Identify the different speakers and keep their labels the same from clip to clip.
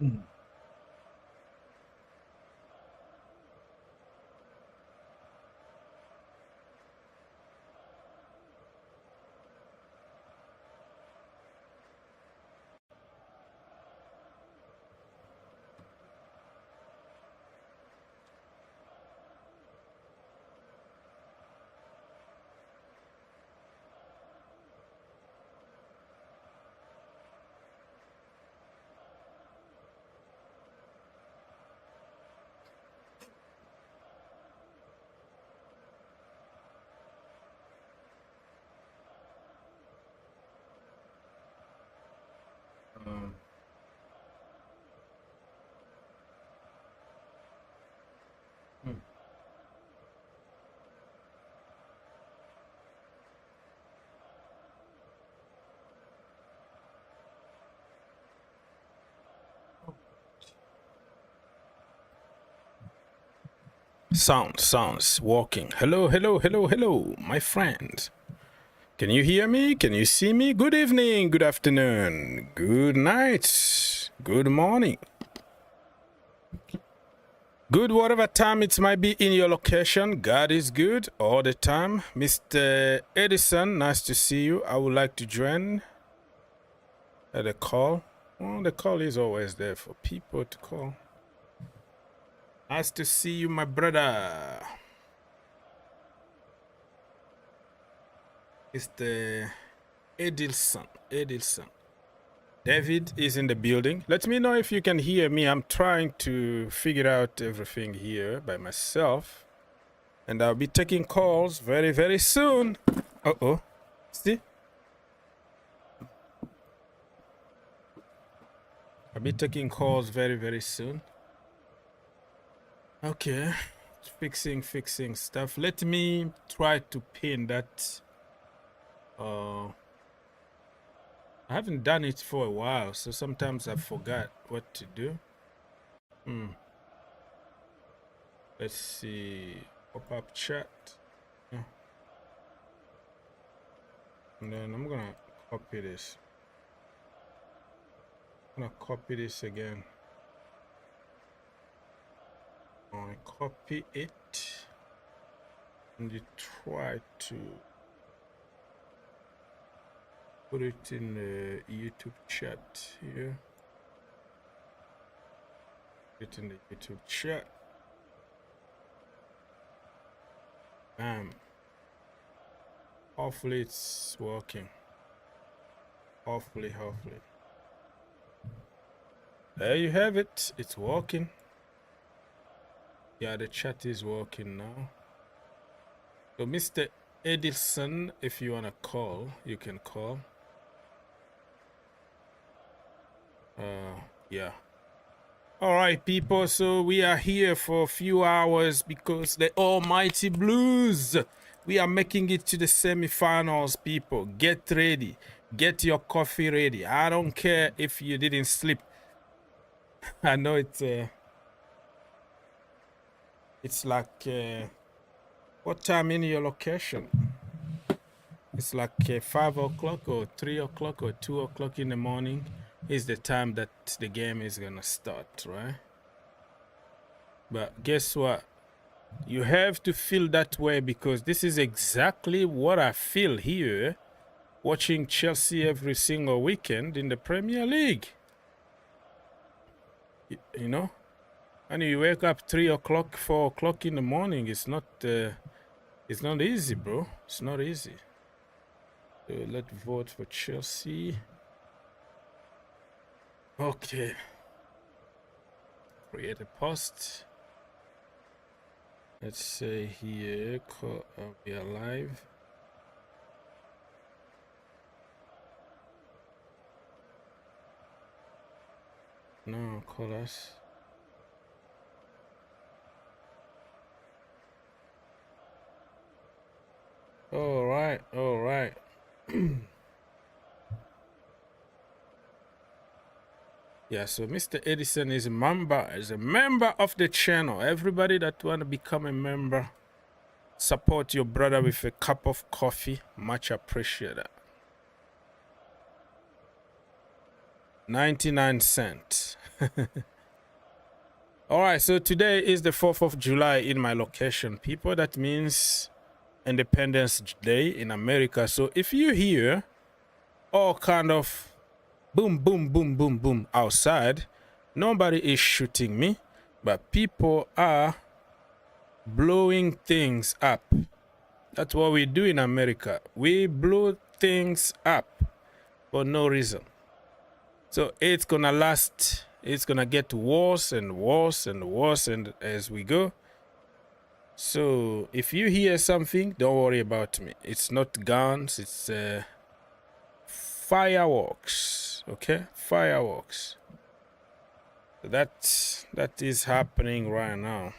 Speaker 1: Mm. Um, mm. Sounds walking. Hello, hello, hello, hello, my friends. Can you hear me? Can you see me? Good evening, good afternoon, good night, good morning. Good whatever time it might be in your location. God is good all the time. Mr. Edison, nice to see you. I would like to join the call. Well, the call is always there for people to call. Nice to see you, my brother. Mr. Edilson. David is in the building. Let me know if you can hear me. I'm trying to figure out everything here by myself. And I'll be taking calls very, very soon. Uh-oh. See? I'll be taking calls very, very soon. Okay. Fixing stuff. Let me try to pin that. I haven't done it for a while, so sometimes I forgot what to do. Let's see. Pop-up chat. Yeah. And then I'm gonna copy this. I'm gonna copy this again. I copy it and you try to put it in the YouTube chat here. Put it in the YouTube chat. Bam. Hopefully it's working. Hopefully. There you have it. It's working. Yeah, the chat is working now. So Mr. Edilson, if you wanna call, you can call. Yeah. All right, people. So we are here for a few hours because the Almighty Blues. We are making it to the semifinals, people. Get ready. Get your coffee ready. I don't care if you didn't sleep. I know it's like what time in your location? It's like 5 o'clock or 3 o'clock or 2 o'clock in the morning is the time that the game is gonna start, right? But guess what? You have to feel that way because this is exactly what I feel here watching Chelsea every single weekend in the Premier League. You know? And you wake up 3 o'clock, 4 o'clock in the morning. It's not easy, bro. It's not easy. So let's vote for Chelsea. Okay. Create a post. Let's say here, we are live. No, call us. All right. Yeah, so Mr. Edison is a member of the channel. Everybody that want to become a member, support your brother with a cup of coffee. Much appreciated. 99 cents. All right, so today is the 4th of July in my location, people. That means Independence Day in America. So if you hear all kind of boom, boom, boom, boom, boom outside, nobody is shooting me, but people are blowing things up. That's what we do in America. We blow things up for no reason. So it's gonna last. It's gonna get worse and worse and worse and as we go. So if you hear something, don't worry about me. It's not guns. It's fireworks. Okay, fireworks. That is happening right now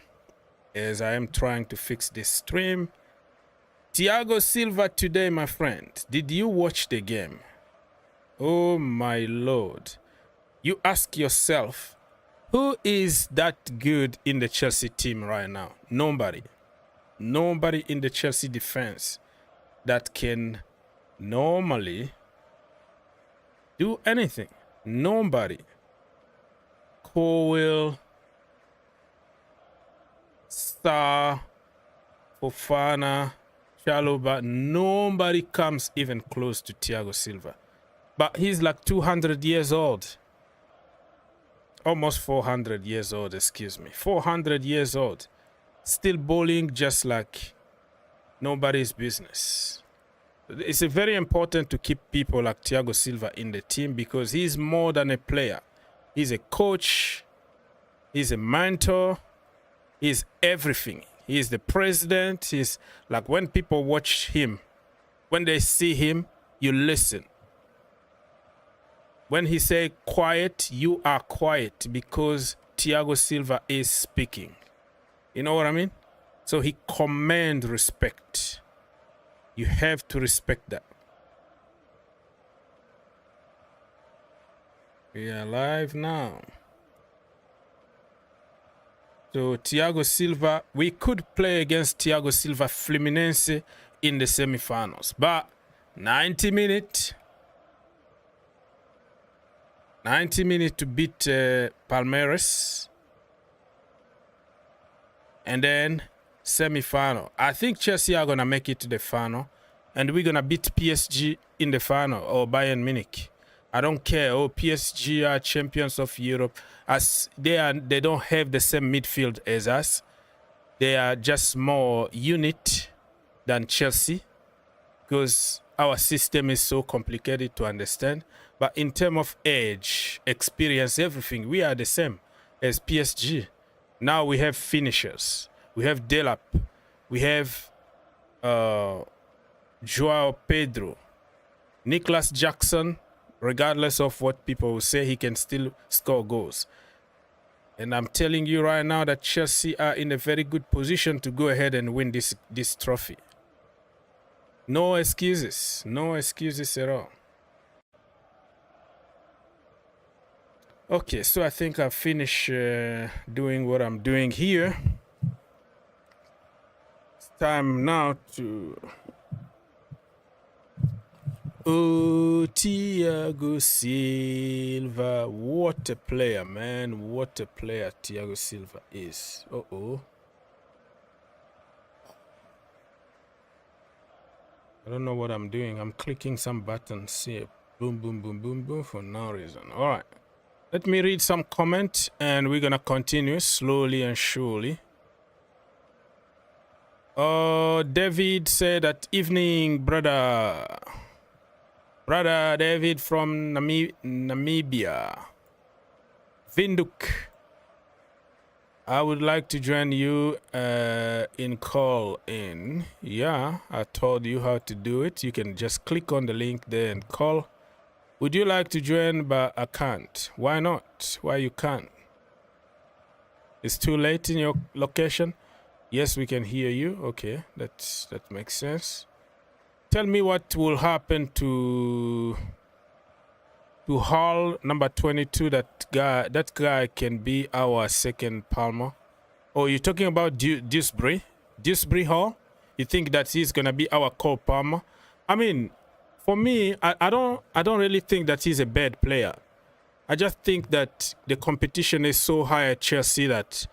Speaker 1: as I am trying to fix this stream. Thiago Silva today, my friend. Did you watch the game? Oh my Lord. You ask yourself, who is that good in the Chelsea team right now? Nobody. Nobody in the Chelsea defense that can normally do anything. Nobody. Cowell, Star, Fofana, Chalobah, nobody comes even close to Thiago Silva. But he's like 200 years old. Almost 400 years old, excuse me. 400 years old. Still bowling just like nobody's business. It's very important to keep people like Thiago Silva in the team because he's more than a player. He's a coach. He's a mentor. He's everything. He's the president. He's like when people watch him, when they see him, you listen. When he say quiet, you are quiet because Thiago Silva is speaking. You know what I mean? So he commands respect. You have to respect that. We are live now. So Thiago Silva, we could play against Thiago Silva Fluminense in the semifinals, but 90 minutes to beat Palmeiras, and then semi-final. I think Chelsea are gonna make it to the final, and we're gonna beat PSG in the final or Bayern Munich. I don't care. Oh, PSG are champions of Europe. As they don't have the same midfield as us. They are just more unit than Chelsea because our system is so complicated to understand. But in terms of age, experience, everything, we are the same as PSG. Now we have finishers. We have Delap. We have Joao Pedro. Nicholas Jackson, regardless of what people will say, he can still score goals. And I'm telling you right now that Chelsea are in a very good position to go ahead and win this trophy. No excuses. No excuses at all. Okay, so I think I've finished doing what I'm doing here. It's time now to... Oh, Thiago Silva. What a player, man. What a player Thiago Silva is. Uh-oh. I don't know what I'm doing. I'm clicking some buttons here. Boom, boom, boom, boom, boom for no reason. All right. Let me read some comments and we're going to continue slowly and surely. David said that evening, brother. Brother David from Namibia. Vinduk. I would like to join you in call in. Yeah, I told you how to do it. You can just click on the link there and call. Would you like to join, but I can't? Why not? Why you can't? It's too late in your location? Yes, we can hear you. Okay, that makes sense. Tell me what will happen to Hall number 22. That guy can be our second Palmer. Oh, you're talking about Dewsbury Hall? You think that he's gonna be our Cole Palmer? I mean, for me, I don't really think that he's a bad player. I just think that the competition is so high at Chelsea that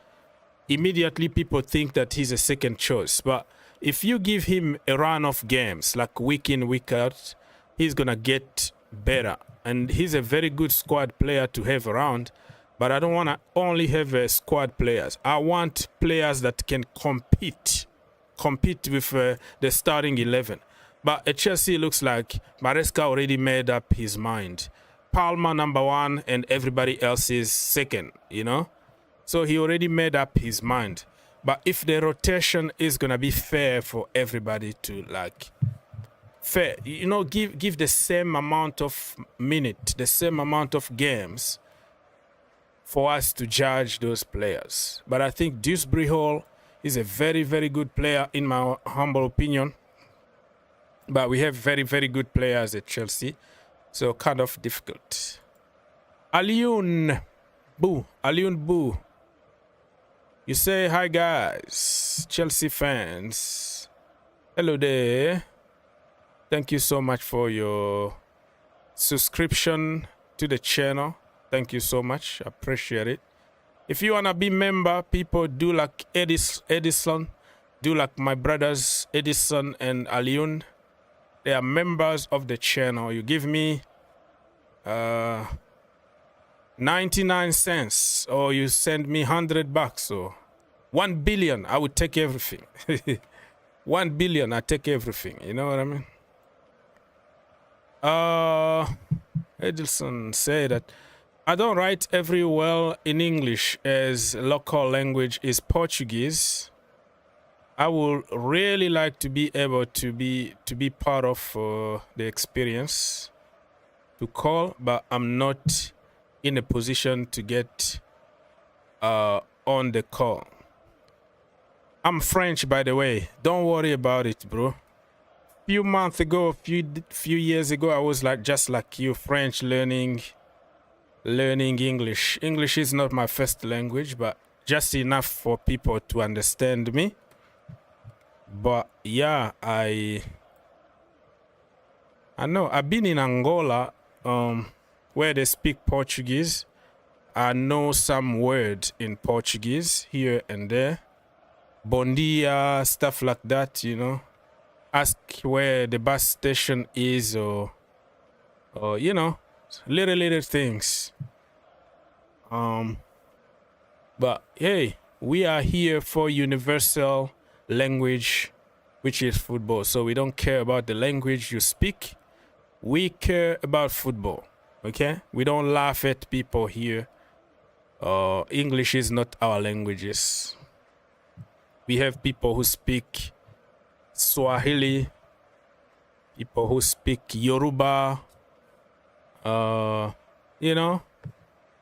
Speaker 1: immediately people think that he's a second choice. But if you give him a run of games, like week in, week out, he's going to get better. And he's a very good squad player to have around. But I don't want to only have squad players. I want players that can compete with the starting 11. But at Chelsea, it looks like Maresca already made up his mind. Palma number 1 and everybody else is second, you know? So he already made up his mind. But if the rotation is going to be fair for everybody to, like, fair, you know, give the same amount of minute, the same amount of games for us to judge those players. But I think Dewsbury Hall is a very, very good player in my humble opinion. But we have very, very good players at Chelsea. So kind of difficult. Aliun Boo. You say, hi guys, Chelsea fans. Hello there. Thank you so much for your subscription to the channel. Thank you so much. I appreciate it. If you want to be member, people, do like Edison. Do like my brothers, Edison and Aliun. They are members of the channel. You give me 99 cents or you send me $100 or 1 billion, I would take everything. 1 billion, I take everything. You know what I mean? Edison said that I don't write very well in English as local language is Portuguese. I would really like to be able to be part of the experience to call, but I'm not in a position to get on the call. I'm French, by the way. Don't worry about it, bro. Few months ago, few years ago, I was like just like you, French, learning English. English is not my first language, but just enough for people to understand me. But yeah, I know I've been in Angola, where they speak Portuguese. I know some words in Portuguese here and there. Bom dia, stuff like that, you know. Ask where the bus station is, or you know, little things. But hey, we are here for universal language, which is football. So we don't care about the language you speak. We care about football. Okay? We don't laugh at people here. English is not our languages. We have people who speak Swahili, people who speak Yoruba, you know,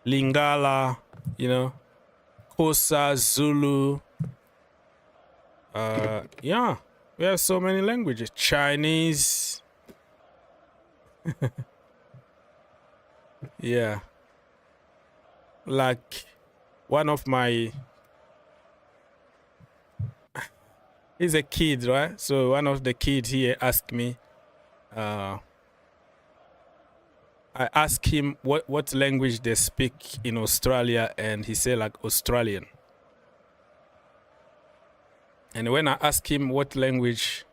Speaker 1: Lingala, you know, Xhosa, Zulu. Yeah, we have so many languages. Chinese. Yeah. Like one of my, he's a kid, right? So one of the kids here asked me, I asked him what language they speak in Australia, and he said like Australian. And when I asked him what language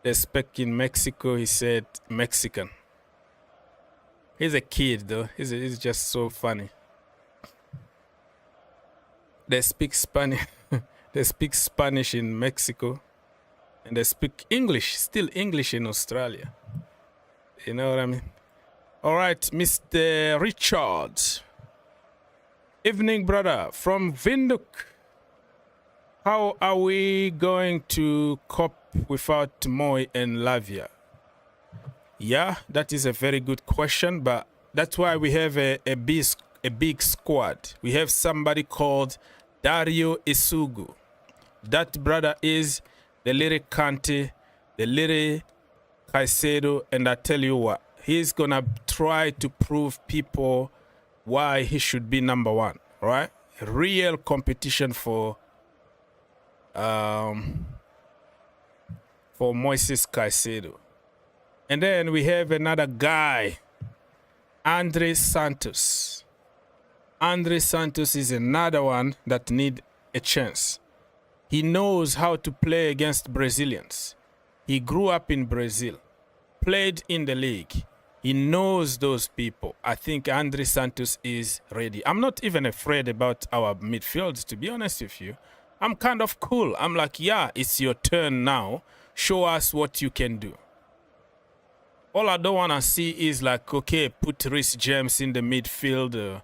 Speaker 1: they speak in Mexico, he said Mexican. He's a kid though. He's just so funny. They speak Spanish. They speak Spanish in Mexico, and they speak English, still English in Australia. You know what I mean? All right, Mr. Richard. Evening, brother, from Windhoek. How are we going to cope without Moy and Lavia? Yeah, that is a very good question, but that's why we have a big squad. We have somebody called Dario Isugu. That brother is the little Kante, the little Caicedo, and I tell you what, he's gonna try to prove people why he should be number one, right? Real competition for Moises Caicedo. And then we have another guy, Andre Santos. Andre Santos is another one that need a chance. He knows how to play against Brazilians. He grew up in Brazil, played in the league. He knows those people. I think Andre Santos is ready. I'm not even afraid about our midfields, to be honest with you. I'm kind of cool. I'm like, yeah, it's your turn now. Show us what you can do. All I don't want to see is like, okay, put Reece James in the midfield,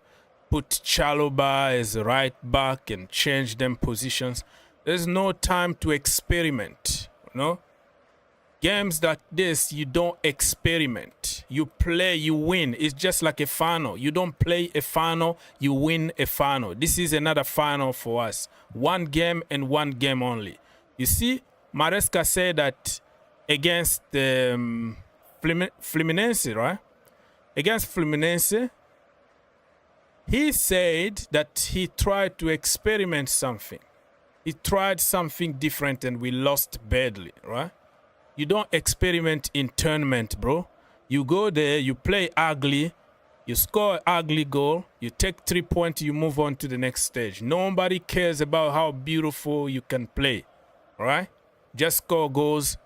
Speaker 1: put Chalobah as a right back and change them positions. There's no time to experiment, you know? Games like this, you don't experiment. You play, you win. It's just like a final. You don't play a final, you win a final. This is another final for us. One game and one game only. You see, Maresca said that against Fluminense, right? Against Fluminense, he said that he tried to experiment something. He tried something different and we lost badly, right? You don't experiment in tournament, bro. You go there, you play ugly, you score an ugly goal, you take 3 points, you move on to the next stage. Nobody cares about how beautiful you can play, all right? Just score goals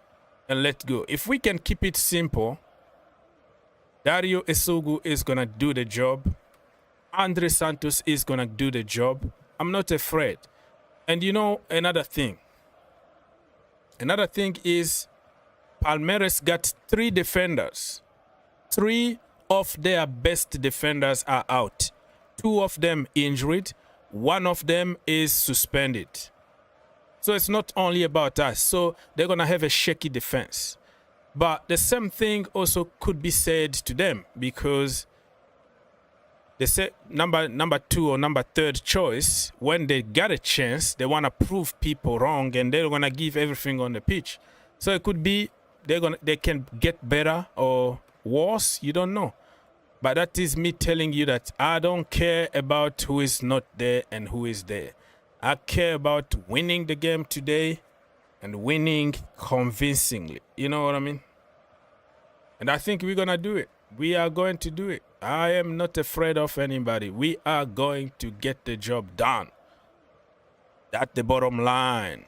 Speaker 1: and let go. If we can keep it simple, Dario Esogu is going to do the job. Andre Santos is going to do the job. I'm not afraid. And you know, another thing is Palmeiras got 3 defenders. 3 of their best defenders are out. 2 of them injured. 1 of them is suspended. So it's not only about us. So they're going to have a shaky defense. But the same thing also could be said to them because they say number 2 or number 3rd choice, when they got a chance, they want to prove people wrong and they're going to give everything on the pitch. So it could be they can get better or worse, you don't know. But that is me telling you that I don't care about who is not there and who is there. I care about winning the game today and winning convincingly. You know what I mean? And I think we're going to do it. We are going to do it. I am not afraid of anybody. We are going to get the job done. That's the bottom line.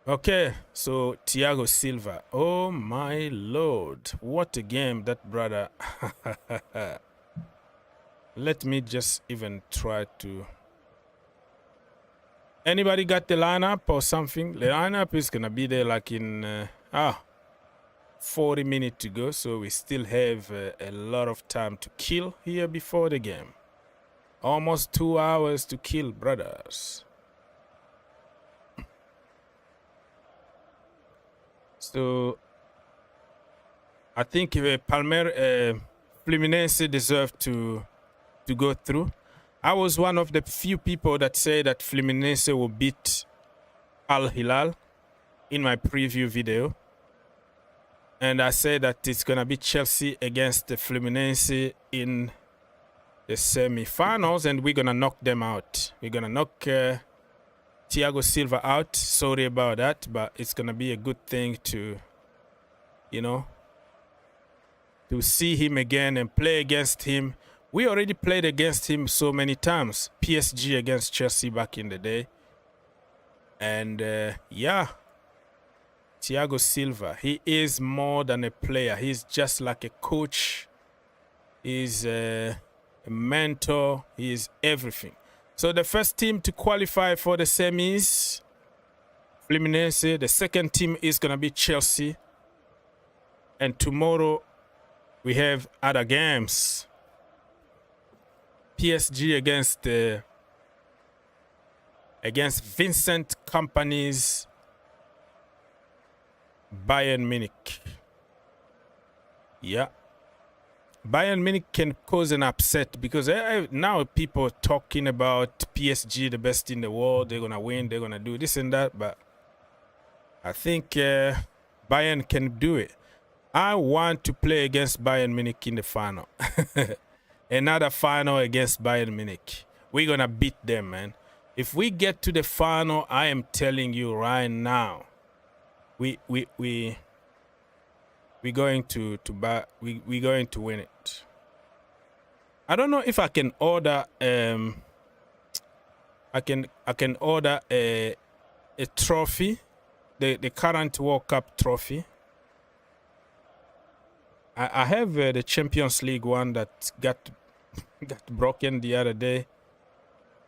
Speaker 1: Okay, so Thiago Silva. Oh my Lord. What a game that brother. Let me just even try to... Anybody got the lineup or something? The lineup is going to be there like in... 40 minutes to go, so we still have a lot of time to kill here before the game. Almost 2 hours to kill, brothers. So I think Fluminense deserved to go through. I was one of the few people that say that Fluminense will beat Al-Hilal in my preview video. And I said that it's going to be Chelsea against the Fluminense in the semi-finals, and we're going to knock them out. We're going to knock Thiago Silva out. Sorry about that, but it's going to be a good thing to, you know, to see him again and play against him. We already played against him so many times. PSG against Chelsea back in the day. And, yeah. Thiago Silva, he is more than a player. He's just like a coach. He's a mentor. He is everything. So the first team to qualify for the semis, Fluminense. The second team is going to be Chelsea. And tomorrow we have other games. PSG against Vincent Kompany's Bayern Munich. Yeah. Bayern Munich can cause an upset because now people are talking about PSG, the best in the world. They're going to win. They're going to do this and that. But I think Bayern can do it. I want to play against Bayern Munich in the final. Another final against Bayern Munich. We're going to beat them, man. If we get to the final, I am telling you right now, we're going to win it. I don't know if I can order I can order a trophy, the current World Cup trophy. I have the Champions League one that got broken the other day.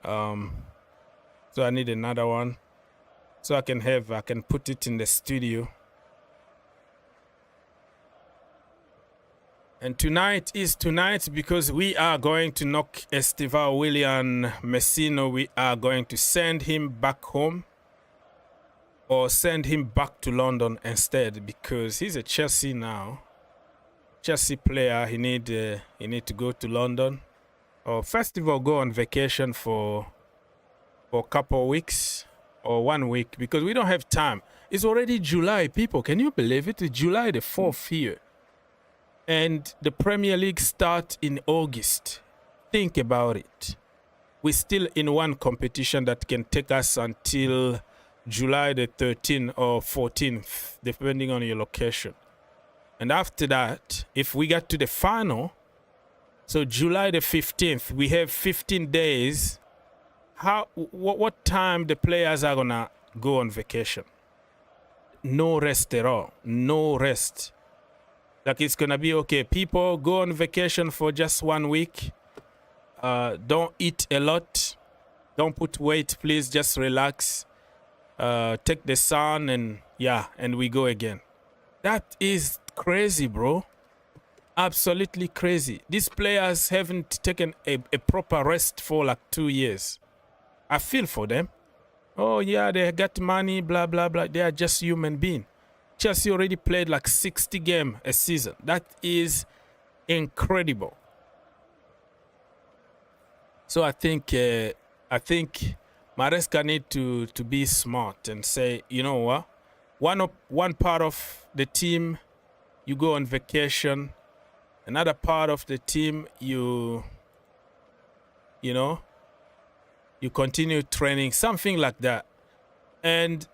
Speaker 1: So I need another one. So I can put it in the studio. And tonight is tonight because we are going to knock Estival William Messino. We are going to send him back home or send him back to London instead because he's a Chelsea now. Chelsea player, he need to go to London. Or first of all, go on vacation for a couple of weeks or 1 week because we don't have time. It's already July, people. Can you believe it? It's July the 4th here. And the Premier League starts in August. Think about it. We're still in one competition that can take us until July the 13th or 14th, depending on your location. And after that, if we get to the final, so July the 15th, we have 15 days. What time the players are gonna go on vacation? No rest at all. No rest. Like it's gonna be okay. People go on vacation for just 1 week. Don't eat a lot. Don't put weight, please. Just relax. Take the sun and we go again. That is crazy, bro. Absolutely crazy. These players haven't taken a proper rest for like 2 years. I feel for them. Oh yeah, they got money, blah blah blah. They are just human beings. Chelsea already played like 60 games a season. That is incredible. So I think Maresca need to be smart and say, you know what? One part of the team you go on vacation, another part of the team you continue training, something like that. And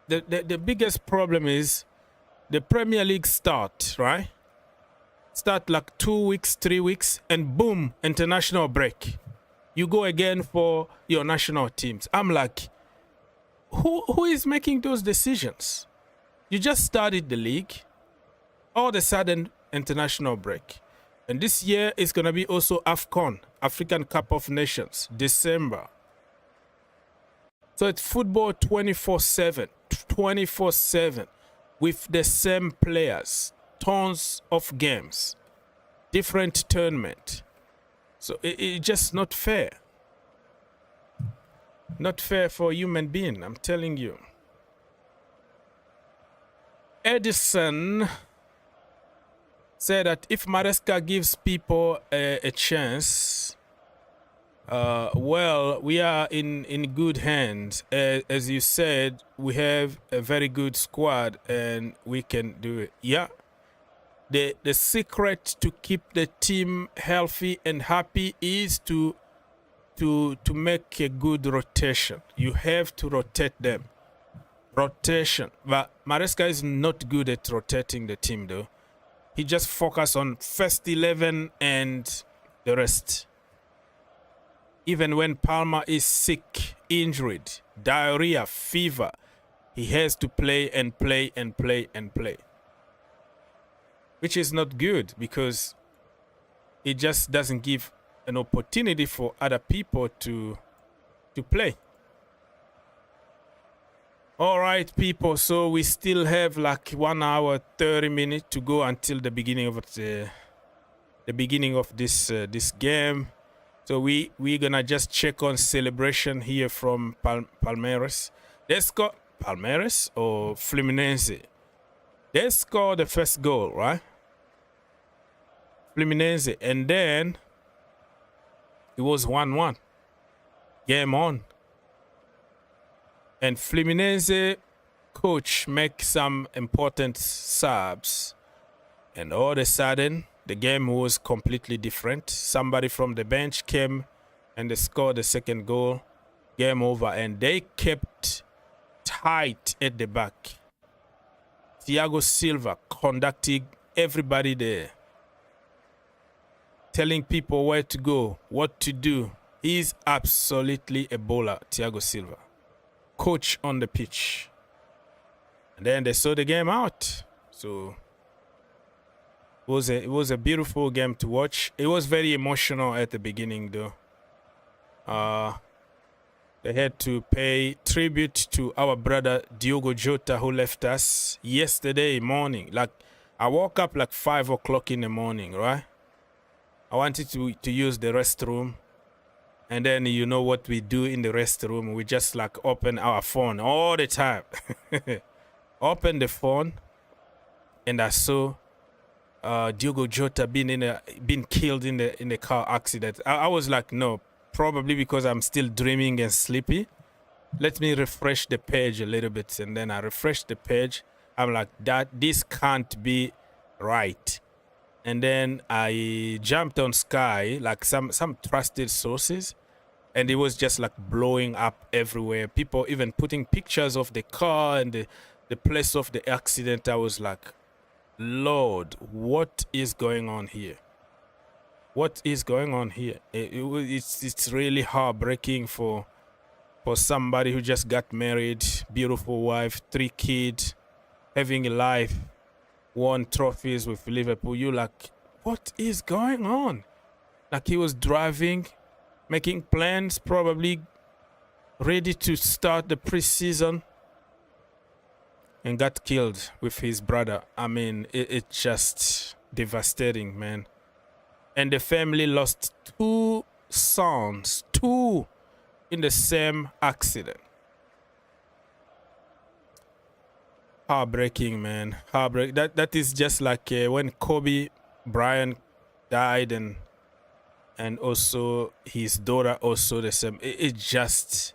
Speaker 1: the biggest problem is the Premier League start like 2 weeks, 3 weeks, and boom, international break. You go again for your national teams. I'm like, who is making those decisions? You just started the league, all of a sudden international break. And this year is going to be also AFCON, African Cup of Nations, December. So it's football 24/7, 24/7 with the same players, tons of games, different tournament. So it's just not fair. Not fair for a human being, I'm telling you. Edison said that if Maresca gives people a chance, well, we are in good hands. As you said, we have a very good squad and we can do it. Yeah. The secret to keep the team healthy and happy is to make a good rotation. You have to rotate them. Rotation. But Maresca is not good at rotating the team though. He just focus on first 11 and the rest. Even when Palma is sick, injured, diarrhea, fever, he has to play and play and play and play. Which is not good because it just doesn't give an opportunity for other people to play. All right, people. So we still have like 1 hour 30 minutes to go until the beginning of this game. So we're gonna just check on celebration here from Palmeiras. They score Palmeiras or Fluminense. They scored the first goal, right? Fluminense, and then it was 1-1. Game on. And Fluminense coach make some important subs, and all of a sudden the game was completely different. Somebody from the bench came and they scored the second goal. Game over, and they kept tight at the back. Thiago Silva conducting everybody there. telling people where to go, what to do. He's absolutely a bowler, Thiago Silva. Coach on the pitch. And then they saw the game out. So it was a beautiful game to watch. It was very emotional at the beginning though. They had to pay tribute to our brother Diogo Jota, who left us yesterday morning. Like, I woke up like 5 o'clock in the morning, right? I wanted to use the restroom. And then you know what we do in the restroom? We just like open our phone all the time. Open the phone, and I saw Diogo Jota being killed in the car accident. I was like, no, probably because I'm still dreaming and sleepy. Let me refresh the page a little bit. And then I refreshed the page. I'm like, this can't be right. And then I jumped on Sky, like some trusted sources, and it was just like blowing up everywhere. People even putting pictures of the car and the place of the accident. I was like, Lord, what is going on here? What is going on here? It's really heartbreaking for somebody who just got married, beautiful wife, 3 kids, having a life, won trophies with Liverpool. You like, what is going on? Like, he was driving, making plans, probably ready to start the preseason, and got killed with his brother. I mean, it's just devastating, man. And the family lost 2 sons, 2 in the same accident. Heartbreaking, man. Heartbreak. That is just like when Kobe Bryant died, and also his daughter also the same. It just,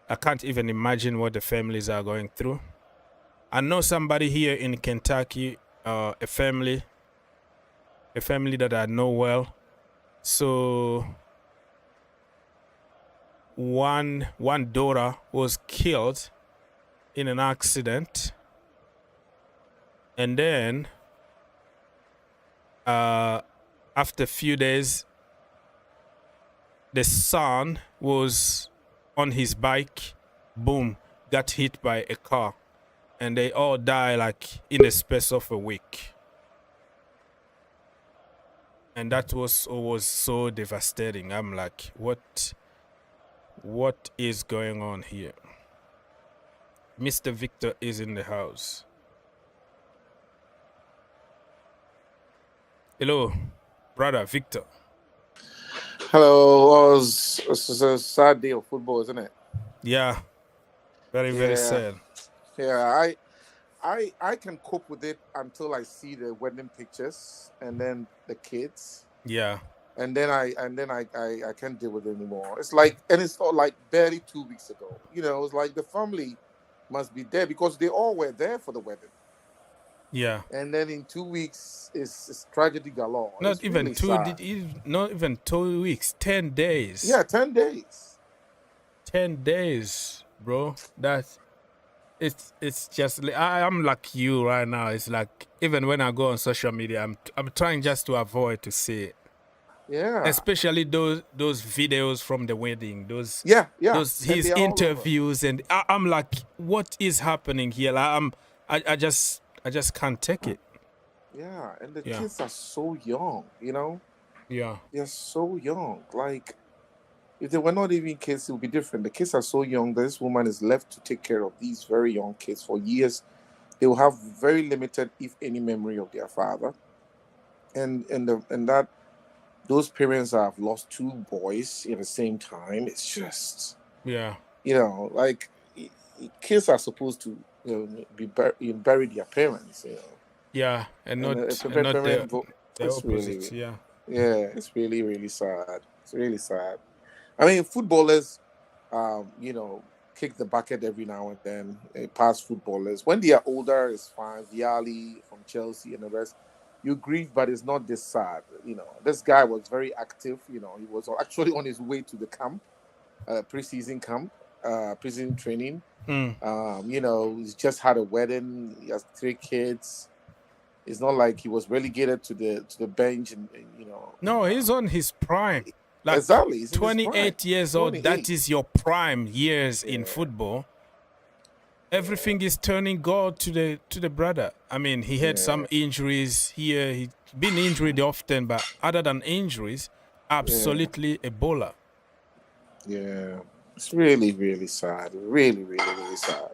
Speaker 1: I can't even imagine what the families are going through. I know somebody here in Kentucky, a family that I know well. So one daughter was killed in an accident, and then after a few days, the son was on his bike, boom, got hit by a car, and they all die like in the space of a week. And that was so devastating. I'm like, what is going on here? Mr. Victor is in the house. Hello, brother Victor.
Speaker 2: Hello. Oh, it's a sad day of football, isn't it?
Speaker 1: Yeah, very sad.
Speaker 2: Yeah, I can cope with it until I see the wedding pictures and then the kids.
Speaker 1: Yeah.
Speaker 2: And then I can't deal with it anymore. It's like, and it's not like barely 2 weeks ago. You know, it's like the family must be there because they all were there for the wedding.
Speaker 1: Yeah.
Speaker 2: And then in 2 weeks, it's tragedy galore.
Speaker 1: Not
Speaker 2: It's
Speaker 1: even
Speaker 2: really
Speaker 1: 2.
Speaker 2: sad.
Speaker 1: Not even 2 weeks. 10 days.
Speaker 2: Yeah, 10 days.
Speaker 1: 10 days, bro. It's just, I'm like you right now. It's like, even when I go on social media, I'm trying just to avoid to see it.
Speaker 2: Yeah.
Speaker 1: Especially those videos from the wedding. Those his interviews, and I'm like, what is happening here? Like, I just can't take it.
Speaker 2: Yeah, and the kids are so young, you know?
Speaker 1: Yeah.
Speaker 2: They're so young. Like, if they were not even kids, it would be different. The kids are so young that this woman is left to take care of these very young kids for years. They will have very limited, if any, memory of their father. And that those parents have lost 2 boys at the same time. It's just,
Speaker 1: yeah,
Speaker 2: you know, like, kids are supposed to, be bury their parents, you know.
Speaker 1: Yeah, and not the opposite.
Speaker 2: Really, it's really, really sad. It's really sad. I mean, footballers, kick the bucket every now and then. Past footballers, when they are older, it's fine. Viali from Chelsea and the rest, you grieve, but it's not this sad. You know, this guy was very active. You know, he was actually on his way to the camp, preseason camp, preseason training. You know, he's just had a wedding. He has 3 kids. It's not like he was relegated to the bench, and
Speaker 1: No, he's on his prime. Like
Speaker 2: exactly, he's in his prime.
Speaker 1: 28 years old.
Speaker 2: 28.
Speaker 1: That is your prime years in football. Everything is turning gold to the brother. I mean, he had some injuries here. He's been injured often, but other than injuries, absolutely a bowler.
Speaker 2: Yeah, it's really, really sad. Really, really, really sad.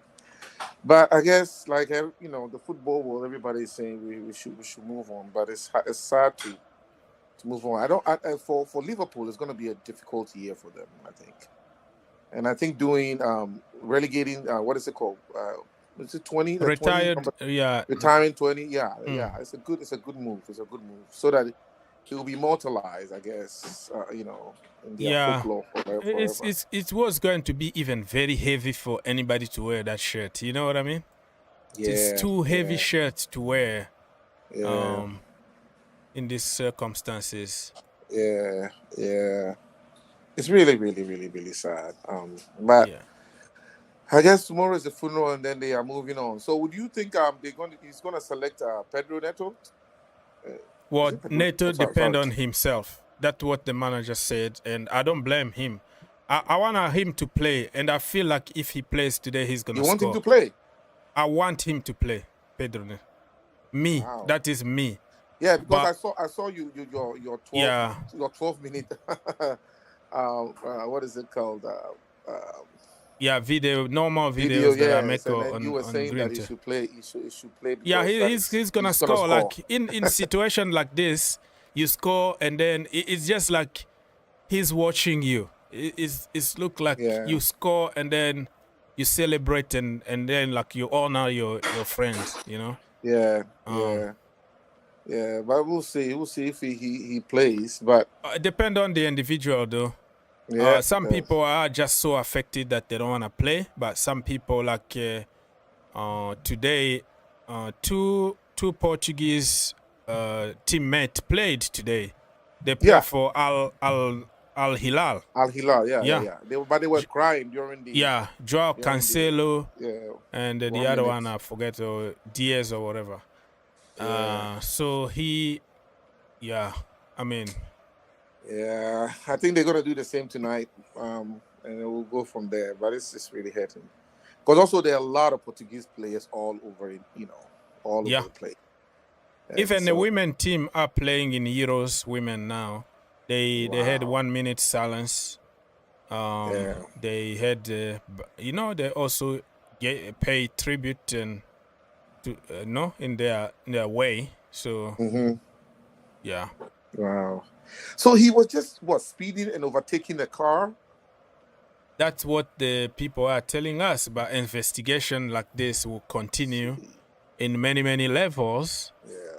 Speaker 2: But I guess, like the football world, everybody is saying we should move on. But it's sad to move on. For Liverpool, it's going to be a difficult year for them, I think. And I think doing relegating what is it called? Is it 20?
Speaker 1: Retired,
Speaker 2: 20, retiring 20. Yeah. It's a good move. It's a good move so that it will be immortalized, I guess. In their folklore forever.
Speaker 1: It was going to be even very heavy for anybody to wear that shirt. You know what I mean?
Speaker 2: Yeah,
Speaker 1: it's too heavy shirt to wear.
Speaker 2: Yeah.
Speaker 1: In these circumstances.
Speaker 2: Yeah. It's really, really, really, really sad. But I guess tomorrow is the funeral, and then they are moving on. So, would you think he's going to select Pedro Neto?
Speaker 1: Well, Neto depend on himself. That's what the manager said, and I don't blame him. I want him to play, and I feel like if he plays today, he's going to score.
Speaker 2: You want him to play?
Speaker 1: I want him to play, Pedro Neto.
Speaker 2: Wow.
Speaker 1: That is me.
Speaker 2: Yeah, because I saw your 12 minute what is it called?
Speaker 1: Normal videos that I make
Speaker 2: on you were saying that he should play. He should play.
Speaker 1: Yeah, he's gonna score. Like in situation like this, you score, and then it's just like he's watching you. It's look like you score, and then you celebrate, and then like you honor your friends.
Speaker 2: Yeah. But we'll see. We'll see if he plays. But
Speaker 1: it depends on the individual, though. Some people are just so affected that they don't want to play. But some people, like today, two Portuguese teammates played today. They played for Al-Hilal.
Speaker 2: Al-Hilal, yeah. They were crying during the...
Speaker 1: Yeah, Joao Cancelo and the other one, I forget, or Diaz or whatever. So he, I mean...
Speaker 2: Yeah, I think they're going to do the same tonight, and we'll go from there. But it's really hurting. Because also there are a lot of Portuguese players all over, all over the place.
Speaker 1: Even the women team are playing in Euros, women now. They had 1 minute silence. They had, they also pay tribute and in their way. So, yeah.
Speaker 2: Wow. So he was just speeding and overtaking the car.
Speaker 1: That's what the people are telling us. But investigation like this will continue in many levels.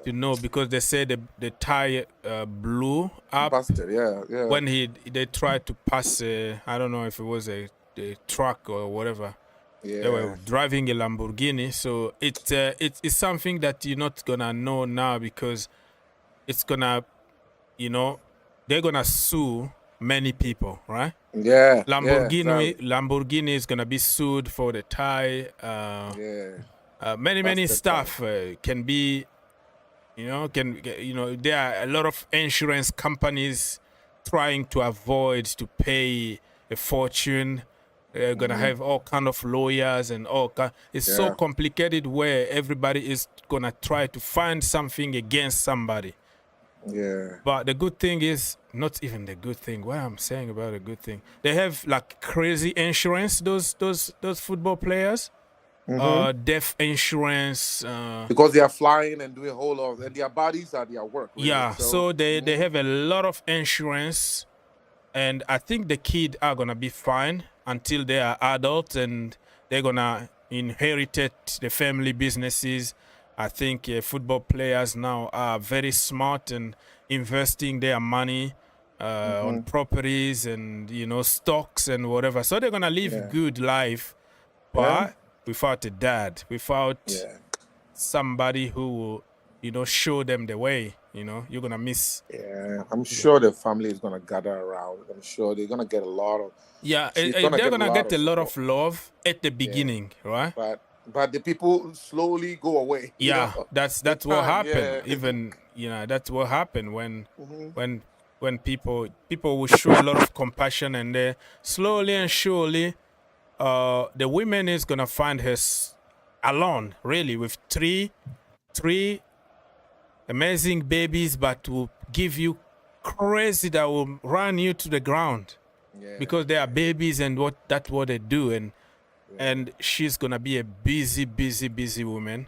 Speaker 1: To know, because they say the tire blew up.
Speaker 2: Busted,
Speaker 1: when they tried to pass. I don't know if it was a truck or whatever.
Speaker 2: Yeah.
Speaker 1: They were driving a Lamborghini, so it's something that you're not gonna know now, because it's gonna, they're gonna sue many people, right?
Speaker 2: Yeah.
Speaker 1: Lamborghini is gonna be sued for the tire. Many stuff can be. There are a lot of insurance companies trying to avoid to pay a fortune. They're gonna have all kind of lawyers and it's so complicated, where everybody is gonna try to find something against somebody.
Speaker 2: Yeah.
Speaker 1: But the good thing is, not even the good thing. What I'm saying about the good thing, they have like crazy insurance. Those football players. Death insurance,
Speaker 2: because they are flying and doing a whole lot, and their bodies are their work. Really.
Speaker 1: So they have a lot of insurance, and I think the kids are gonna be fine until they are adults, and they're gonna inherit the family businesses. I think football players now are very smart and investing their money on properties and stocks and whatever. So they're gonna live a good life, but without a dad, without somebody who will, show them the way, you're going to miss.
Speaker 2: Yeah, I'm sure the family is going to gather around. I'm sure they're going to get a lot of...
Speaker 1: Yeah, they're going to get a lot of love at the beginning, right?
Speaker 2: But but the people slowly go away.
Speaker 1: Yeah, that's
Speaker 2: with
Speaker 1: what
Speaker 2: time.
Speaker 1: happened.
Speaker 2: Yeah.
Speaker 1: Even that's what happened when
Speaker 2: Mhm.
Speaker 1: when people will show a lot of compassion, and then slowly and surely, the women is gonna find her alone, really, with three amazing babies, but will give you crazy, that will run you to the ground,
Speaker 2: Yeah.
Speaker 1: because they are babies, and that's what they do. And
Speaker 2: Yeah.
Speaker 1: she's gonna be a busy woman.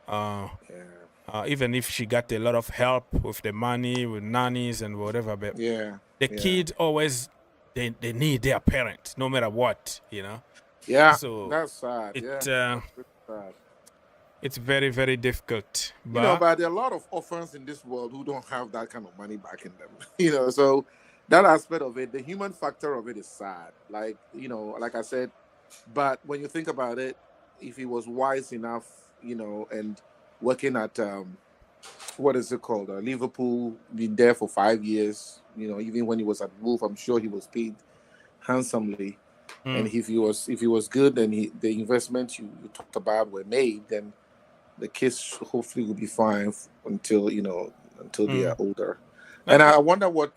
Speaker 1: Uh,
Speaker 2: Yeah.
Speaker 1: Even if she got a lot of help with the money, with nannies and whatever, but
Speaker 2: Yeah.
Speaker 1: the
Speaker 2: Yeah.
Speaker 1: kid always, they need their parents no matter what,
Speaker 2: Yeah.
Speaker 1: So
Speaker 2: That's sad.
Speaker 1: it
Speaker 2: Yeah. That's really sad.
Speaker 1: it's very, very difficult.
Speaker 2: But there are a lot of orphans in this world who don't have that kind of money back in them. So that aspect of it, the human factor of it is sad. Like, like I said, but when you think about it, if he was wise enough, and working at what is it called? Liverpool, been there for 5 years, even when he was at Wolf, I'm sure he was paid handsomely. And if he was good and the investments you talked about were made, then the kids hopefully will be fine until they are older. And I wonder what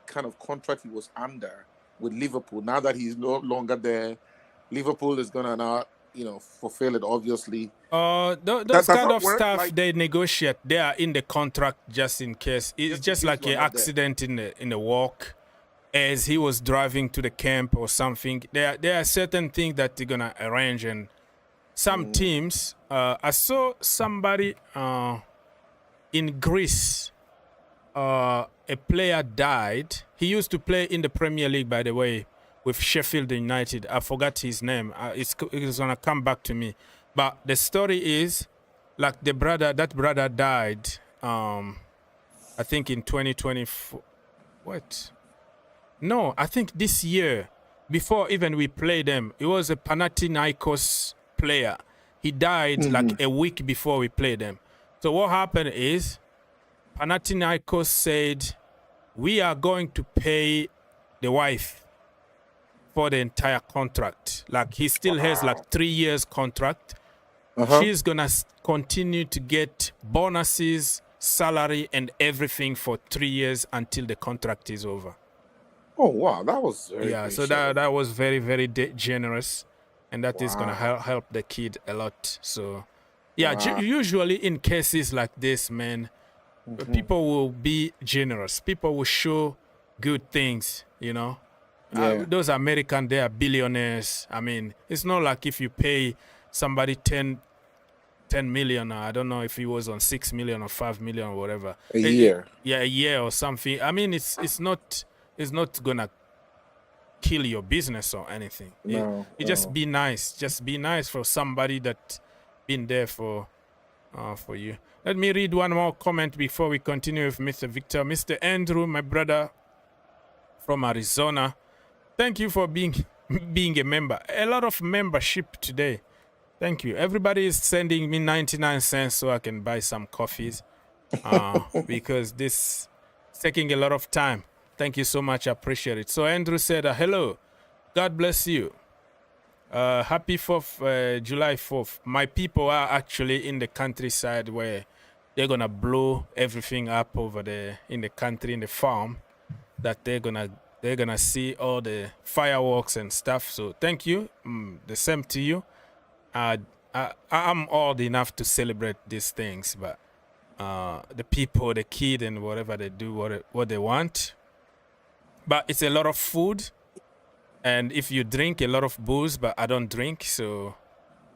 Speaker 2: kind of contract he was under with Liverpool. Now that he's no longer there, Liverpool is gonna not fulfill it, obviously.
Speaker 1: Those kind of stuff,
Speaker 2: like,
Speaker 1: they negotiate. They are in the contract just in case. It's just like an accident in the walk, as he was driving to the camp or something. There are certain things that they're gonna arrange. And some teams, I saw somebody in Greece, a player died. He used to play in the Premier League, by the way, with Sheffield United. I forgot his name. It's gonna come back to me. But the story is, like, that brother died. I think in 2024. What? No, I think this year, before even we played them. It was a Panathinaikos player. He died like a week before we played them. So what happened is, Panathinaikos said, we are going to pay the wife for the entire contract. Like, he still has like 3 years contract. She's gonna continue to get bonuses, salary, and everything for 3 years until the contract is over.
Speaker 2: Oh wow, that was very
Speaker 1: so that was very, very generous, and that is gonna help the kid a lot. So usually in cases like this, man, people will be generous. People will show good things. Those Americans, they are billionaires. I mean, it's not like if you pay somebody 10 million, I don't know if he was on 6 million or 5 million or whatever.
Speaker 2: A year.
Speaker 1: A year or something. I mean, it's not gonna kill your business or anything.
Speaker 2: No.
Speaker 1: Just be nice. Just be nice for somebody that been there for you. Let me read one more comment before we continue with Mr. Victor. Mr. Andrew, my brother from Arizona, thank you for being a member. A lot of membership today. Thank you. Everybody is sending me 99 cents so I can buy some coffees, because this is taking a lot of time. Thank you so much. I appreciate it. So Andrew said, hello. God bless you. Happy 4th, July 4th. My people are actually in the countryside, where they're going to blow everything up over there in the country, in the farm, that they're gonna see all the fireworks and stuff. So thank you. The same to you. I'm old enough to celebrate these things, but the people, the kid, and whatever, they do what they want. But it's a lot of food, and if you drink, a lot of booze, but I don't drink, so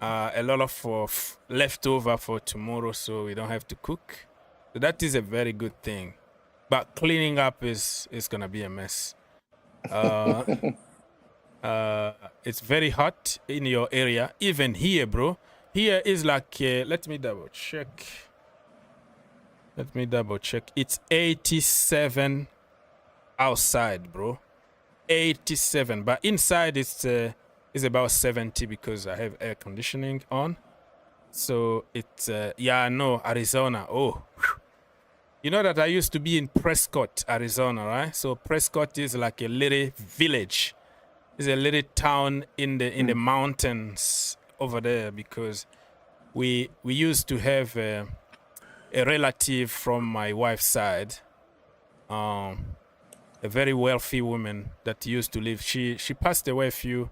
Speaker 1: a lot of leftover for tomorrow, so we don't have to cook. So that is a very good thing. But cleaning up is gonna be a mess. It's very hot in your area, even here, bro. Here is like, let me double check. It's 87 outside, bro. 87, but inside it's about 70 because I have air conditioning on. So it's Arizona. Oh, you know that I used to be in Prescott, Arizona, right? So Prescott is like a little village. It's a little town in the mountains over there because we used to have a relative from my wife's side, a very wealthy woman that used to live. She passed away a few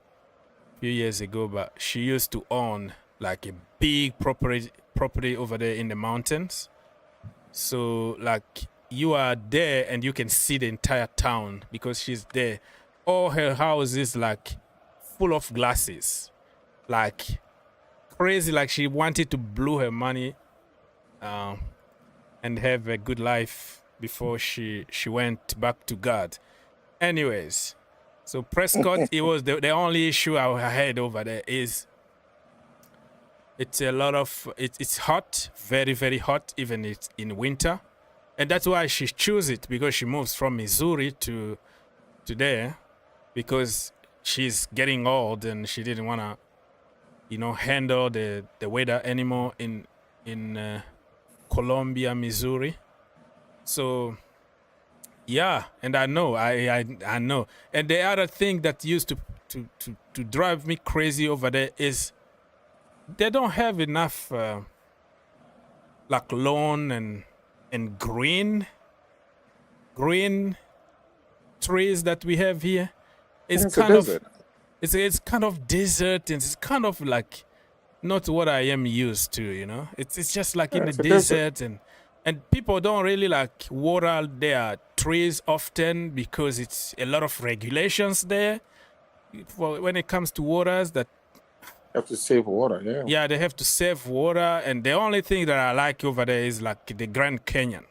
Speaker 1: years ago, but she used to own like a big property over there in the mountains. So like you are there and you can see the entire town because she's there. All her house is like full of glasses, like crazy. Like she wanted to blow her money and have a good life before she went back to God. Anyways, so Prescott, it was the only issue I had over there is it's a lot of it's hot, very very hot, even it's in winter, and that's why she chose it because she moves from Missouri to there because she's getting old and she didn't want to, you know, handle the weather anymore in Columbia, Missouri. So yeah, and I know, I know. And the other thing that used to drive me crazy over there is they don't have enough like lawn and green trees that we have here. It's kind of it's kind of desert and it's kind of like not what I am used to, you know. It's just like in the desert and people don't really like water their trees often because it's a lot of regulations there when it comes to waters that
Speaker 2: have to save water, yeah.
Speaker 1: Yeah, they have to save water, and the only thing that I like over there is like the Grand Canyon.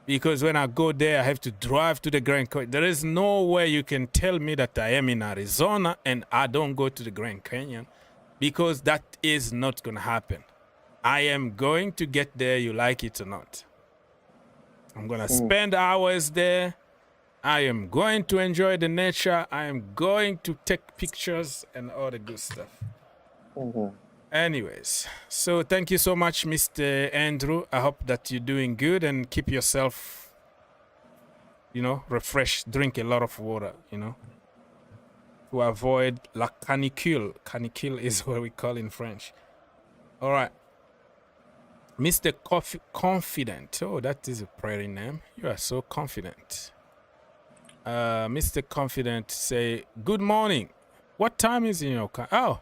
Speaker 1: Because when I go there, I have to drive to the Grand Canyon. There is no way you can tell me that I am in Arizona and I don't go to the Grand Canyon, because that is not going to happen. I am going to get there, you like it or not. I'm going to spend hours there. I am going to enjoy the nature. I am going to take pictures and all the good stuff. Anyways, so thank you so much, Mr. Andrew. I hope that you're doing good and keep yourself, you know, refreshed. Drink a lot of water, you know, to avoid la canicule. Canicule is what we call in French. All right. Mr. Confident. Oh, that is a pretty name. You are so confident. Mr. Confident say, good morning. What time is it in your country? Oh,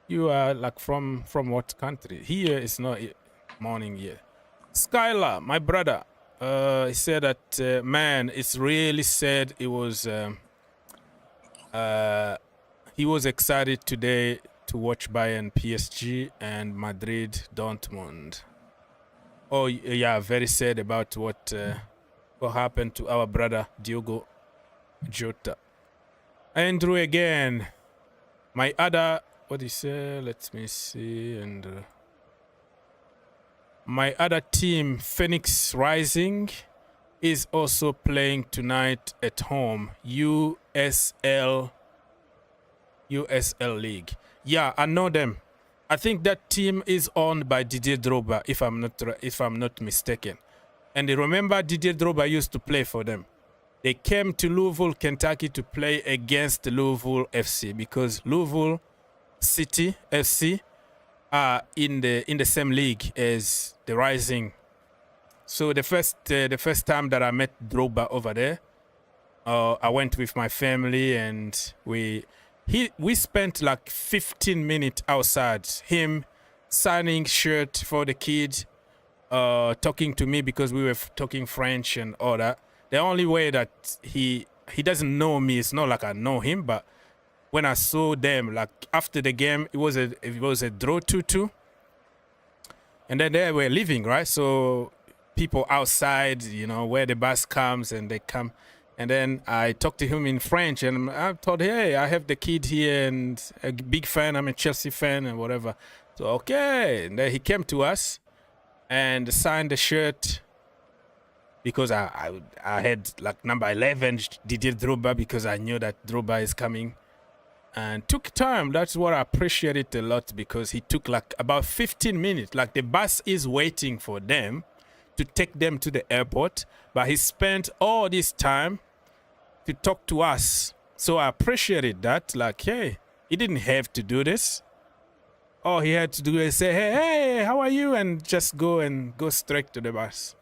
Speaker 1: you are like from what country? Here is not morning yet. Skylar, my brother, he said that, man, it's really sad. It was, he was excited today to watch Bayern PSG and Madrid Dortmund. Oh, yeah, very sad about what happened to our brother Diogo Jota. Andrew again. My other, what do you say? Let me see. And my other team, Phoenix Rising, is also playing tonight at home. USL League. Yeah, I know them. I think that team is owned by Didier Drogba, if I'm not mistaken. And remember, Didier Drogba used to play for them. They came to Louisville, Kentucky to play against Louisville FC because Louisville City FC are in the same league as the Rising. So the first time that I met Drogba over there, I went with my family and we spent like 15 minutes outside. Him signing shirt for the kid, talking to me because we were talking French and all that. The only way that he doesn't know me, it's not like I know him, but when I saw them, like after the game, it was a draw 2-2, and then they were leaving, right? So people outside, you know, where the bus comes and they come, and then I talked to him in French, and I told, hey, I have the kid here and a big fan. I'm a Chelsea fan and whatever. So okay, and then he came to us and signed the shirt. Because I had like number 11 Didier Drogba because I knew that Drogba is coming, and took time. That's what I appreciated a lot because he took like about 15 minutes. Like the bus is waiting for them to take them to the airport, but he spent all this time to talk to us. So I appreciated that. Like, hey, he didn't have to do this. all he had to do is say, hey, how are you? And just go straight to the bus.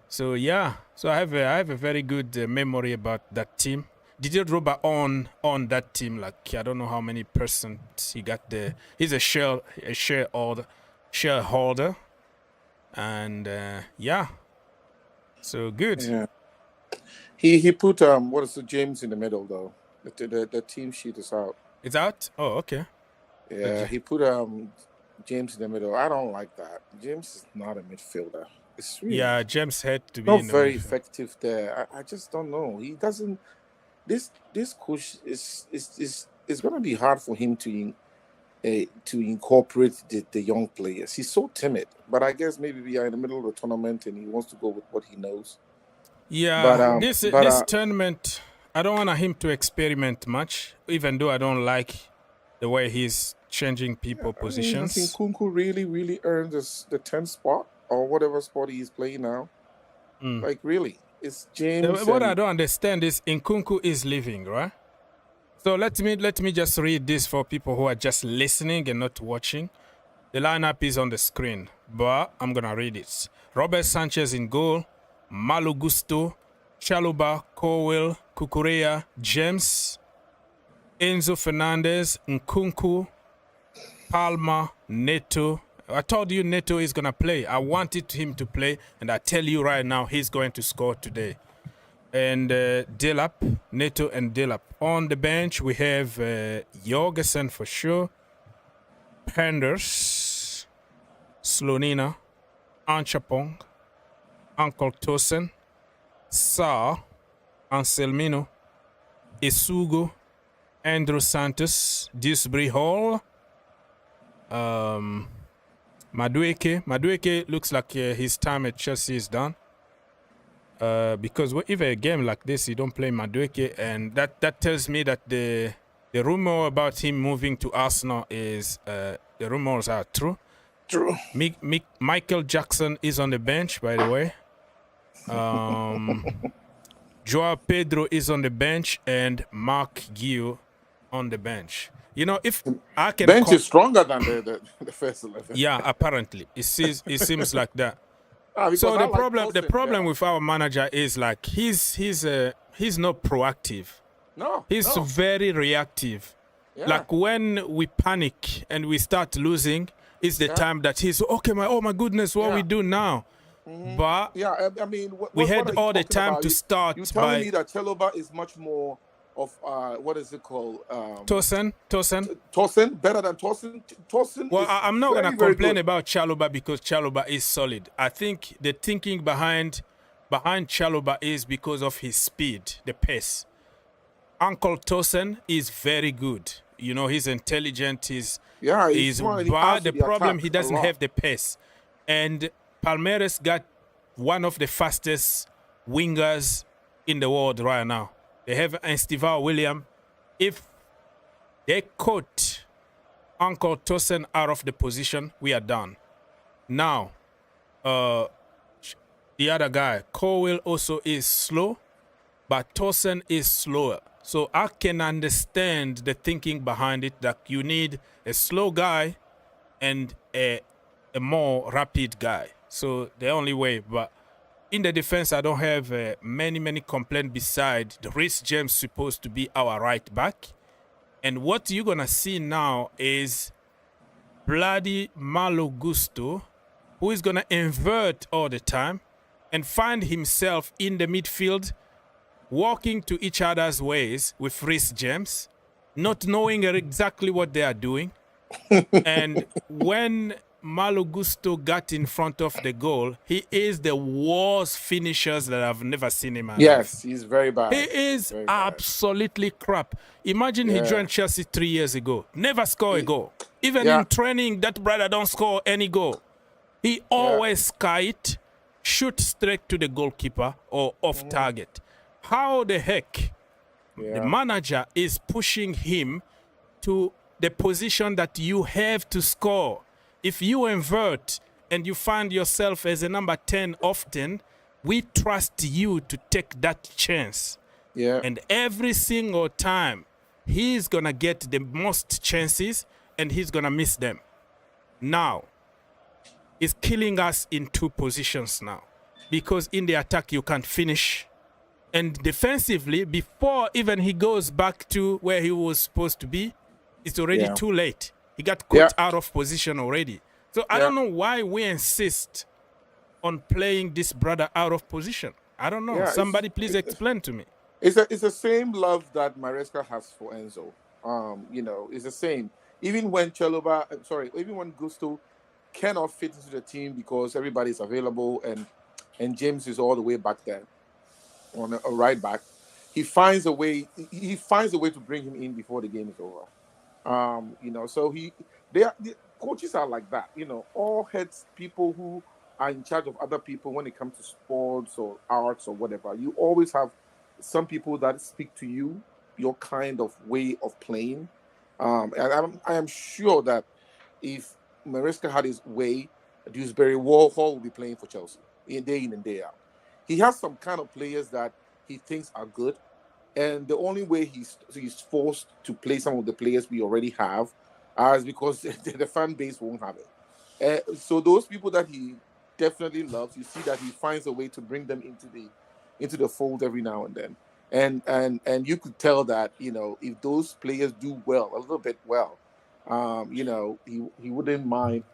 Speaker 1: So yeah, so I have a very good memory about that team. Didier Drogba on that team, like I don't know how many percent he got there. He's a shareholder, and yeah, so good.
Speaker 2: Yeah. He put what is the James in the middle though. The team sheet is out.
Speaker 1: It's out. Oh, okay.
Speaker 2: Yeah, he put James in the middle. I don't like that. James is not a midfielder. It's really
Speaker 1: James had to be
Speaker 2: not
Speaker 1: in the
Speaker 2: very
Speaker 1: midfield.
Speaker 2: effective there. I just don't know. He doesn't. This coach is going to be hard for him to incorporate the young players. He's so timid. But I guess maybe we are in the middle of the tournament and he wants to go with what he knows.
Speaker 1: Yeah, this tournament, I don't want him to experiment much, even though I don't like the way he's changing people positions.
Speaker 2: I think Kunku really earned the 10th spot or whatever spot he's playing now. Like really, it's James.
Speaker 1: What I don't understand is Nkunku is leaving, right? So let me just read this for people who are just listening and not watching. The lineup is on the screen, but I'm gonna read it. Robert Sanchez in goal. Malo Gusto, Chaluba, Cowell, Kukurea, James, Enzo Fernandez, Nkunku, Palma, Neto. I told you Neto is going to play. I wanted him to play, and I tell you right now, he's going to score today. And Delap, Neto and Delap. On the bench, we have Jorgensen for sure, Penders, Slonina, Anchapong, Uncle Tosin, Sa, Anselmino, Isugo, Andrew Santos, Dewsbury Hall, Madueke. Madueke looks like his time at Chelsea is done. Because if a game like this, you don't play Madueke, and that tells me that the rumor about him moving to Arsenal is the rumors are true.
Speaker 2: True.
Speaker 1: Michael Jackson is on the bench, by the way. Joao Pedro is on the bench and Mark Guiu on the bench. You know, if I can
Speaker 2: bench is stronger than the first 11.
Speaker 1: Yeah, apparently it seems like that. So the problem with our manager is like he's not proactive.
Speaker 2: No,
Speaker 1: he's very reactive. Yeah. Like when we panic and we start losing, is the time that he's okay. Oh my goodness, what we do now? But
Speaker 2: I mean,
Speaker 1: we had all the time to start.
Speaker 2: You telling me that Chaluba is much more of what is it called?
Speaker 1: Tosin
Speaker 2: better than Tosin.
Speaker 1: Well, I'm not gonna complain about Chaluba because Chaluba is solid. I think the thinking behind Chaluba is because of his speed, the pace. Uncle Tosin is very good. You know, he's intelligent. He's but the problem he doesn't have the pace. And Palmeiras got one of the fastest wingers in the world right now. They have Estival William. If they caught Uncle Tosin out of the position, we are done. Now, the other guy, Cowell, also is slow, but Tosin is slower. So I can understand the thinking behind it, that you need a slow guy and a more rapid guy. So the only way, but in the defense, I don't have many complaints beside the Reece James supposed to be our right back. And what you're going to see now is bloody Malo Gusto, who is going to invert all the time and find himself in the midfield, walking to each other's ways with Reece James, not knowing exactly what they are doing. And when Malo Gusto got in front of the goal, he is the worst finisher that I've never seen him.
Speaker 2: Yes, he's very bad.
Speaker 1: He is absolutely crap. Imagine he joined Chelsea 3 years ago. Never score a goal. Even in training, that brother don't score any goal. He always kite, shoot straight to the goalkeeper or off target. How the heck the manager is pushing him to the position that you have to score? If you invert and you find yourself as a number 10 often, we trust you to take that chance. Yeah. And every single time, he's going to get the most chances and he's going to miss them. Now, it's killing us in two positions now. Because in the attack, you can't finish. And defensively, before even he goes back to where he was supposed to be, it's already too late. He got caught out of position already. So I don't know why we insist on playing this brother out of position. I don't know.
Speaker 2: Yeah,
Speaker 1: Somebody please explain to me.
Speaker 2: It's the same love that Maresca has for Enzo. You know, it's the same. Even when even when Gusto cannot fit into the team because everybody's available and James is all the way back there on a right back, he finds a way. He finds a way to bring him in before the game is over. You know, so the coaches are like that. You know, all heads people who are in charge of other people when it comes to sports or arts or whatever. You always have some people that speak to you, your kind of way of playing. And I am sure that if Maresca had his way, Dewsbury Hall will be playing for Chelsea day in and day out. He has some kind of players that he thinks are good, and the only way he's forced to play some of the players we already have is because the fan base won't have it. So those people that he definitely loves, you see that he finds a way to bring them into the fold every now and then. And you could tell that, you know, if those players do well, a little bit well, you know, he wouldn't mind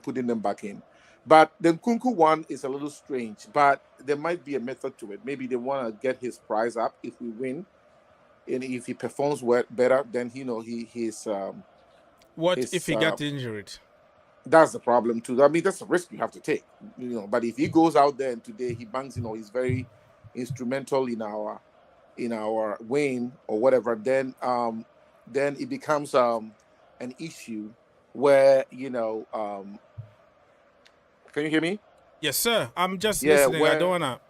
Speaker 2: putting them back in. But the Nkunku one is a little strange, but there might be a method to it. Maybe they want to get his price up if we win, and if he performs better, then he's.
Speaker 1: What if he got injured?
Speaker 2: That's the problem too. I mean, that's a risk you have to take, you know. But if he goes out there and today he bangs, you know, he's very instrumental in our win or whatever, then it becomes an issue where, you know. Can you hear me?
Speaker 1: Yes, sir. I'm just listening. I don't wanna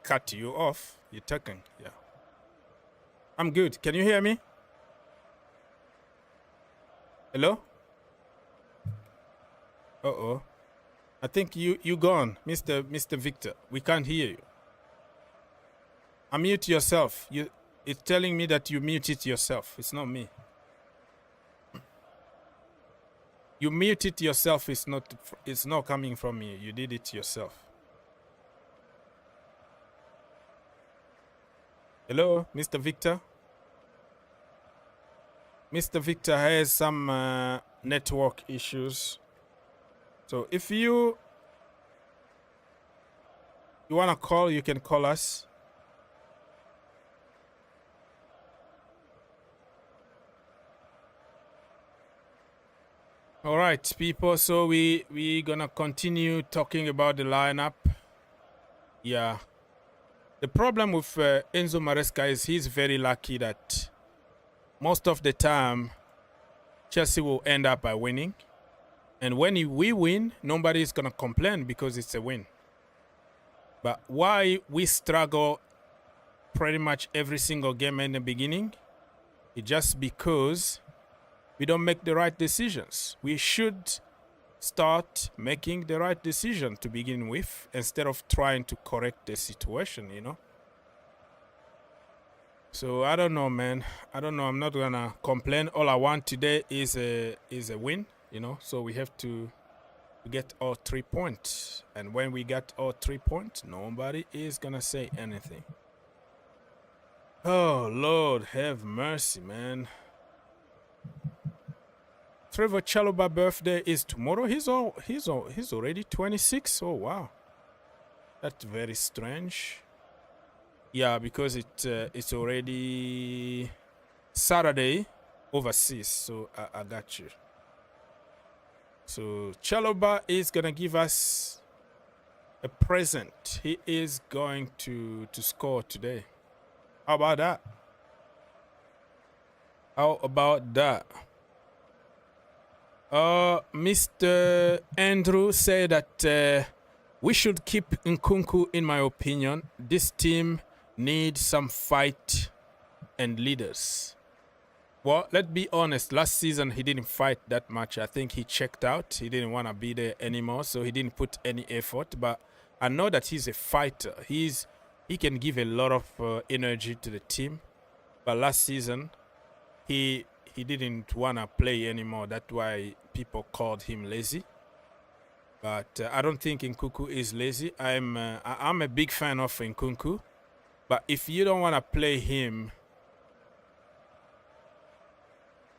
Speaker 1: cut you off. You're talking. Yeah. I'm good. Can you hear me? Hello? Uh-oh. I think you gone, Mr. Victor. We can't hear you. Unmute yourself. It's telling me that you muted yourself. It's not me. You muted yourself. It's not coming from me. You did it yourself. Hello, Mr. Victor? Mr. Victor has some network issues. So if you want to call, you can call us. All right, people. So we gonna continue talking about the lineup. Yeah. The problem with Enzo Maresca is he's very lucky that most of the time Chelsea will end up by winning. And when we win, nobody is going to complain because it's a win. But why we struggle pretty much every single game in the beginning, it's just because we don't make the right decisions. We should start making the right decision to begin with instead of trying to correct the situation, you know? So I don't know, man. I don't know. I'm not going to complain. All I want today is a win. You know, so we have to get all 3 points. And when we get all 3 points, nobody is going to say anything. Oh, Lord, have mercy, man. Trevor Chalobah's birthday is tomorrow. He's already 26. Oh, wow. That's very strange. Yeah, because it's already Saturday overseas. So I got you. So Chalobah is going to give us a present. He is going to score today. How about that? How about that? Mr. Andrew said that we should keep Nkunku, in my opinion. This team needs some fight and leaders. Well, let's be honest. Last season, he didn't fight that much. I think he checked out. He didn't want to be there anymore, so he didn't put any effort. But I know that he's a fighter. He can give a lot of energy to the team. But last season, he he didn't want to play anymore. That's why people called him lazy. But I don't think Nkunku is lazy. I'm a big fan of Nkunku. But if you don't want to play him,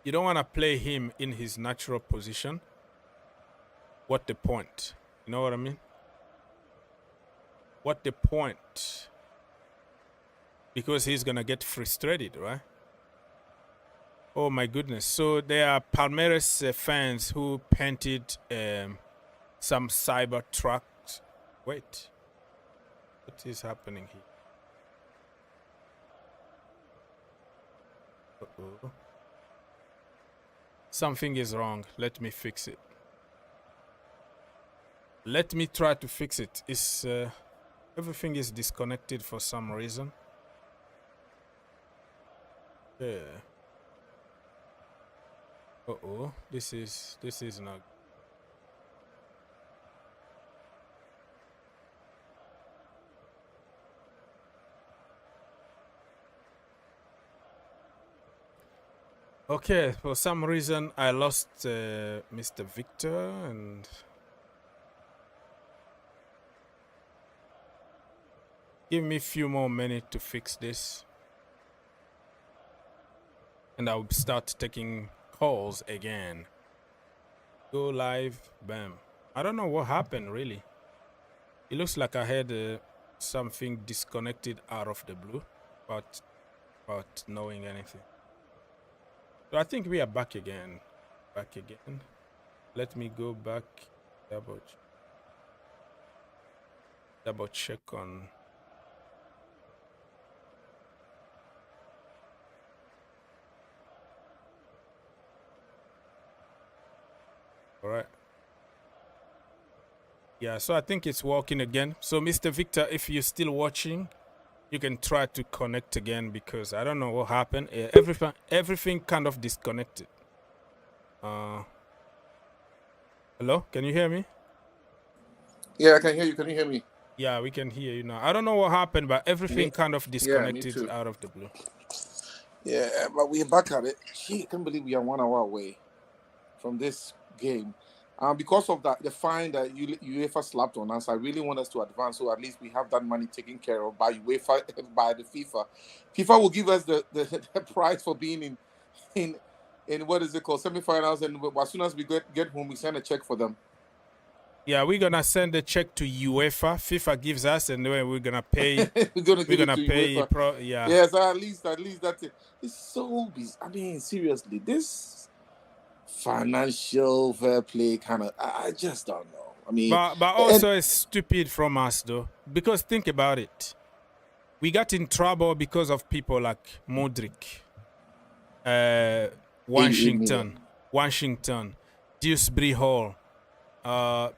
Speaker 1: you don't want to play him in his natural position, what the point? You know what I mean? What the point? Because he's going to get frustrated, right? Oh, my goodness. So there are Palmeiras fans who painted some cyber trucks. Wait. What is happening here? Uh-oh. Something is wrong. Let me fix it. Let me try to fix it. It's, everything is disconnected for some reason. Yeah. Uh-oh. This is not. Okay, for some reason I lost Mr. Victor, and give me a few more minutes to fix this, and I'll start taking calls again. Go live, bam. I don't know what happened really. It looks like I had something disconnected out of the blue, without knowing anything. So I think we are back again. Let me go back, double check on. All right. Yeah, so I think it's working again. So Mr. Victor, if you're still watching, you can try to connect again, because I don't know what happened. Everything kind of disconnected. Hello, can you hear me?
Speaker 2: Yeah, I can hear you. Can you hear me?
Speaker 1: Yeah, we can hear you now. I don't know what happened, but everything kind of disconnected out of the blue.
Speaker 2: Yeah, but we're back at it. Gee, I can't believe we are 1 hour away from this game. Because of that, the fine that UEFA slapped on us, I really want us to advance, so at least we have that money taken care of by UEFA, by the FIFA. FIFA will give us the prize for being in what is it called, semifinals, and as soon as we get home, we send a check for them.
Speaker 1: Yeah, we're gonna send a check to UEFA. FIFA gives us, and then we're gonna pay.
Speaker 2: we're gonna pay.
Speaker 1: Yeah.
Speaker 2: Yes, at least that's it. It's so busy. I mean, seriously, this financial fair play kind of, I just don't know. I mean,
Speaker 1: but also it's stupid from us though, because think about it. We got in trouble because of people like Modric, Washington, Dewsbury Hall,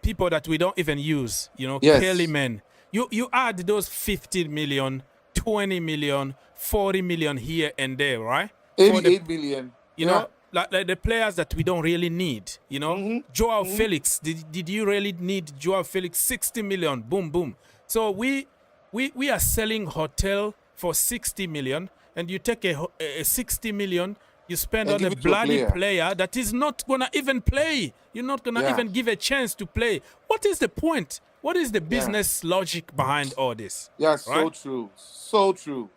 Speaker 1: people that we don't even use. You know,
Speaker 2: yes.
Speaker 1: Kellyman. You add those 15 million, 20 million, 40 million here and there, right?
Speaker 2: 88 million.
Speaker 1: You know. Like the players that we don't really need, you know. Joao Felix, did you really need Joao Felix? 60 million, boom, boom. So we are selling hotel for 60 million, and you take a 60 million, you spend on a bloody player that is not gonna even play. You're not gonna even give a chance to play. What is the point? What is the business logic behind all this?
Speaker 2: Yeah, right? So true, so true.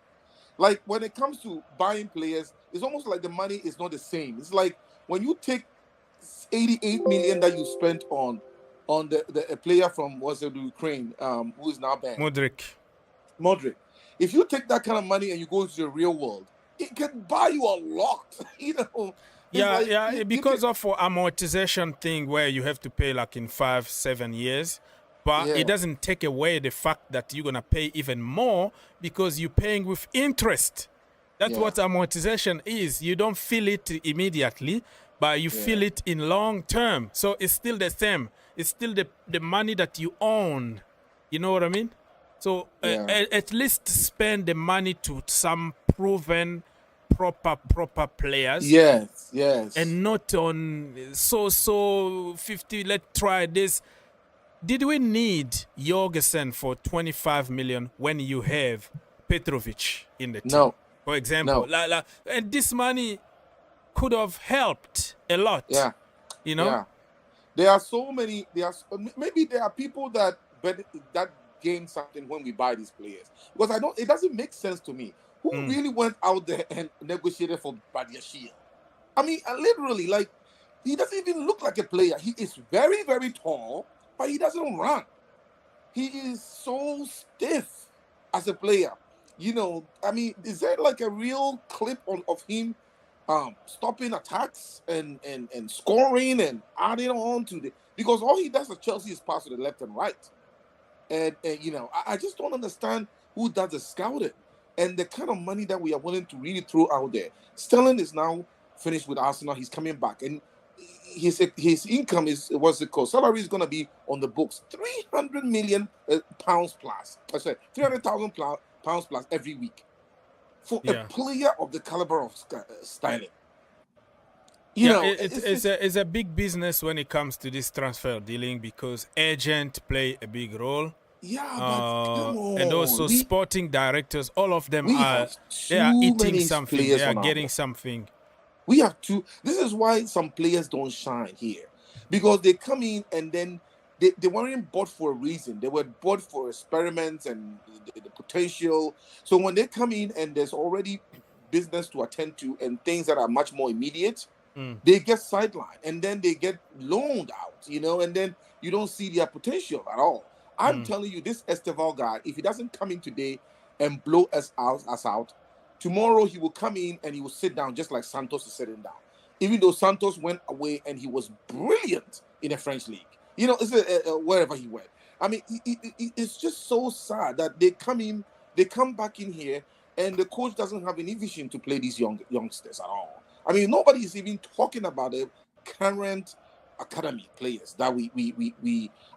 Speaker 2: Like when it comes to buying players, it's almost like the money is not the same. It's like when you take 88 million that you spent on the player from Ukraine, who is now banned. Modric. If you take that kind of money and you go to the real world, it can buy you a lot. You know.
Speaker 1: Yeah, because of amortization thing where you have to pay like in 5-7 years. But it doesn't take away the fact that you're going to pay even more because you're paying with interest. That's what amortization is. You don't feel it immediately, but you feel it in long term. So it's still the same. It's still the money that you own. You know what I mean? So at least spend the money to some proven, proper players.
Speaker 2: Yes.
Speaker 1: And not on so 50, let's try this. Did we need Jorgensen for 25 million when you have Petrovic in the team?
Speaker 2: No.
Speaker 1: For example. No. And this money, could have helped a lot.
Speaker 2: Yeah.
Speaker 1: You know?
Speaker 2: Yeah. There are so many. Maybe there are people that gain something when we buy these players, because I don't. It doesn't make sense to me. Who really went out there and negotiated for Badiashile? I mean, literally, like, he doesn't even look like a player. He is very, very tall, but he doesn't run. He is so stiff as a player. You know, I mean, is there like a real clip of him stopping attacks and scoring and adding on to the, because all he does at Chelsea is pass to the left and right. And you know, I just don't understand who does the scouting and the kind of money that we are willing to really throw out there. Sterling is now finished with Arsenal. He's coming back, and his income is, what's it called? Salary is going to be on the books, 300 million pounds plus. I said 300,000 pounds plus every week for a player of the caliber of Sterling. You know,
Speaker 1: it's a big business when it comes to this transfer dealing, because agents play a big role.
Speaker 2: Yeah, but come on.
Speaker 1: And also sporting directors, all of them are eating something. They are getting something.
Speaker 2: We have to. This is why some players don't shine here, because they come in and then they weren't bought for a reason. They were bought for experiments and the potential. So when they come in and there's already business to attend to and things that are much more immediate, they get sidelined and then they get loaned out, you know, and then you don't see their potential at all. I'm telling you, this Esteval guy, if he doesn't come in today and blow us out, tomorrow he will come in and he will sit down just like Santos is sitting down. Even though Santos went away and he was brilliant in the French league, you know, wherever he went. I mean, it's just so sad that they come back in here, and the coach doesn't have any vision to play these youngsters at all. I mean, nobody is even talking about the current academy players that we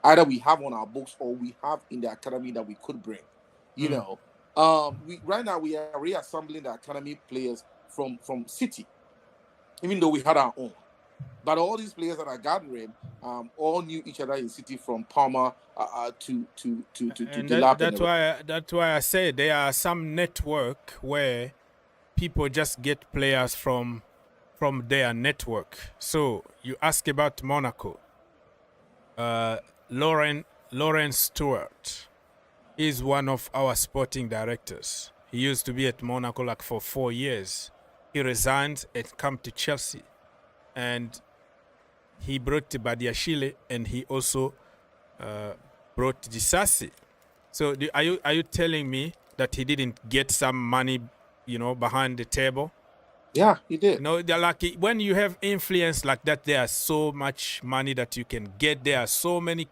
Speaker 2: either we have on our books or we have in the academy that we could bring. You know, right now we are reassembling the academy players from City, even though we had our own. But all these players that are gathering all knew each other in City, from Palmer to Delap.
Speaker 1: That's why I say there are some network where people just get players from their network. So you ask about Monaco. Lauren Stewart is one of our sporting directors. He used to be at Monaco like for 4 years. He resigned and come to Chelsea, and he brought Badiashile, and he also brought Disasi. So are you telling me that he didn't get some money, you know, behind the table?
Speaker 2: Yeah, he did.
Speaker 1: You know, they're like, when you have influence like that, there's so much money that you can get. There are so many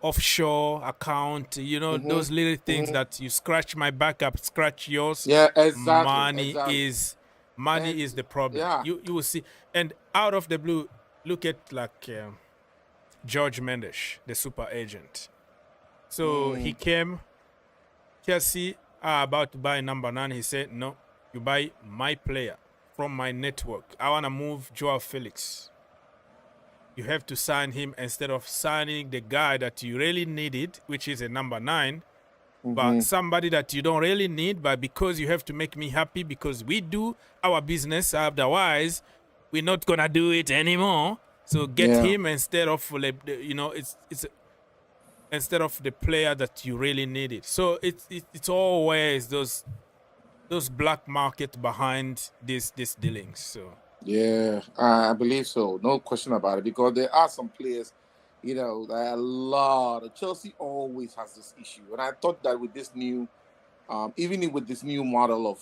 Speaker 1: offshore account, you know, those little things that you scratch my back up, scratch yours.
Speaker 2: Yeah, exactly.
Speaker 1: Money is the problem.
Speaker 2: Yeah.
Speaker 1: You will see. And out of the blue, look at like George Mendes, the super agent. So he came, Chelsea are about to buy number 9. He said, no, you buy my player from my network. I want to move Joao Felix. You have to sign him instead of signing the guy that you really needed, which is a number 9, but somebody that you don't really need, but because you have to make me happy, because we do our business, otherwise we're not going to do it anymore. So get him instead of, you know, it's instead of the player that you really needed. So it's always those black market behind these dealings. So
Speaker 2: yeah, I believe so. No question about it, because there are some players, you know, that a lot of Chelsea always has this issue. And I thought that with this new, even with this new model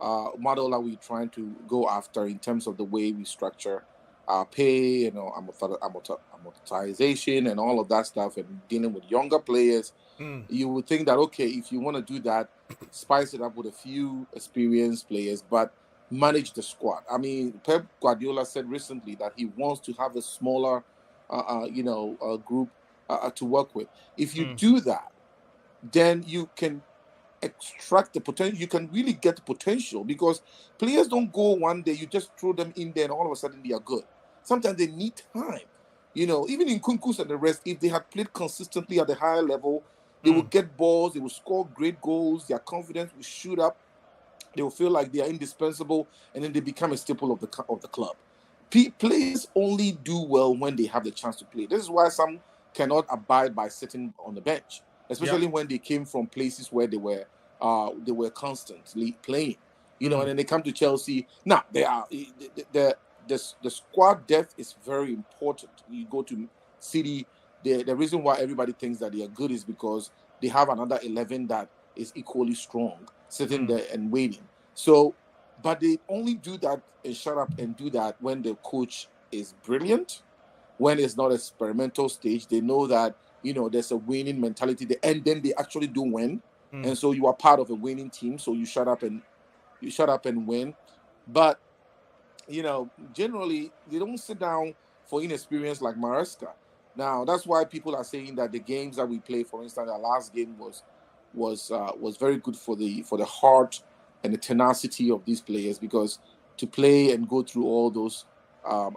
Speaker 2: that we're trying to go after in terms of the way we structure our pay, you know, amortization and all of that stuff, and dealing with younger players, you would think that, okay, if you want to do that, spice it up with a few experienced players, but manage the squad. I mean, Pep Guardiola said recently that he wants to have a smaller, group to work with. If you do that, then you can extract the potential. You can really get the potential, because players don't go one day, you just throw them in there and all of a sudden they are good. Sometimes they need time. You know, even in Kunkus and the rest, if they had played consistently at the higher level, they would get balls, they would score great goals, their confidence would shoot up. They will feel like they are indispensable, and then they become a staple of the club. Players only do well when they have the chance to play. This is why some cannot abide by sitting on the bench,
Speaker 1: Yeah.
Speaker 2: especially when they came from places where they were constantly playing. And then they come to Chelsea. Now they are the squad depth is very important. You go to City. The reason why everybody thinks that they are good is because they have another 11 that is equally strong sitting there and waiting. So, but they only do that and shut up and do that when the coach is brilliant. When it's not experimental stage, they know that there's a winning mentality there, and then they actually do win. And so you are part of a winning team, so you shut up and win. But generally they don't sit down for inexperience like Maresca. Now that's why people are saying that the games that we play, for instance, our last game was very good for the heart and the tenacity of these players, because to play and go through all those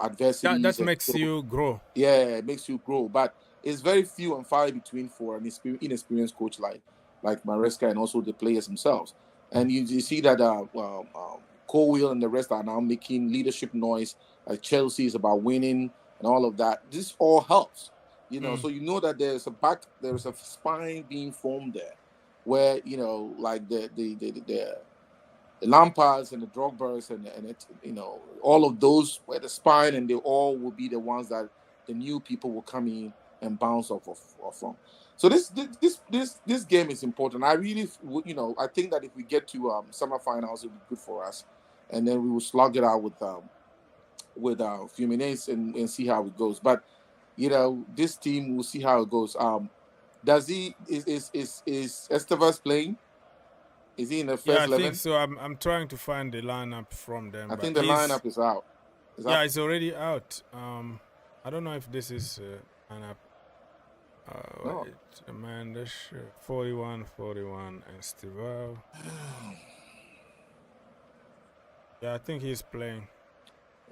Speaker 2: adversities
Speaker 1: that makes you grow.
Speaker 2: Yeah, it makes you grow. But it's very few and far between for an inexperienced coach like Maresca, and also the players themselves. And you see that Colwill and the rest are now making leadership noise. Like Chelsea is about winning and all of that. This all helps, So that there's a spine being formed there, where like the Lampards and the Drogbas and all of those where the spine, and they all will be the ones that the new people will come in and bounce off from. So this game is important. I really, I think that if we get to summer finals, it will be good for us, and then we will slug it out with Fluminense and see how it goes. But this team, we'll see how it goes. Is Estevas playing? Is he in the first 11?
Speaker 1: I think so. I'm trying to find the lineup from them.
Speaker 2: I think the lineup is out.
Speaker 1: It's already out. I don't know if this is lineup.
Speaker 2: No.
Speaker 1: Amanda's 41, and Estival. Yeah, I think he's playing.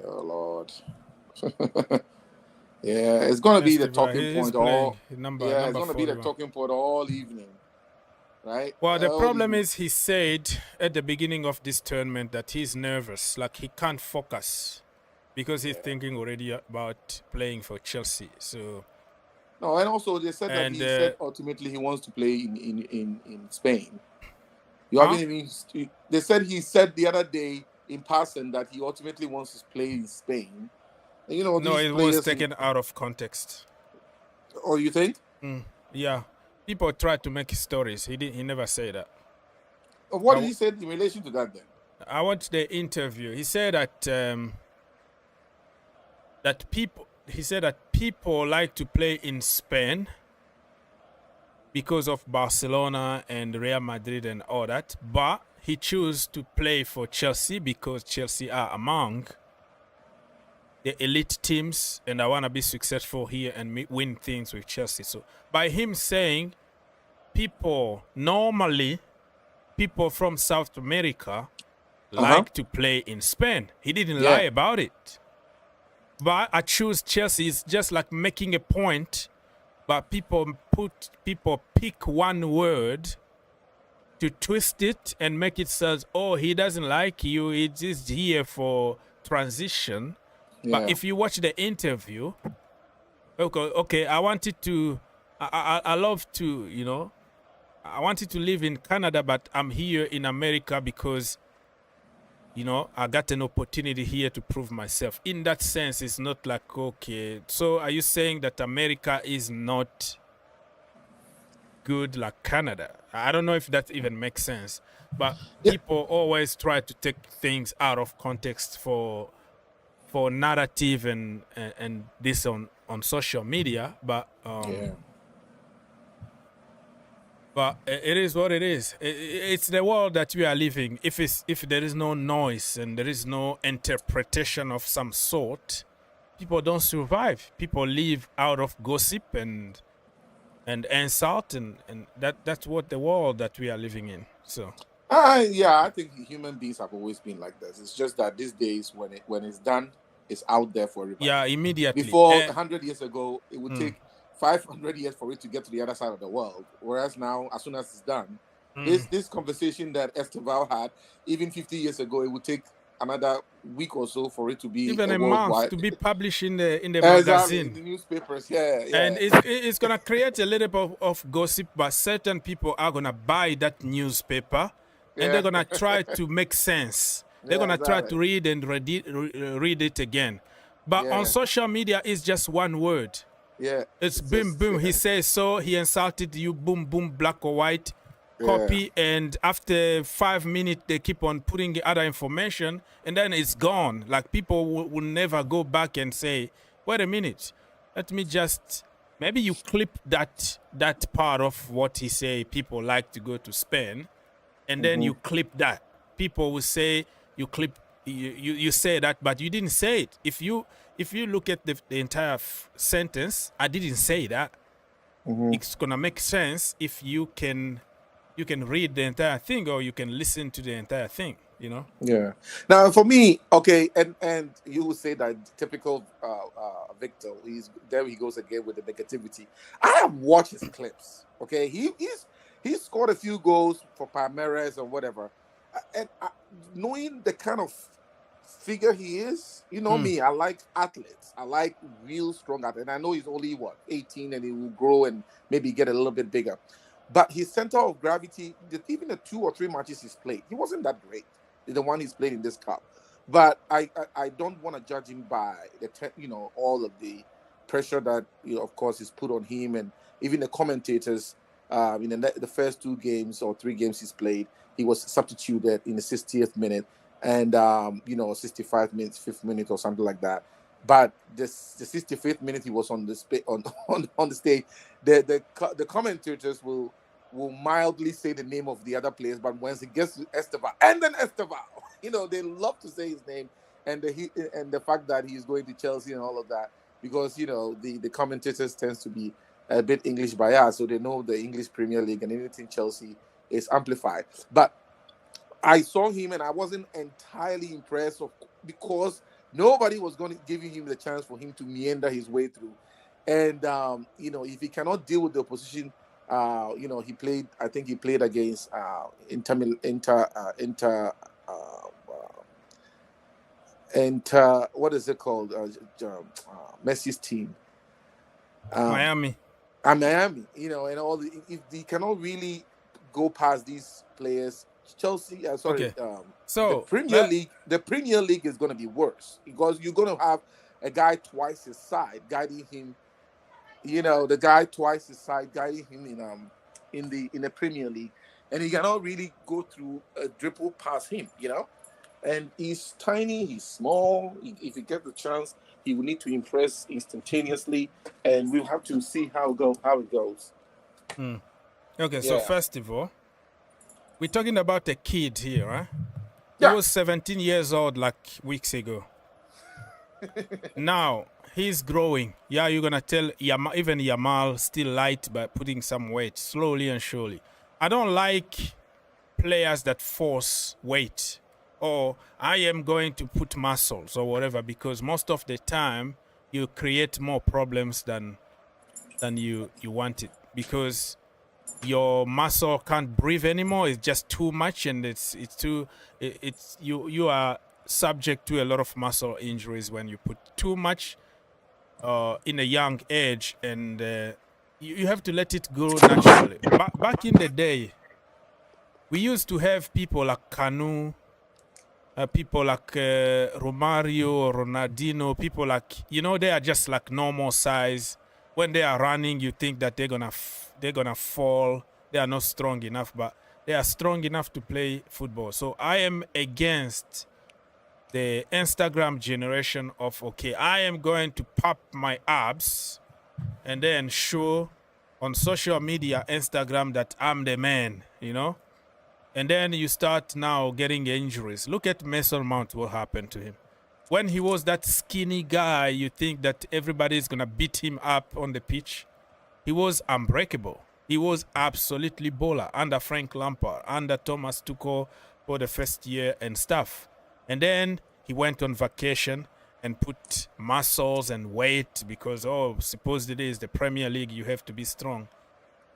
Speaker 2: Oh Lord. Yeah, it's gonna be the talking point all. It's gonna be the talking point all evening. Right?
Speaker 1: Well, the problem is he said at the beginning of this tournament that he's nervous, like he can't focus because he's thinking already about playing for Chelsea. So
Speaker 2: no, and also they said that he said ultimately he wants to play in Spain. You haven't even. They said he said the other day in passing that he ultimately wants to play in Spain. And,
Speaker 1: no, it was taken out of context.
Speaker 2: Oh, you think?
Speaker 1: Yeah. People try to make stories. He never said that.
Speaker 2: What did he say in relation to that then?
Speaker 1: I watched the interview. He said that people like to play in Spain because of Barcelona and Real Madrid and all that, but he chose to play for Chelsea because Chelsea are among the elite teams, and I want to be successful here and win things with Chelsea. So by him saying people from South America like to play in Spain, he didn't lie about it. But I choose Chelsea. It's just like making a point, but people pick one word to twist it and make it says, oh, he doesn't like you. He's just here for transition. Yeah. But if you watch the interview, okay, I wanted to, I love to, I wanted to live in Canada, but I'm here in America because, I got an opportunity here to prove myself. In that sense, it's not like, okay, so are you saying that America is not good like Canada? I don't know if that even makes sense, but people always try to take things out of context for narrative and this on social media, but but it is what it is. It's the world that we are living. If there is no noise and there is no interpretation of some sort, people don't survive. People live out of gossip and insult, and that's what the world that we are living in. So
Speaker 2: I think human beings have always been like this. It's just that these days when it's done, it's out there for everybody.
Speaker 1: Yeah, immediately.
Speaker 2: Before 100 years ago, it would take 500 years for it to get to the other side of the world. Whereas now, as soon as it's done, This conversation that Esteval had, even 50 years ago, it would take another week or so for it to be
Speaker 1: Even
Speaker 2: a
Speaker 1: a month
Speaker 2: worldwide.
Speaker 1: to be published in the
Speaker 2: Exactly, in
Speaker 1: magazine.
Speaker 2: the newspapers. Yeah,
Speaker 1: And
Speaker 2: yeah,
Speaker 1: it's gonna create a little bit of gossip, but certain people are gonna buy that newspaper, and they're
Speaker 2: yeah,
Speaker 1: gonna try to make sense. They're
Speaker 2: yeah,
Speaker 1: gonna try
Speaker 2: exactly.
Speaker 1: to read and read it again. But on
Speaker 2: Yeah,
Speaker 1: social media, it's just one word.
Speaker 2: yeah.
Speaker 1: It's
Speaker 2: It's
Speaker 1: boom,
Speaker 2: just
Speaker 1: boom. He says so. He insulted you. Boom, boom. Black or white.
Speaker 2: yeah.
Speaker 1: Copy. And after 5 minutes, they keep on putting other information, and then it's gone. Like people will never go back and say, "Wait a minute. Let me just." Maybe you clip that part of what he say. People like to go to Spain, and then
Speaker 2: Hmm.
Speaker 1: you clip that. People will say you clip you say that, but you didn't say it. If you look at the entire sentence, I didn't say that.
Speaker 2: Hmm.
Speaker 1: It's gonna make sense if you can read the entire thing, or you can listen to the entire thing.
Speaker 2: Yeah. Now, for me, okay, and you will say that typical Victor, he's there. He goes again with the negativity. I have watched his clips. Okay, he's scored a few goals for Palmeiras and whatever, and knowing the kind of figure he is, you know
Speaker 1: Hmm.
Speaker 2: me, I like athletes. I like real strong athletes. And I know he's only 18, and he will grow and maybe get a little bit bigger. But his center of gravity, even the 2 or 3 matches he's played, he wasn't that great. The one he's played in this cup. But I don't want to judge him by all of the pressure that of course is put on him, and even the commentators. In the first 2 games or 3 games he's played, he was substituted in the 60th minute, and 65 minutes, 5th minute or something like that. But the 65th minute he was on the on the stage, the commentators will mildly say the name of the other players, but once it gets to Esteval, and then Esteval, they love to say his name, and the fact that he's going to Chelsea and all of that, because the commentators tends to be a bit English biased, so they know the English Premier League, and anything Chelsea is amplified. But I saw him and I wasn't entirely impressed because nobody was going to giving him the chance for him to meander his way through. And if he cannot deal with the opposition, he played. I think he played against what is it called? Messi's team.
Speaker 1: Miami.
Speaker 2: And Miami, and if they cannot really go past these players, Chelsea,
Speaker 1: Okay.
Speaker 2: the
Speaker 1: So
Speaker 2: Premier League is going to be worse because you're going to have a guy twice his side guiding him. The guy twice his side guiding him in the Premier League, and he cannot really go through a dribble past him. And he's tiny, he's small. If he gets the chance, he will need to impress instantaneously, and we'll have to see how it goes.
Speaker 1: okay. So
Speaker 2: Yeah,
Speaker 1: first of all, we're talking about a kid here, huh? He
Speaker 2: yeah,
Speaker 1: was 17 years old like weeks ago. Now he's growing. Yeah, you're gonna tell even Yamal still light, but putting some weight slowly and surely. I don't like players that force weight, or I am going to put muscles or whatever, because most of the time you create more problems than you want it, because your muscle can't breathe anymore. It's just too much, and it's too it's you are subject to a lot of muscle injuries when you put too much in a young age, and you have to let it grow naturally. Back in the day, we used to have people like Canu, people like Romario, Ronaldinho, people like they are just like normal size. When they are running, you think that they're gonna fall. They are not strong enough, but they are strong enough to play football. So I am against the Instagram generation of, okay, I am going to pop my abs and then show on social media, Instagram, that I'm the man, and then you start now getting injuries. Look at Mason Mount, what happened to him. When he was that skinny guy, you think that everybody's going to beat him up on the pitch. He was unbreakable. He was absolutely baller under Frank Lampard, under Thomas Tuchel for the first year and stuff. And then he went on vacation and put muscles and weight because, supposedly it's the Premier League, you have to be strong.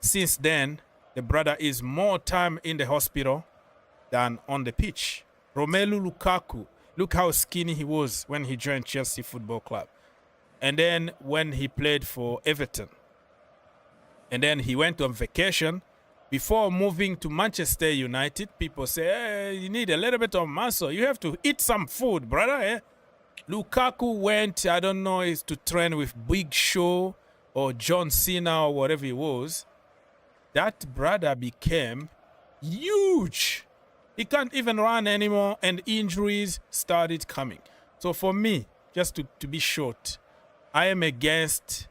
Speaker 1: Since then, the brother is more time in the hospital than on the pitch. Romelu Lukaku, look how skinny he was when he joined Chelsea Football Club. And then when he played for Everton. And then he went on vacation. Before moving to Manchester United, people say, hey, you need a little bit of muscle. You have to eat some food, brother. Eh? Lukaku went, I don't know, is to train with Big Show or John Cena or whatever it was. That brother became huge. He can't even run anymore, and injuries started coming. So for me, just to be short, I am against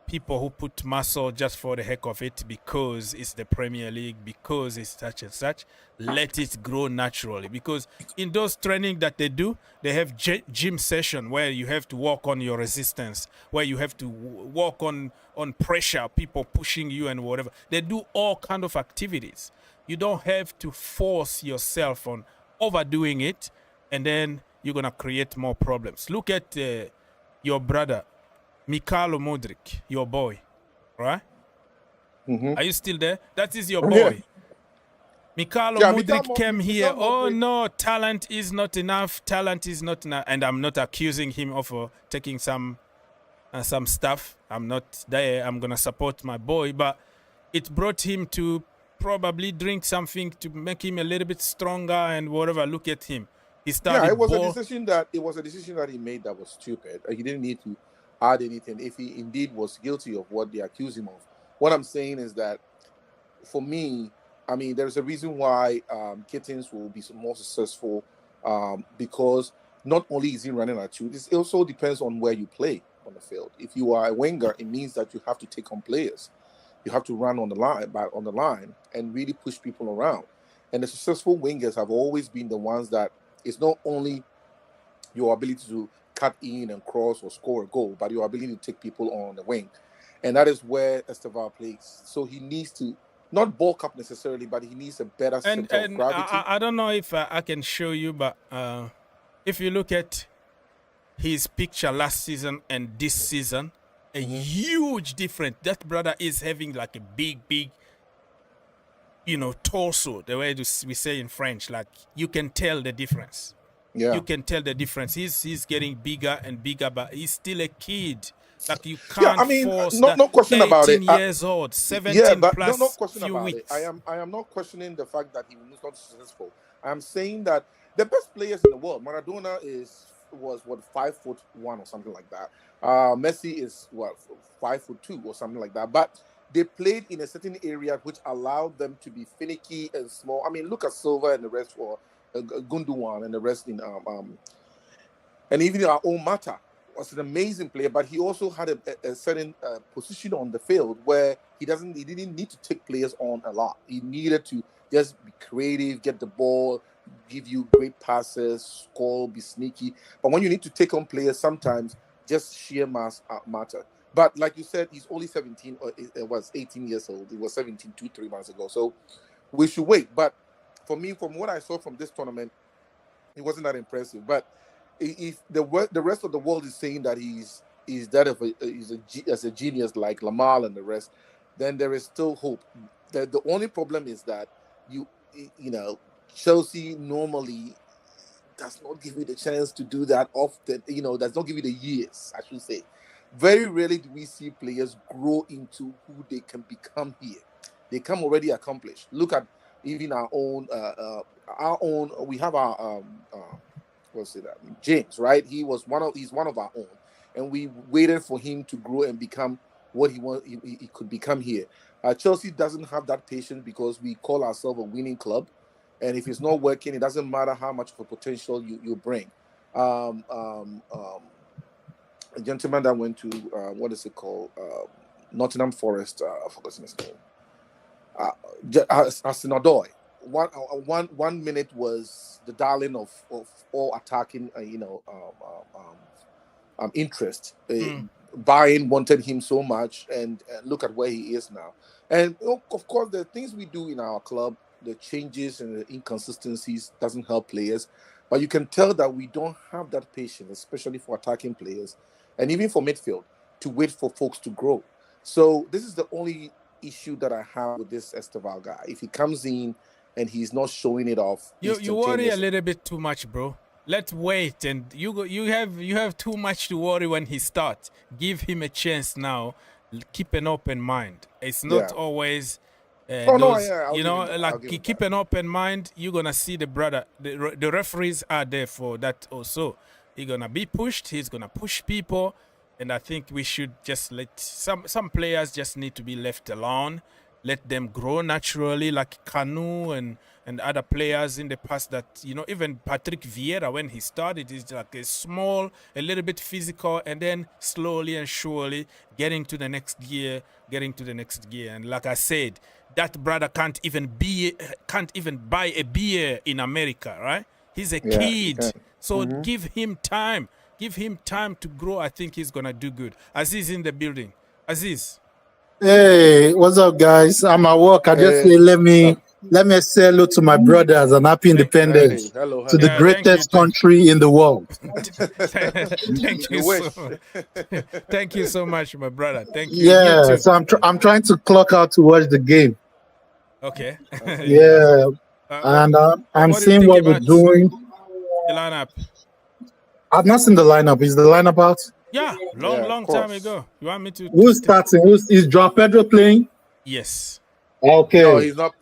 Speaker 1: people who put muscle just for the heck of it because it's the Premier League, because it's such and such. Let it grow naturally. Because in those training that they do, they have gym session where you have to work on your resistance, where you have to work on pressure, people pushing you and whatever. They do all kind of activities. You don't have to force yourself on overdoing it, and then you're going to create more problems. Look at your brother, Mikhailo Modric, your boy, right?
Speaker 2: Mm-hmm.
Speaker 1: Are you still there? That is your
Speaker 2: I'm
Speaker 1: boy.
Speaker 2: here.
Speaker 1: Mikhailo
Speaker 2: Yeah,
Speaker 1: Modric came here. Oh
Speaker 2: Modric.
Speaker 1: no, talent is not enough. Talent is not enough. And I'm not accusing him of taking some stuff. I'm not there. I'm gonna support my boy, but it brought him to probably drink something to make him a little bit stronger and whatever. Look at him. He started.
Speaker 2: Yeah, it was a decision that he made that was stupid. He didn't need to add anything if he indeed was guilty of what they accuse him of. What I'm saying is that, for me, I mean, there's a reason why Kittens will be more successful, because not only is he running at you, it also depends on where you play on the field. If you are a winger, it means that you have to take on players. You have to run on the line and really push people around. And the successful wingers have always been the ones that it's not only your ability to cut in and cross or score a goal, but your ability to take people on the wing. And that is where Esteval plays. So he needs to not bulk up necessarily, but he needs a better center of gravity.
Speaker 1: I don't know if I can show you, but if you look at his picture last season and this season, a huge difference. That brother is having like a big, torso, the way we say in French. Like, you can tell the difference.
Speaker 2: Yeah.
Speaker 1: You can tell the difference. He's getting bigger and bigger, but he's still a kid. Like, you can't force
Speaker 2: no question about it.
Speaker 1: 18 years old, 17
Speaker 2: yeah, but
Speaker 1: plus
Speaker 2: no question
Speaker 1: few
Speaker 2: about
Speaker 1: weeks.
Speaker 2: it. I am not questioning the fact that he was not successful. I am saying that the best players in the world, Maradona was 5'1" or something like that. Messi is 5'2" or something like that. But they played in a certain area which allowed them to be finicky and small. I mean, look at Silva and the rest, for Gundogan and the rest in and even our own Mata was an amazing player, but he also had a certain position on the field where he didn't need to take players on a lot. He needed to just be creative, get the ball, give you great passes, score, be sneaky. But when you need to take on players, sometimes just sheer mass matter. But like you said, he's only 17, or it was 18 years old. He was 17 3 months ago. So we should wait. But for me, from what I saw from this tournament, it wasn't that impressive. But if the rest of the world is saying that he's a genius like Lamal and the rest, then there is still hope. The only problem is that you Chelsea normally does not give you the chance to do that often. Does not give you the years, I should say. Very rarely do we see players grow into who they can become here. They come already accomplished. Look at even our own. We have our James, right? He's one of our own, and we waited for him to grow and become what he could become here. Chelsea doesn't have that patience because we call ourselves a winning club, and if it's not working, it doesn't matter how much of a potential you bring. A gentleman that went to what is it called, Nottingham Forest, I forgot his name, Asinadoy. One minute was the darling of all attacking, interest. Bayern wanted him so much, and look at where he is now. And of course, the things we do in our club, the changes and the inconsistencies doesn't help players. But you can tell that we don't have that patience, especially for attacking players, and even for midfield, to wait for folks to grow. So this is the only issue that I have with this Esteval guy. If he comes in and he's not showing it off,
Speaker 1: you worry a little bit too much, bro. Let's wait, and you have too much to worry when he starts. Give him a chance now. Keep an open mind. It's not always keep an open mind. You're gonna see the brother. The referees are there for that also. He's gonna be pushed. He's gonna push people, and I think we should just let some players just need to be left alone. Let them grow naturally, like Kanu and other players in the past that, even Patrick Vieira, when he started, is like a little bit physical, and then slowly and surely getting to the next gear. And like I said, that brother can't even buy a beer in America, right? He's a kid. So give him time. Give him time to grow. I think he's going to do good. Aziz in the building. Aziz.
Speaker 3: Hey, what's up, guys? I'm at work. I just say let me say hello to my brothers and happy independence to the greatest country in the world.
Speaker 1: Thank you so much, my brother. Thank you.
Speaker 3: Yeah, you so I'm trying to clock out to watch the game.
Speaker 1: Okay.
Speaker 3: Yeah, and I'm seeing what we're doing.
Speaker 1: The lineup.
Speaker 3: I've not seen the lineup. Is the lineup out?
Speaker 1: Yeah, long time ago. You want me to?
Speaker 3: Who's starting? Is Joao Pedro playing?
Speaker 1: Yes.
Speaker 3: Okay.
Speaker 2: No, he's not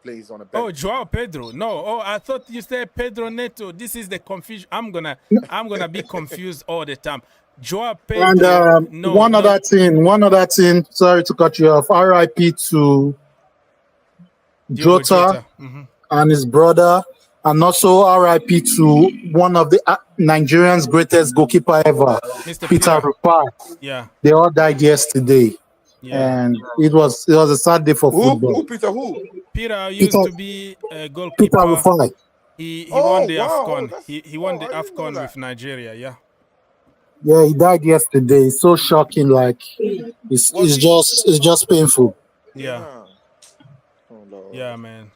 Speaker 2: playing. He's on a bench.
Speaker 1: Oh, Joao Pedro. No. Oh, I thought you said Pedro Neto. This is the confusion. I'm gonna be confused all the time. Joao Pedro.
Speaker 3: And one other thing. Sorry to cut you off. R.I.P. to Jota and his brother. And also RIP to one of the Nigerians' greatest goalkeeper ever,
Speaker 1: Mr.
Speaker 3: Peter Rupa.
Speaker 1: Yeah.
Speaker 3: They all died yesterday. Yeah. And it was a sad day for football.
Speaker 1: Peter used to be a goalkeeper.
Speaker 3: Peter Rupa.
Speaker 1: He won the AFCON. He won the AFCON with Nigeria, yeah.
Speaker 3: Yeah, he died yesterday. It's so shocking, like it's just painful.
Speaker 1: Yeah. Yeah, man.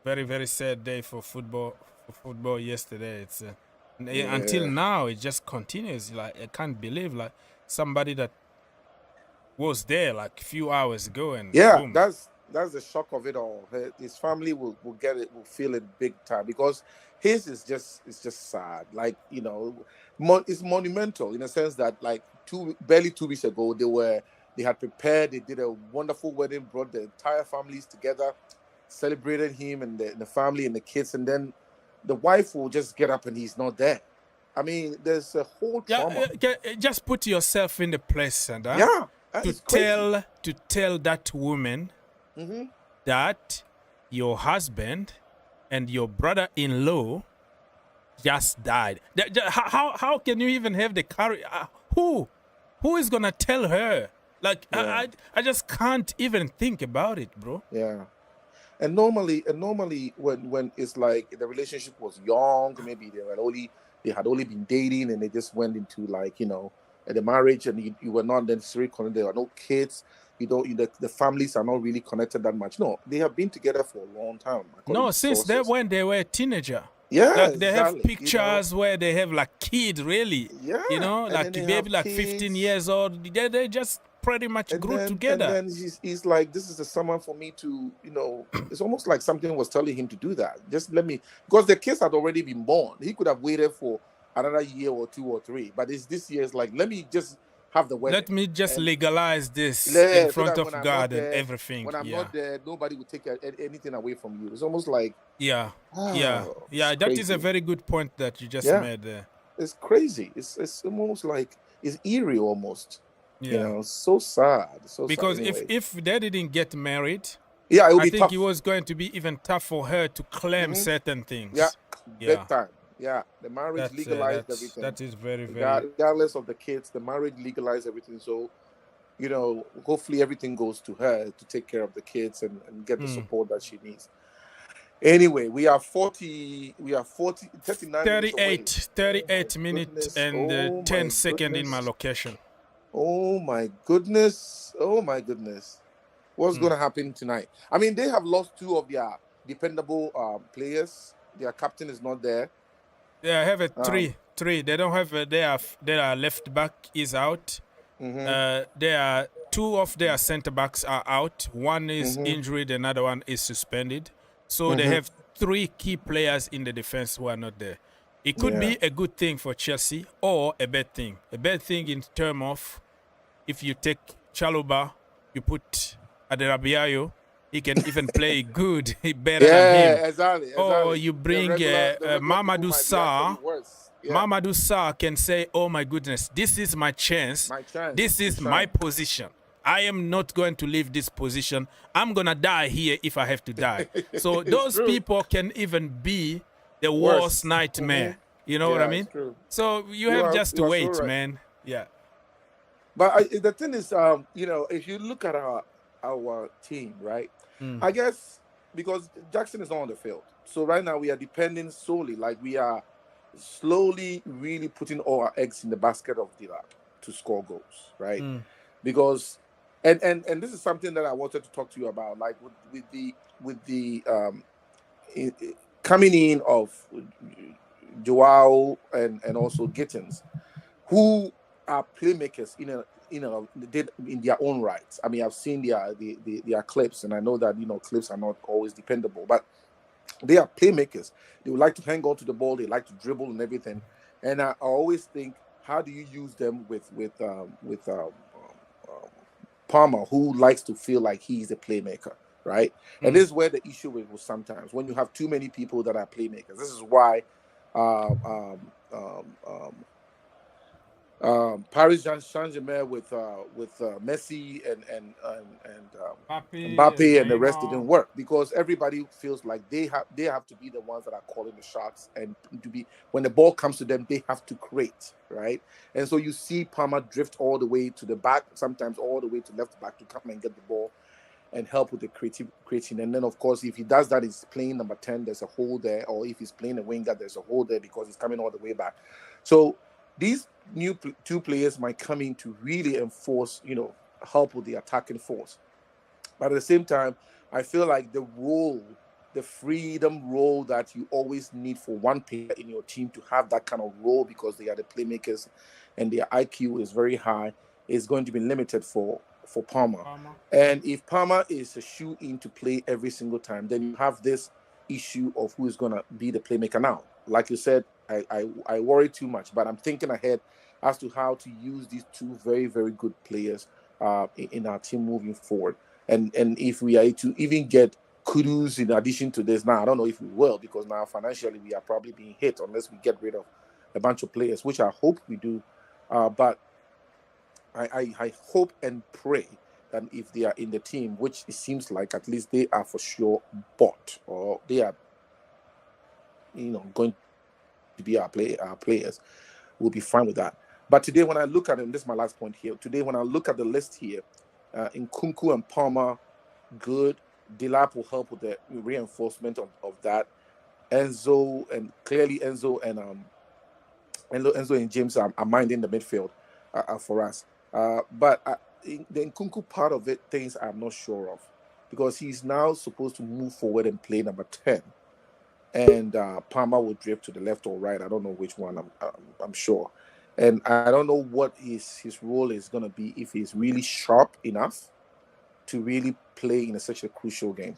Speaker 1: Very, very sad day for football yesterday. It's until now it just continues. Like I can't believe like somebody that was there like a few hours ago and boom.
Speaker 2: that's the shock of it all. His family will get it, will feel it big time because his is just sad. Like it's monumental in a sense that like barely 2 weeks ago they had prepared. They did a wonderful wedding, brought the entire families together. Celebrated him and the family and the kids, and then the wife will just get up and he's not there. I mean, there's a whole trauma.
Speaker 1: Just put yourself in the place, and to tell that woman that your husband and your brother-in-law just died. How can you even have the courage? Who is gonna tell her? Like I just can't even think about it, bro.
Speaker 2: Yeah. And normally, when it's like the relationship was young, maybe they had only been dating, and they just went into like the marriage, and you were not necessarily connected. There are no kids. The families are not really connected that much. No, they have been together for a long time.
Speaker 1: No, since when they were a teenager.
Speaker 2: Yeah,
Speaker 1: like they have pictures where they have like kid really.
Speaker 2: Yeah,
Speaker 1: like maybe like 15 years old. They just pretty much grew together.
Speaker 2: And then he's like, this is the summer for me to, it's almost like something was telling him to do that. Just let me, because the kids had already been born. He could have waited for another year or 2 or 3, but this year is like, let me just have the wedding.
Speaker 1: Let me just legalize this in front of God and everything.
Speaker 2: When I'm not there, nobody will take anything away from you. It's almost like
Speaker 1: that crazy. Is a very good point that you just made there.
Speaker 2: It's crazy. It's almost like it's eerie almost. Yeah, so sad.
Speaker 1: Because
Speaker 2: sad anyway.
Speaker 1: if they didn't get married,
Speaker 2: I
Speaker 1: think it was going to be even tough for her to claim certain things.
Speaker 2: Big time. Yeah, the marriage legalized everything.
Speaker 1: That is very, very.
Speaker 2: Regardless of the kids, the marriage legalized everything. So, hopefully everything goes to her to take care of the kids and get the support that she needs. Anyway, we are 39
Speaker 1: 38 minutes and 10 seconds in my location.
Speaker 2: Oh my goodness. What's going to happen tonight? I mean, they have lost 2 of their dependable players. Their captain is not there.
Speaker 1: They have a three. They don't have their left back is out. There are two of their center backs are out. One is injured, another one is suspended. So they have 3 key players in the defense who are not there. It could be a good thing for Chelsea or a bad thing. A bad thing in terms of if you take Chaluba, you put Aderabiayo, he can even play good, better than him.
Speaker 2: Exactly.
Speaker 1: Or you bring Mamadou Sarr. Mamadou Sarr can say, oh my goodness, this is my chance. This is my position. I am not going to leave this position. I'm going to die here if I have to die. So those people can even be the worst nightmare. You know what I mean? So you have just to wait, so right, man. Yeah.
Speaker 2: But the thing is, if you look at our team, right? I guess because Jackson is not on the field. So right now we are depending solely, like we are slowly really putting all our eggs in the basket of Dilap to score goals, right? Because and this is something that I wanted to talk to you about, like with the coming in of Joao and also Gittins, who are playmakers in their own rights. I mean, I've seen their clips, and I know that clips are not always dependable, but they are playmakers. They would like to hang on to the ball. They like to dribble and everything. And I always think, how do you use them with Palmer, who likes to feel like he's a playmaker, right? And this is where the issue was sometimes when you have too many people that are playmakers. This is why Paris Saint-Germain with Messi and Mbappe and the rest didn't work, because everybody feels like they have to be the ones that are calling the shots, and to be, when the ball comes to them, they have to create, right? And so you see Palmer drift all the way to the back, sometimes all the way to left back to come and get the ball and help with the creating. And then, of course, if he does that, he's playing number 10, there's a hole there. Or if he's playing a winger, there's a hole there because he's coming all the way back. So these new 2 players might come in to really enforce, help with the attacking force. But at the same time, I feel like the freedom role that you always need for one player in your team to have that kind of role, because they are the playmakers and their IQ is very high, is going to be limited for Palmer. And if Palmer is a shoe-in to play every single time, then you have this issue of who is going to be the playmaker now. Like you said, I worry too much, but I'm thinking ahead as to how to use these 2 very, very good players in our team moving forward. And if we are to even get Kudus in addition to this, now I don't know if we will, because now financially we are probably being hit unless we get rid of a bunch of players, which I hope we do. But I hope and pray that if they are in the team, which it seems like at least they are for sure bought, or they are, going to be our players, we'll be fine with that. But today, when I look at them, this is my last point here. Today, when I look at the list here, Nkunku and Palmer, good. Dilap will help with the reinforcement of that. Enzo and James are minding the midfield for us. But the Nkunku part of it, things I'm not sure of, because he's now supposed to move forward and play number 10, and Palmer will drift to the left or right. I don't know which one. I'm sure, and I don't know what his role is going to be, if he's really sharp enough to really play in such a crucial game,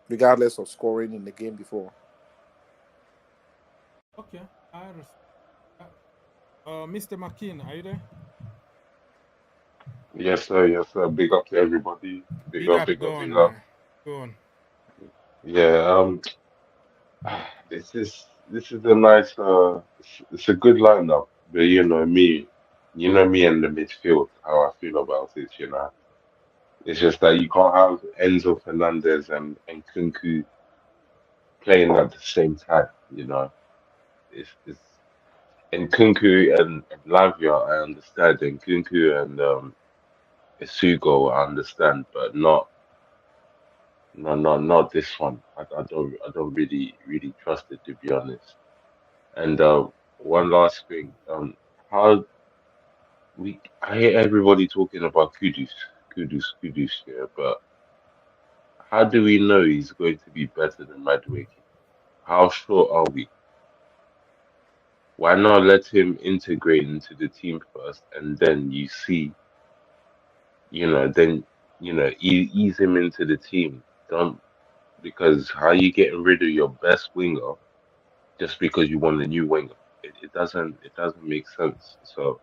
Speaker 2: regardless of scoring in the game before.
Speaker 1: Okay, I understand. Mr. McKean, are you there?
Speaker 4: Yes, sir. Yes, sir. Big up to everybody. Big up, big
Speaker 1: go
Speaker 4: up,
Speaker 1: on,
Speaker 4: big up.
Speaker 1: man. Go on.
Speaker 4: Yeah. This is a nice. It's a good lineup. But you know me in the midfield, how I feel about it. It's just that you can't have Enzo Fernandez and Kunku playing at the same time. It's and Kunku and Lavia, I understand, and Kunku and Isugo, I understand, but not. No, no, not this one. I don't really trust it, to be honest. And one last thing, how I hear everybody talking about Kudus here, but how do we know he's going to be better than Madueke? How sure are we? Why not let him integrate into the team first, and then you see then ease him into the team. Don't Because how you getting rid of your best winger just because you want a new winger? It doesn't make sense. So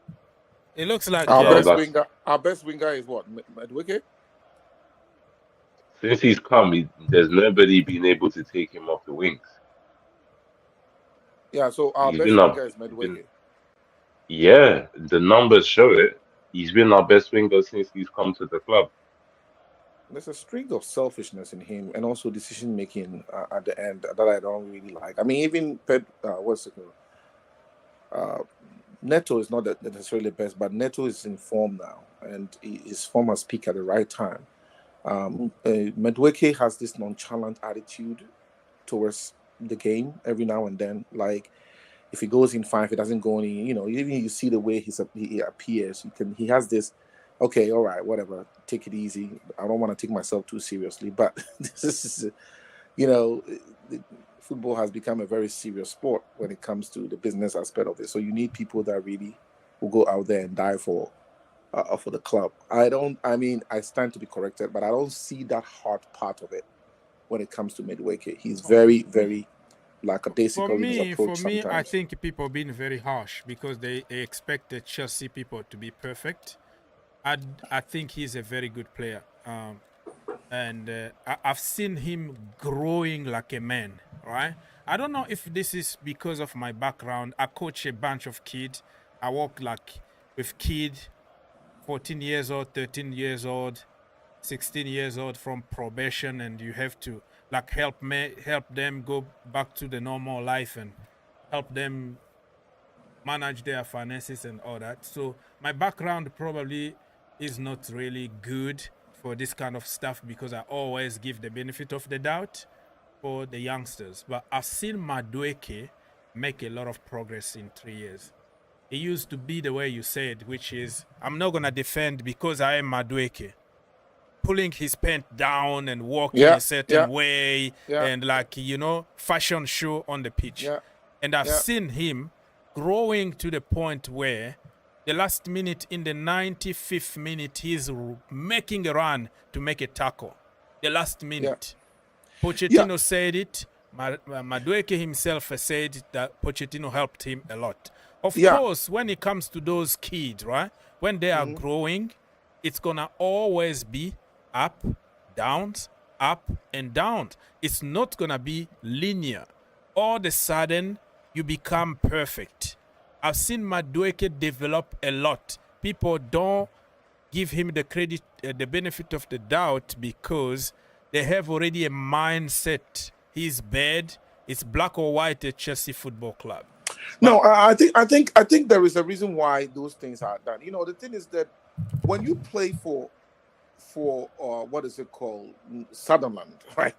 Speaker 1: It looks like
Speaker 2: Our best
Speaker 4: that's
Speaker 2: winger, our best winger is what? Madueke?
Speaker 4: since he's come, there's nobody been able to take him off the wings.
Speaker 2: Yeah, so our
Speaker 4: He's
Speaker 2: best
Speaker 4: been up.
Speaker 2: winger is
Speaker 4: He's been
Speaker 2: Madueke.
Speaker 4: Yeah, the numbers show it. He's been our best winger since he's come to the club.
Speaker 2: There's a streak of selfishness in him, and also decision making at the end that I don't really like. I mean, even what's it called? Neto is not necessarily the best, but Neto is in form now, and his form has peaked at the right time. Madueke has this nonchalant attitude towards the game every now and then. Like if he goes in fine, if it doesn't go in, even you see the way he appears. He has this. Okay, all right, whatever. Take it easy. I don't want to take myself too seriously, but this is, football has become a very serious sport when it comes to the business aspect of it. So you need people that really will go out there and die for the club. I stand to be corrected, but I don't see that hard part of it when it comes to Madueke. He's very, very lackadaisical in his approach sometimes.
Speaker 1: I think people being very harsh because they expect the Chelsea people to be perfect. I think he's a very good player. And I've seen him growing like a man, right? I don't know if this is because of my background. I coach a bunch of kids. I work with kids, 14 years old, 13 years old, 16 years old from probation, and you have to help them go back to the normal life and help them manage their finances and all that. So my background probably is not really good for this kind of stuff because I always give the benefit of the doubt for the youngsters. But I've seen Madueke make a lot of progress in 3 years. He used to be the way you said, which is, I'm not going to defend because I am Madueke. Pulling his pant down and walking a certain way and fashion show on the pitch. And I've seen him growing to the point where the last minute, in the 95th minute, he's making a run to make a tackle. The last minute. Pochettino said it. Madueke himself said that Pochettino helped him a lot. Of course, when it comes to those kids, right, when they are growing, it's going to always be up, downs, up, and downs. It's not going to be linear. All of a sudden, you become perfect. I've seen Madueke develop a lot. People don't give him the credit, the benefit of the doubt because they have already a mindset. He's bad. It's black or white at Chelsea Football Club.
Speaker 2: No, I think there is a reason why those things are done. The thing is that when you play for what is it called, Sutherland, right?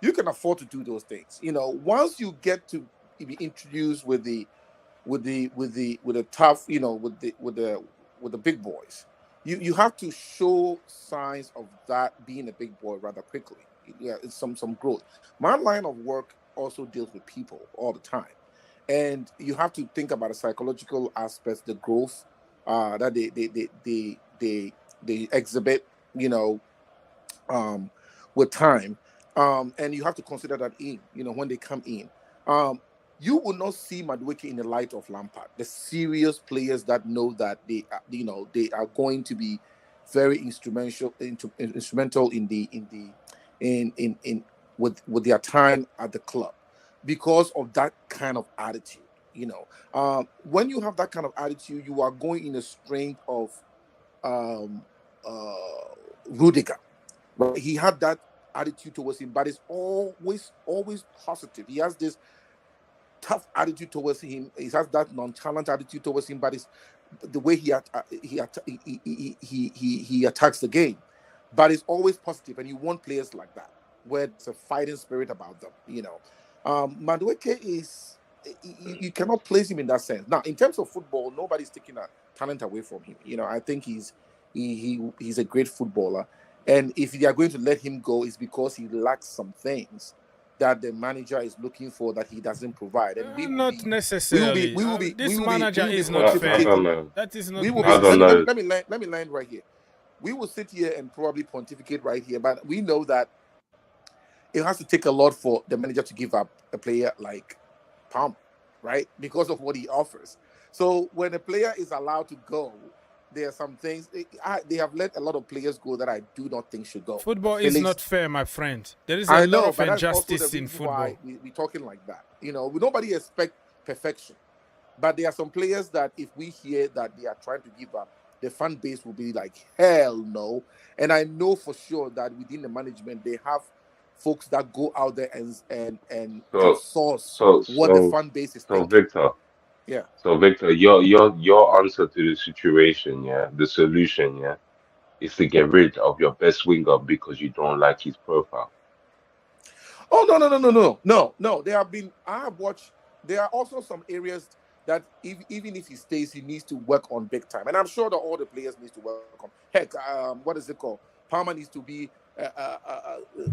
Speaker 2: You can afford to do those things. Once you get to be introduced with the tough, with the big boys, you have to show signs of that being a big boy rather quickly. It's some growth. My line of work also deals with people all the time, and you have to think about the psychological aspects, the growth that they exhibit, with time, and you have to consider that when they come in. You will not see Madueke in the light of Lampard, the serious players that know that they are going to be very instrumental with their time at the club because of that kind of attitude. When you have that kind of attitude, you are going in the strength of Rudiger. Right? He had that attitude towards him, but it's always positive. He has this tough attitude towards him. He has that nonchalant attitude towards him, but it's the way he attacks the game. But it's always positive, and you want players like that, where there's a fighting spirit about them. Madueke is you cannot place him in that sense. Now, in terms of football, nobody's taking a talent away from him. I think he's a great footballer, and if they are going to let him go, it's because he lacks some things that the manager is looking for that he doesn't provide. And
Speaker 1: not necessarily. This manager is not fair.
Speaker 4: I don't know.
Speaker 1: That is not.
Speaker 4: I don't know.
Speaker 2: Let me land right here. we will sit here and probably pontificate right here, but we know that it has to take a lot for the manager to give up a player like Palm, right? Because of what he offers. So when a player is allowed to go, there are some things they have let a lot of players go that I do not think should go.
Speaker 1: Football is
Speaker 2: Felix,
Speaker 1: not fair, my friend. There is a
Speaker 2: I
Speaker 1: lot
Speaker 2: know,
Speaker 1: of
Speaker 2: but that's also the
Speaker 1: injustice in
Speaker 2: reason
Speaker 1: football.
Speaker 2: why we're talking like that. Nobody expect perfection, but there are some players that if we hear that they are trying to give up, the fan base will be like, hell no. And I know for sure that within the management, they have folks that go out there and
Speaker 4: So
Speaker 2: source
Speaker 4: so
Speaker 2: what the
Speaker 4: so
Speaker 2: fan base is
Speaker 4: so
Speaker 2: thinking.
Speaker 4: Victor.
Speaker 2: Yeah.
Speaker 4: So Victor, your answer to the situation, yeah, the solution, yeah, is to get rid of your best winger because you don't like his profile.
Speaker 2: Oh no. I have watched. There are also some areas that even if he stays, he needs to work on big time. And I'm sure that all the players needs to work on. Heck, what is it called? Palmer needs to be uh, uh, uh, uh,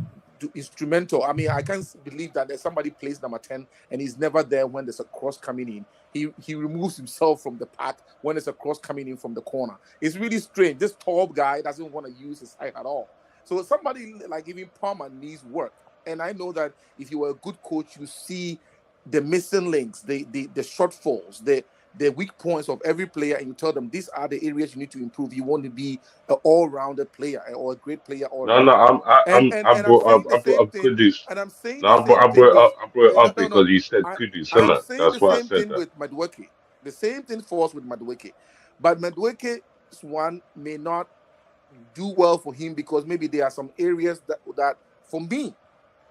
Speaker 2: instrumental. I mean, I can't believe that there's somebody plays number 10 and he's never there when there's a cross coming in. He removes himself from the pack when there's a cross coming in from the corner. It's really strange. This tall guy doesn't want to use his height at all. So somebody like even Palmer needs work. And I know that if you were a good coach, you see the missing links, the shortfalls, the weak points of every player, and you tell them these are the areas you need to improve. You want to be an all-rounded player or a great player all
Speaker 4: No,
Speaker 2: around.
Speaker 4: no,
Speaker 2: And I'm saying the
Speaker 4: I brought
Speaker 2: same
Speaker 4: up
Speaker 2: thing,
Speaker 4: Kudus.
Speaker 2: and I'm saying
Speaker 4: No,
Speaker 2: the same thing with
Speaker 4: I brought it up
Speaker 2: no.
Speaker 4: because you said
Speaker 2: I
Speaker 4: Kudus,
Speaker 2: I'm
Speaker 4: innit?
Speaker 2: saying the
Speaker 4: That's why I
Speaker 2: same
Speaker 4: said
Speaker 2: thing
Speaker 4: that.
Speaker 2: with Madueke. The same thing for us with Madueke. But Madueke's one may not do well for him because maybe there are some areas that for me,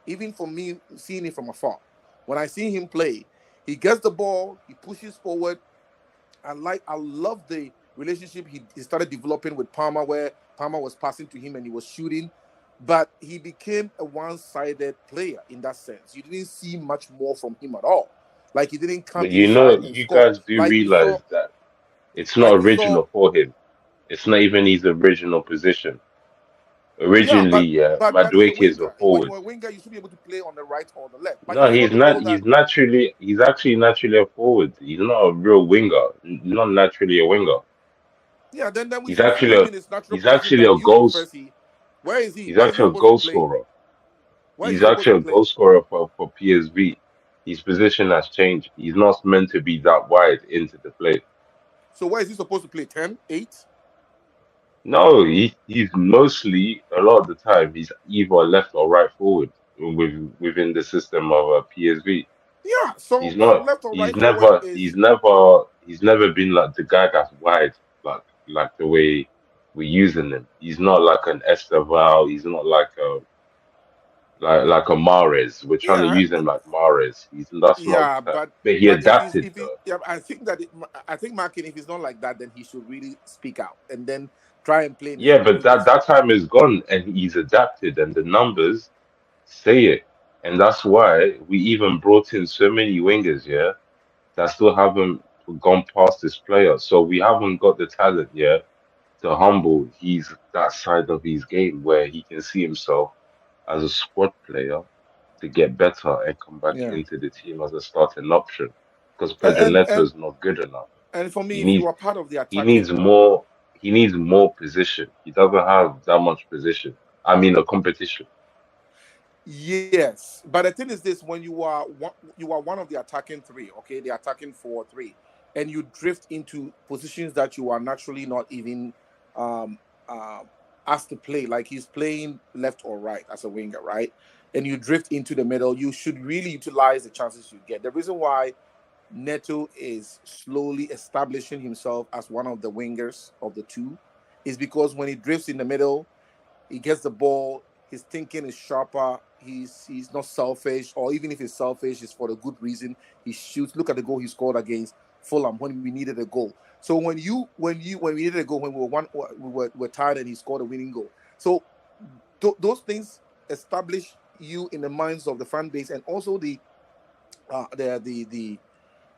Speaker 2: even for me seeing it from afar, when I see him play, he gets the ball, he pushes forward. I love the relationship he started developing with Palmer, where Palmer was passing to him and he was shooting, but he became a one-sided player in that sense. You didn't see much more from him at all. Like he didn't come
Speaker 4: But
Speaker 2: inside and
Speaker 4: you
Speaker 2: score.
Speaker 4: guys do realize that it's not
Speaker 2: Like we saw
Speaker 4: original for him. It's not even his original position.
Speaker 2: Yeah,
Speaker 4: Originally, yeah,
Speaker 2: but he's a
Speaker 4: Madueke is a
Speaker 2: winger. When
Speaker 4: forward.
Speaker 2: you're a winger, you should be able to play on the right or the left. But
Speaker 4: No,
Speaker 2: you saw
Speaker 4: he's
Speaker 2: the
Speaker 4: not.
Speaker 2: goal that
Speaker 4: He's actually naturally a forward. He's not a real winger. He's not naturally a winger.
Speaker 2: yeah, then we
Speaker 4: He's
Speaker 2: should see
Speaker 4: actually
Speaker 2: him
Speaker 4: a,
Speaker 2: in his natural
Speaker 4: he's
Speaker 2: position
Speaker 4: actually
Speaker 2: that
Speaker 4: a
Speaker 2: you prefer see. Where is he?
Speaker 4: he's
Speaker 2: Where is he
Speaker 4: actually a
Speaker 2: supposed to
Speaker 4: goal
Speaker 2: play?
Speaker 4: scorer.
Speaker 2: Where is
Speaker 4: He's
Speaker 2: he supposed to
Speaker 4: actually a
Speaker 2: play?
Speaker 4: goal scorer for PSV. His position has changed. He's not meant to be that wide into the play.
Speaker 2: So where is he supposed to play? 10, 8?
Speaker 4: No, he's mostly a lot of the time he's either left or right forward within the system of PSV.
Speaker 2: Yeah. So
Speaker 4: He's not.
Speaker 2: left or right forward is
Speaker 4: He's never been like the guy that's wide, like the way we're using him. He's not like an Esteval. He's not like a like a Mares. We're trying to
Speaker 2: yeah,
Speaker 4: use him like Mares. That's not
Speaker 2: yeah,
Speaker 4: the type.
Speaker 2: but
Speaker 4: But he
Speaker 2: but
Speaker 4: adapted
Speaker 2: if he
Speaker 4: though.
Speaker 2: yeah, I think Markin, if he's not like that, then he should really speak out and then try and play in his
Speaker 4: Yeah, but
Speaker 2: position.
Speaker 4: that time is gone, and he's adapted, and the numbers say it. And that's why we even brought in so many wingers, yeah, that still haven't gone past this player. So we haven't got the talent yet to humble that side of his game where he can see himself as a squad player to get better and come back
Speaker 2: Yeah.
Speaker 4: into the team as a starting option. Because Pedro
Speaker 2: And
Speaker 4: Neto
Speaker 2: and
Speaker 4: is not good enough.
Speaker 2: and for me,
Speaker 4: He
Speaker 2: if you
Speaker 4: needs
Speaker 2: are part of the
Speaker 4: he needs
Speaker 2: attacking
Speaker 4: more he needs more position. He doesn't have that much position. I mean a competition.
Speaker 2: Yes, but the thing is this: when you are one of the attacking three, okay, the attacking 4-3, and you drift into positions that you are naturally not even um, um, asked to play, like he's playing left or right as a winger, right? And you drift into the middle, you should really utilize the chances you get. The reason why Neto is slowly establishing himself as one of the wingers of the two is because when he drifts in the middle, he gets the ball. His thinking is sharper. He's not selfish, or even if he's selfish, it's for a good reason. He shoots. Look at the goal he scored against Fulham when we needed a goal. So when we needed a goal, when we were tired and he scored a winning goal. So those things establish you in the minds of the fan base and also the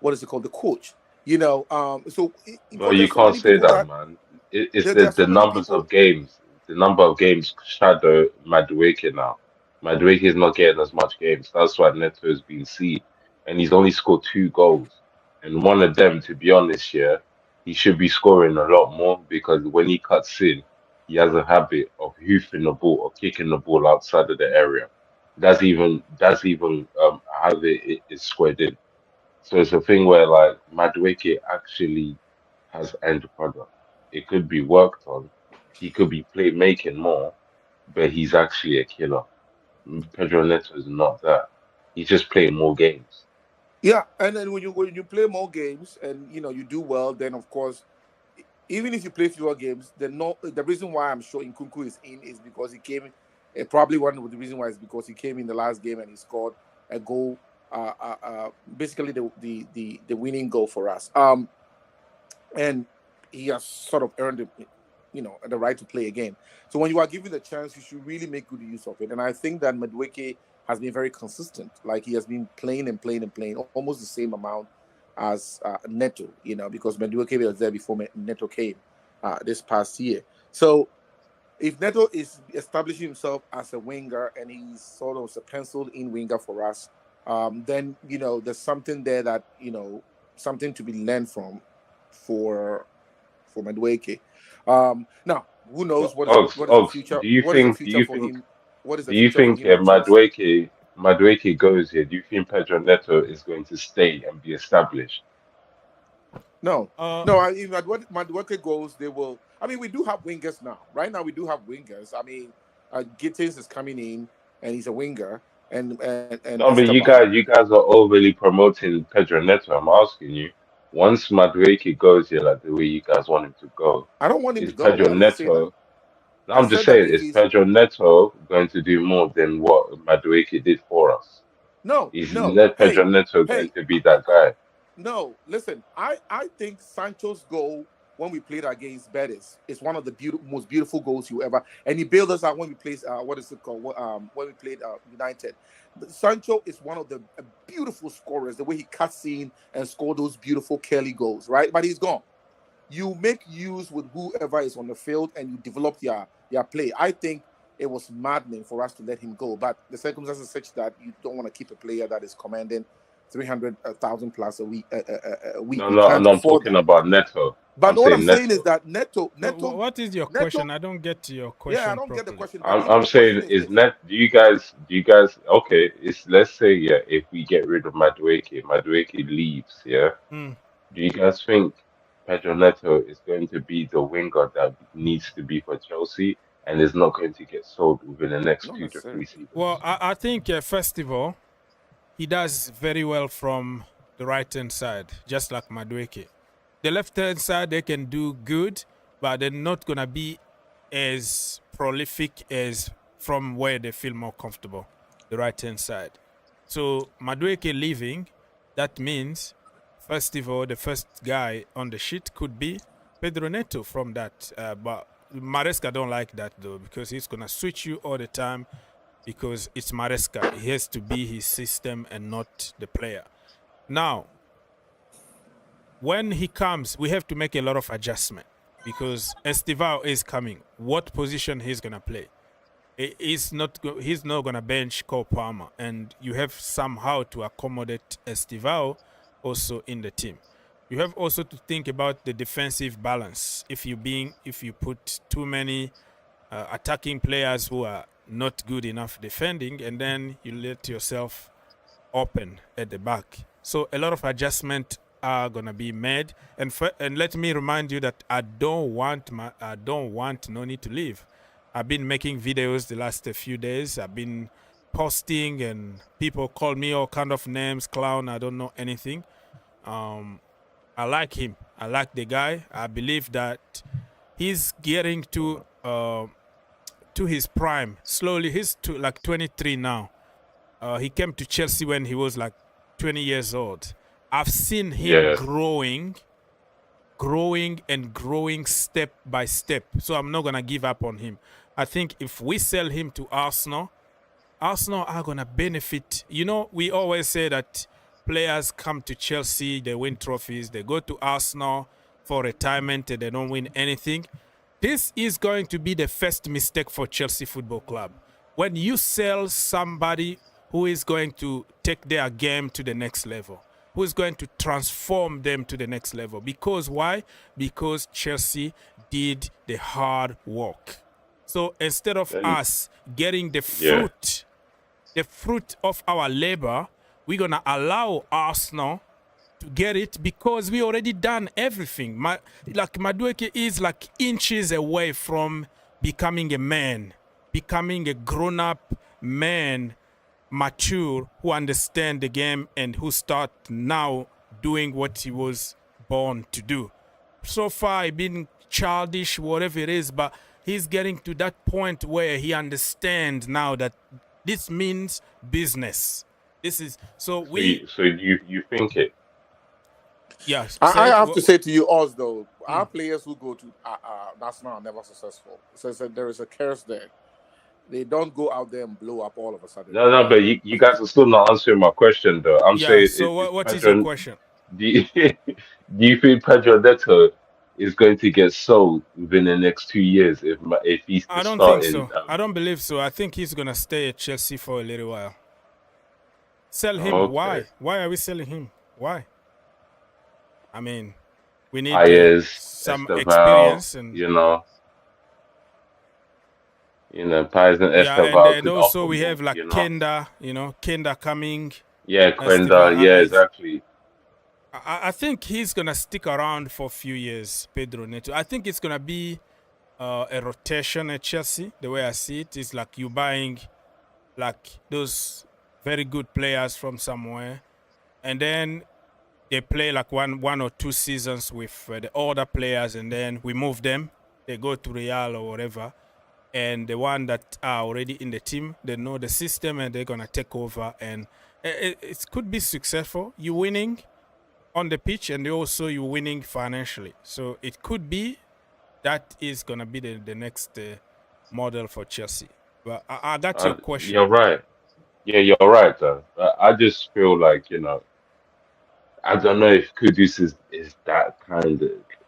Speaker 2: what is it called, the coach. So
Speaker 4: Well,
Speaker 2: because
Speaker 4: you
Speaker 2: there's so
Speaker 4: can't
Speaker 2: many
Speaker 4: say
Speaker 2: people
Speaker 4: that,
Speaker 2: that
Speaker 4: man. It's
Speaker 2: there are
Speaker 4: the
Speaker 2: so many
Speaker 4: numbers
Speaker 2: people.
Speaker 4: of games. The number of games shadow Madueke now. Madueke is not getting as much games. That's why Neto has been seen. And he's only scored 2 goals. And one of them, to be honest, yeah, he should be scoring a lot more because when he cuts in, he has a habit of hoofing the ball or kicking the ball outside of the area. That's even how it is squared in. So it's a thing where like Madueke actually has end product. It could be worked on. He could be play making more, but he's actually a killer. Pedro Neto is not that. He's just playing more games.
Speaker 2: Yeah, and then when you play more games and you do well, then of course, even if you play fewer games, the reason why I'm sure Nkunku is in is because he came. Probably one of the reasons why is because he came in the last game and he scored a goal. Basically the winning goal for us. And he has sort of earned the right to play again. So when you are given the chance, you should really make good use of it. And I think that Madueke has been very consistent. Like he has been playing and playing and playing almost the same amount as Neto, because Madueke was there before Neto came this past year. So if Neto is establishing himself as a winger and he's sort of a penciled-in winger for us, then there's something there that something to be learned from for Madueke. Now, who knows what is the future?
Speaker 4: Do you
Speaker 2: What is the
Speaker 4: think? Do
Speaker 2: future
Speaker 4: you
Speaker 2: for
Speaker 4: think?
Speaker 2: him? What is the
Speaker 4: Do you
Speaker 2: future for
Speaker 4: think
Speaker 2: him at Chelsea?
Speaker 4: Madueke goes here? Do you think Pedro Neto is going to stay and be established?
Speaker 2: No. If Madueke goes, they will. I mean, we do have wingers now. Right now, we do have wingers. I mean, Gittins is coming in, and he's a winger, and
Speaker 4: No, but
Speaker 2: Esteban.
Speaker 4: you guys are overly promoting Pedro Neto. I'm asking you, once Madueke goes here, like the way you guys want him to go,
Speaker 2: I don't want him
Speaker 4: is
Speaker 2: to go.
Speaker 4: Pedro
Speaker 2: I didn't say that.
Speaker 4: Neto?
Speaker 2: I
Speaker 4: I'm just
Speaker 2: said that
Speaker 4: saying,
Speaker 2: if
Speaker 4: is
Speaker 2: he's
Speaker 4: Pedro Neto going to do more than what Madueke did for us?
Speaker 2: no.
Speaker 4: Is Pedro Neto going
Speaker 2: Hey,
Speaker 4: to be that guy?
Speaker 2: no, listen. I think Sancho's goal when we played against Betis is one of the most beautiful goals you ever. And he bailed us out when we played. What is it called? When we played United. Sancho is one of the beautiful scorers. The way he cuts in and score those beautiful Kelly goals, right? But he's gone. You make use with whoever is on the field and you develop your play. I think it was maddening for us to let him go, but the circumstances are such that you don't want to keep a player that is commanding 300,000 plus a week.
Speaker 4: No,
Speaker 2: We
Speaker 4: no,
Speaker 2: can't
Speaker 4: no. I'm
Speaker 2: afford
Speaker 4: talking
Speaker 2: that.
Speaker 4: about Neto.
Speaker 2: But
Speaker 4: I'm
Speaker 2: what I'm
Speaker 4: saying
Speaker 2: saying is
Speaker 4: Neto.
Speaker 2: that Neto.
Speaker 1: What is your question? I don't get to your
Speaker 2: Yeah, I
Speaker 1: question
Speaker 2: don't get the
Speaker 1: properly.
Speaker 2: question. But
Speaker 4: I'm
Speaker 2: the question
Speaker 4: saying
Speaker 2: is
Speaker 4: is
Speaker 2: this.
Speaker 4: net. Do you guys? Okay, it's let's say yeah. If we get rid of Madueke leaves. Yeah.
Speaker 1: Mm.
Speaker 4: Do you guys think Pedro Neto is going to be the winger that needs to be for Chelsea and is not going to get sold within the next
Speaker 2: Not
Speaker 4: 2 to 3
Speaker 2: necessarily.
Speaker 1: Well,
Speaker 4: seasons?
Speaker 1: I think first of all, he does very well from the right hand side, just like Madueke. The left hand side they can do good, but they're not gonna be as prolific as from where they feel more comfortable, the right hand side. So Madueke leaving, that means first of all the first guy on the sheet could be Pedro Neto from that. But Maresca don't like that though because he's gonna switch you all the time because it's Maresca. He has to be his system and not the player. Now, when he comes, we have to make a lot of adjustment because Estivao is coming. What position he's gonna play? He's not gonna bench Cole Palmer, and you have somehow to accommodate Estivao also in the team. You have also to think about the defensive balance. If you put too many attacking players who are not good enough defending, and then you let yourself open at the back. So a lot of adjustment are gonna be made. And let me remind you that I don't want Noni to leave. I've been making videos the last few days. I've been posting, and people call me all kind of names, clown. I don't know anything. I like him. I like the guy. I believe that he's getting to his prime slowly. He's like 23 now. He came to Chelsea when he was like 20 years old. I've seen him
Speaker 4: Yeah,
Speaker 1: growing and growing step by step. So I'm not gonna give up on him. I think if we sell him to Arsenal are gonna benefit. You know, we always say that players come to Chelsea, they win trophies, they go to Arsenal for retirement and they don't win anything. This is going to be the first mistake for Chelsea Football Club. When you sell somebody who is going to take their game to the next level. who's going to transform them to the next level. Because why? Because Chelsea did the hard work. So instead of us getting the fruit, of our labor, we're going to allow Arsenal to get it because we already done everything. Like Madueke is like inches away from becoming a man, becoming a grown-up man, mature, who understand the game and who start now doing what he was born to do. So far, he's been childish, whatever it is, but he's getting to that point where he understands now that this means business. This is so
Speaker 4: you think it?
Speaker 1: Yes.
Speaker 2: I have to say to you, Oz, though, our players who go to national are never successful. So there is a curse there. They don't go out there and blow up all of a sudden.
Speaker 4: No, but you guys are still not answering my question, though. I'm saying,
Speaker 1: so what is your question?
Speaker 4: Do you think Pedro Neto is going to get sold within the next 2 years if he's
Speaker 1: I don't
Speaker 4: starting?
Speaker 1: think so. I don't believe so. I think he's gonna stay at Chelsea for a little while. Sell him?
Speaker 4: Okay.
Speaker 1: Why? Why are we selling him? Why? I mean, we need some experience and
Speaker 4: Pais and Esteval.
Speaker 1: and also we have like Kenda, Kenda coming.
Speaker 4: Yeah, Kenda. Yeah, exactly.
Speaker 1: I think he's gonna stick around for a few years, Pedro Neto. I think it's gonna be a rotation at Chelsea. The way I see it is like you buying like those very good players from somewhere, and then they play like one or two seasons with the older players, and then we move them. They go to Real or whatever, and the one that are already in the team, they know the system, and they're gonna take over, and it could be successful. You're winning on the pitch, and also you're winning financially. So it could be that is gonna be the next model for Chelsea. But I got your question.
Speaker 4: You're right. Yeah, you're right, though. I just feel like, I don't know if Kudus is that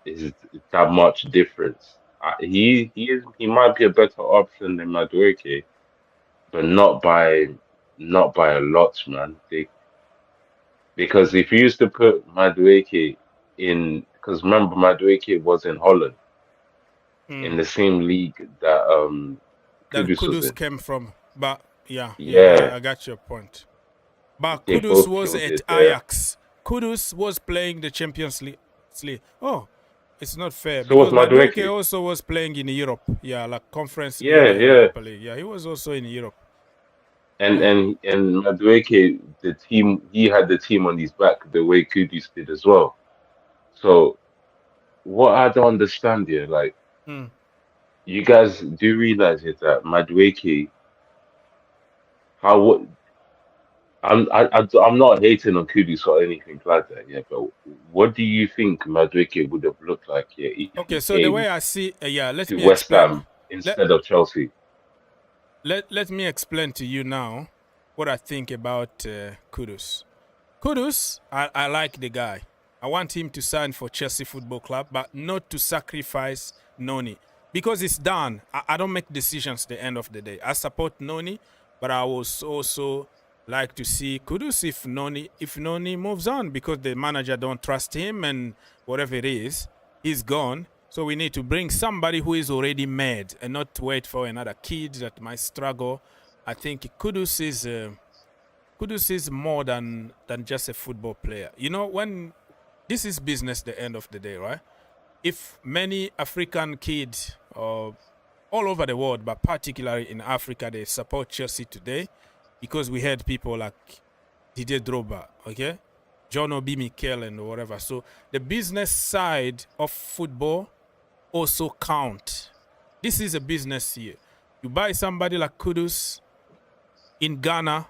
Speaker 4: is that much difference. He might be a better option than Madueke, but not by a lot, man. Because if you used to put Madueke in, because remember Madueke was in Holland, in the same league that
Speaker 1: Kudus came from, but I got your point. But Kudus was at Ajax. Kudus was playing the Champions League. Oh, it's not fair.
Speaker 4: So was
Speaker 1: Madueke also was playing in Europe. Yeah, like Conference League. Yeah, he was also in Europe.
Speaker 4: And Madueke, he had the team on his back the way Kudus did as well. So what I don't understand here, like, you guys do realize is that Madueke, I'm not hating on Kudus or anything like that, but what do you think Madueke would have looked like here?
Speaker 1: Okay, so the way I see, let me
Speaker 4: West
Speaker 1: explain.
Speaker 4: Ham instead of Chelsea.
Speaker 1: Let me explain to you now what I think about Kudus. Kudus, I like the guy. I want him to sign for Chelsea Football Club, but not to sacrifice Noni. Because it's done. I don't make decisions at the end of the day. I support Noni, but I would also like to see Kudus if Noni moves on, because the manager don't trust him, and whatever it is, he's gone. So we need to bring somebody who is already made and not wait for another kid that might struggle. I think Kudus is more than just a football player. When this is business at the end of the day, right? If many African kids all over the world, but particularly in Africa, they support Chelsea today because we had people like Didier Drogba, okay? John Obi Mikel and whatever. So the business side of football also count. This is a business here. You buy somebody like Kudus in Ghana,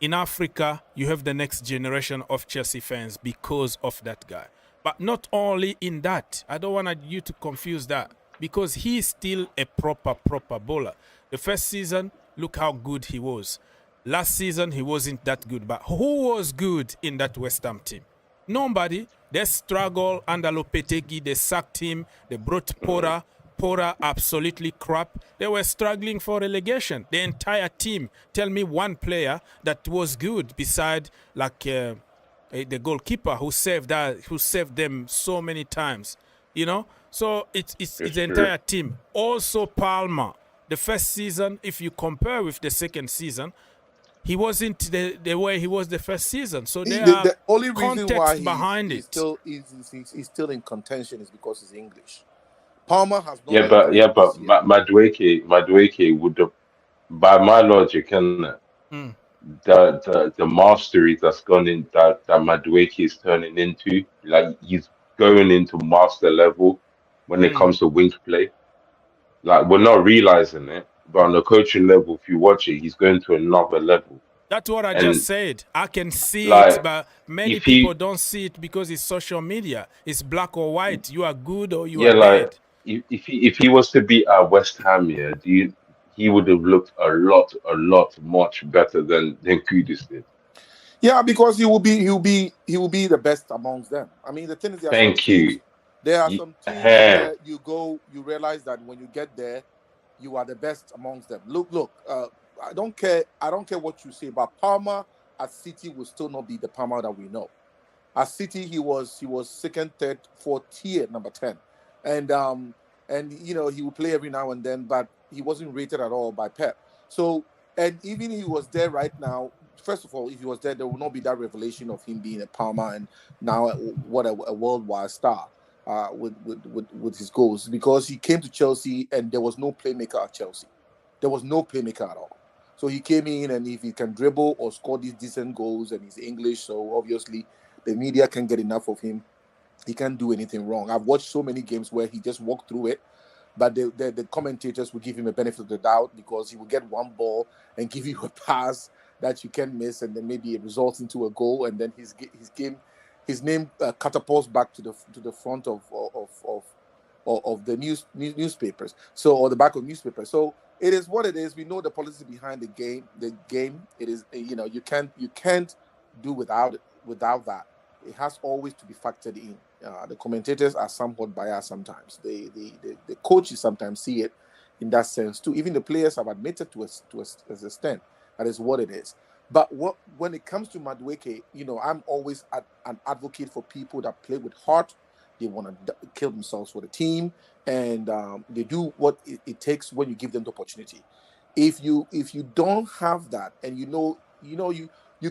Speaker 1: in Africa, you have the next generation of Chelsea fans because of that guy. But not only in that. I don't want you to confuse that, because he's still a proper bowler. The first season, look how good he was. Last season, he wasn't that good. But who was good in that West Ham team? Nobody. They struggled under Lopetegui. They sacked him. They brought Porra. Porra absolutely crap. They were struggling for relegation. The entire team. Tell me one player that was good beside like the goalkeeper who saved them so many times, you know. So it's the entire team. Also Palmer, the first season, if you compare with the second season, he wasn't the way he was the first season. So there are
Speaker 2: the only reason why
Speaker 1: behind
Speaker 2: he's
Speaker 1: it.
Speaker 2: he's still in contention is because he's English. Palmer has not
Speaker 4: Yeah,
Speaker 2: been great this year.
Speaker 4: Madueke would have, by my logic, and
Speaker 1: Mm.
Speaker 4: the mastery that's gone in that Madueke is turning into, like he's going into master level when it comes to wing play. Like we're not realizing it, but on the coaching level, if you watch it, he's going to another level.
Speaker 1: That's what I just
Speaker 4: And
Speaker 1: said. I can see it,
Speaker 4: like,
Speaker 1: but many
Speaker 4: if
Speaker 1: people
Speaker 4: he,
Speaker 1: don't see it because it's social media. It's black or white. You are good or you are
Speaker 4: yeah, like
Speaker 1: bad.
Speaker 4: if he was to be at West Ham, yeah, he would have looked a lot much better than Kudus did.
Speaker 2: Yeah, because he will be the best amongst them. I mean, the thing is,
Speaker 4: Thank you.
Speaker 2: there are some teams where you realize that when you get there, you are the best amongst them. Look. I don't care what you say, but Palmer at City will still not be the Palmer that we know. At City, he was second, third, fourth tier, number 10, and you know he would play every now and then, but he wasn't rated at all by Pep. So, and even if he was there right now, first of all, if he was there would not be that revelation of him being a Palmer and now what a worldwide star with his goals, because he came to Chelsea and there was no playmaker at Chelsea. There was no playmaker at all. So he came in, and if he can dribble or score these decent goals, and he's English, so obviously the media can't get enough of him. He can't do anything wrong. I've watched so many games where he just walked through it, but the commentators will give him a benefit of the doubt because he will get one ball and give you a pass that you can miss, and then maybe it results into a goal, and then his name catapults back to the front of the newspapers. So, or the back of newspapers. So it is what it is. We know the policy behind the game. The game. It is, you know, you can't do without that. It has always to be factored in. The commentators are somewhat biased sometimes. The coaches sometimes see it in that sense too. Even the players have admitted to an extent that is what it is. But when it comes to Madueke, you know, I'm always an advocate for people that play with heart. They want to kill themselves for the team, and they do what it takes when you give them the opportunity. If you don't have that, and you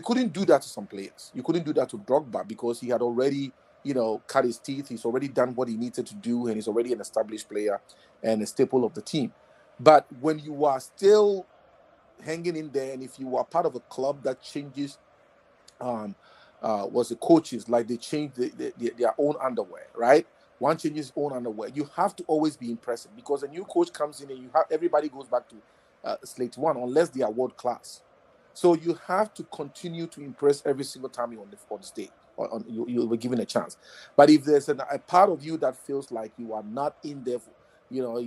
Speaker 2: couldn't do that to some players. You couldn't do that to Drogba because he had already, you know, cut his teeth. He's already done what he needed to do, and he's already an established player and a staple of the team. But when you are still hanging in there, and if you are part of a club that changes, was the coaches, like they change their own underwear, right? One changes his own underwear. You have to always be impressive because a new coach comes in and everybody goes back to slate one unless they are world class. So you have to continue to impress every single time you're on the stage, or you were given a chance. But if there's a part of you that feels like you are not in there, you know,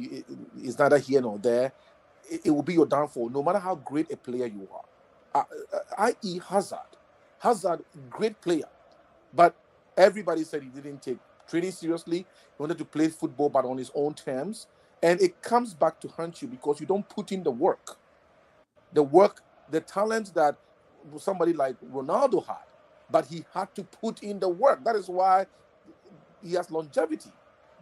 Speaker 2: it's neither here nor there, it will be your downfall, no matter how great a player you are. I.e. Hazard, great player, but everybody said he didn't take training seriously. He wanted to play football, but on his own terms, and it comes back to haunt you because you don't put in the work, the talent that somebody like Ronaldo had, but he had to put in the work. That is why he has longevity,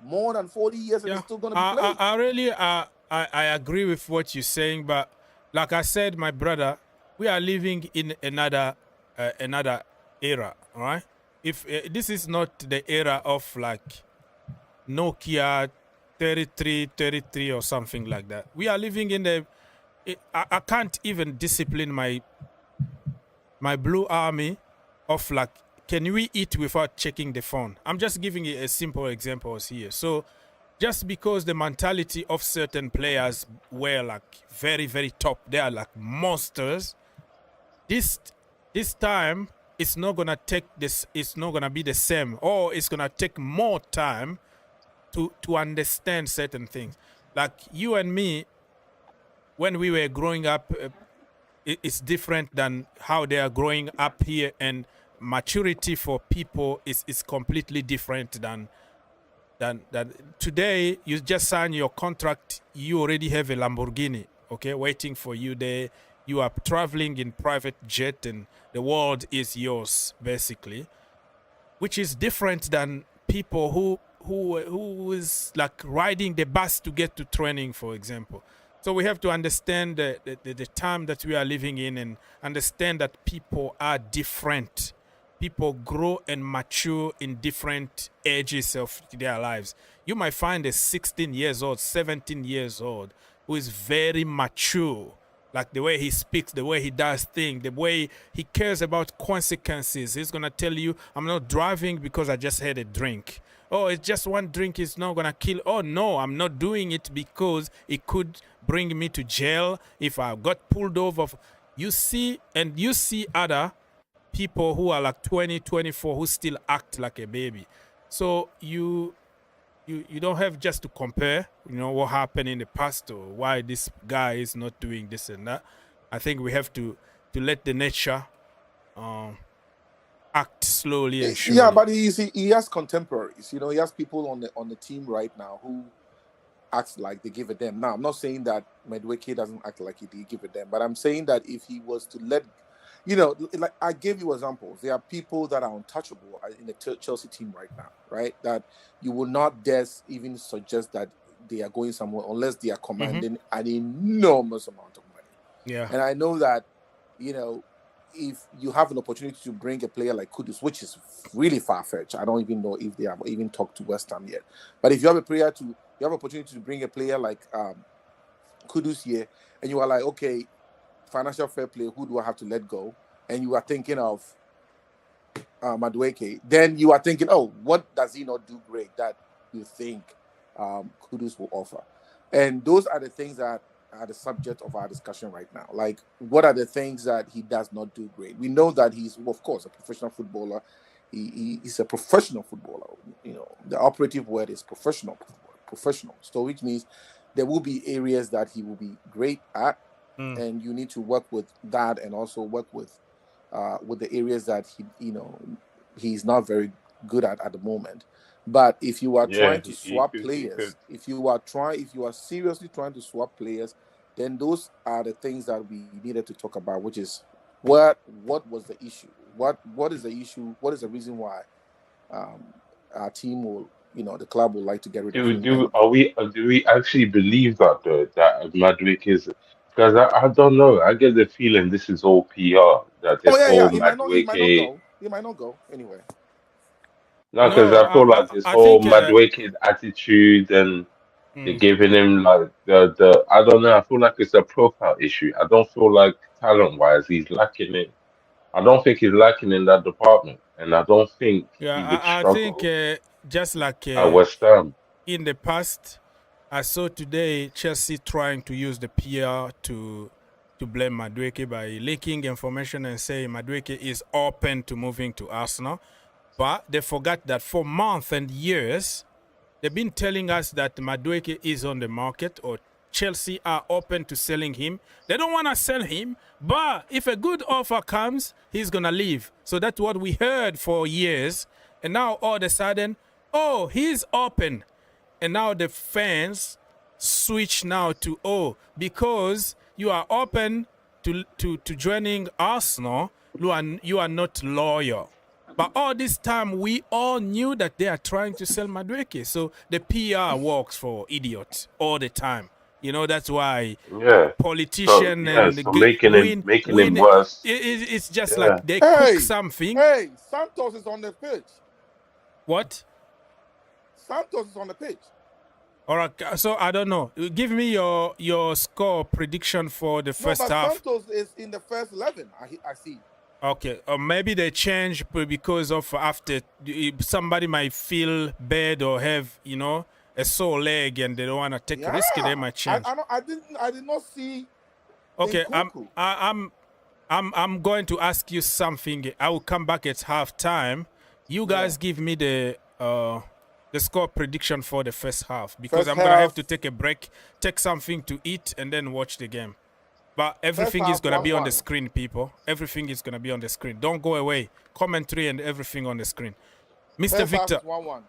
Speaker 2: more than 40 years, and he's still going to be playing.
Speaker 1: I really I agree with what you're saying, but like I said, my brother, we are living in another era, all right? If this is not the era of like Nokia 33 or something like that. We are living in I can't even discipline my blue army of like, can we eat without checking the phone? I'm just giving you a simple example here. So just because the mentality of certain players were like very, very top, they are like monsters. This time it's not gonna take this. It's not gonna be the same, or it's gonna take more time to understand certain things. Like you and me, when we were growing up, it's different than how they are growing up here, and maturity for people is completely different than today. You just sign your contract, you already have a Lamborghini, okay, waiting for you there. You are traveling in private jet and the world is yours, basically. which is different than people who is like riding the bus to get to training, for example. So we have to understand the time that we are living in and understand that people are different. People grow and mature in different ages of their lives. You might find a 16 years old, 17 years old who is very mature, like the way he speaks, the way he does things, the way he cares about consequences. He's going to tell you, I'm not driving because I just had a drink. Oh, it's just one drink is not going to kill. Oh, no, I'm not doing it because it could bring me to jail if I got pulled over. You see other people who are like 20, 24 who still act like a baby. So you don't have just to compare, what happened in the past or why this guy is not doing this and that. I think we have to let the nature act slowly and surely.
Speaker 2: Yeah, but he has contemporaries. He has people on the team right now who act like they give a damn. Now, I'm not saying that Madueke doesn't act like he give a damn, but I'm saying that if he was to let, like I gave you examples. There are people that are untouchable in the Chelsea team right now, right? That you will not dare even suggest that they are going somewhere unless they are commanding an enormous amount of money.
Speaker 1: Yeah.
Speaker 2: And I know that, if you have an opportunity to bring a player like Kudus, which is really far-fetched, I don't even know if they have even talked to West Ham yet. But if you have an opportunity to bring a player like Kudus here, and you are like, okay, financial fair play, who do I have to let go? And you are thinking of Madueke, then you are thinking, oh, what does he not do great that you think Kudus will offer? And those are the things that are the subject of our discussion right now. Like, what are the things that he does not do great? We know that he's, of course, a professional footballer. He's a professional footballer. The operative word is professional. So which means there will be areas that he will be great at, and you need to work with that, and also work with the areas that he's not very good at the moment. But if you are trying to swap players, if you are seriously trying to swap players, then those are the things that we needed to talk about, which is what was the issue? What is the issue? What is the reason why our team will, the club would like to get rid of him?
Speaker 4: Do we actually believe that though, that Madrid is? Because I don't know. I get the feeling this is all PR. That this whole
Speaker 2: He might not
Speaker 4: Madueke.
Speaker 2: go. He might not go anyway.
Speaker 4: No, because I feel like this whole Madueke's attitude and they're giving him like the I don't know. I feel like it's a profile issue. I don't feel like talent wise he's lacking it. I don't think he's lacking in that department, and I don't think he would
Speaker 1: I think
Speaker 4: struggle
Speaker 1: just like
Speaker 4: at West Ham.
Speaker 1: In the past, I saw today Chelsea trying to use the PR to blame Madueke by leaking information and saying Madueke is open to moving to Arsenal. But they forgot that for months and years, they've been telling us that Madueke is on the market or Chelsea are open to selling him. They don't want to sell him, but if a good offer comes, he's going to leave. So that's what we heard for years. And now all of a sudden, oh, he's open. And now the fans switch now to, because you are open to joining Arsenal, you are not loyal. But all this time, we all knew that they are trying to sell Madueke. So the PR works for idiots all the time. That's why politicians
Speaker 4: making him worse.
Speaker 1: It's just like they cook something.
Speaker 2: Hey, Santos is on the pitch.
Speaker 1: What?
Speaker 2: Santos is on the pitch.
Speaker 1: All right, so I don't know. Give me your score prediction for the first half.
Speaker 2: Santos is in the first 11. I see.
Speaker 1: Okay, or maybe they change because of after somebody might feel bad or have a sore leg and they don't want to take a risk. They might change.
Speaker 2: I did not see.
Speaker 1: Okay, I'm going to ask you something. I will come back at halftime. You guys give me the score prediction for the first half because I'm gonna have to take a break, take something to eat, and then watch the game. But everything is going to be on the screen, people. Everything is going to be on the screen. Don't go away. Commentary and everything on the screen. Mr. Victor.
Speaker 2: 1-1.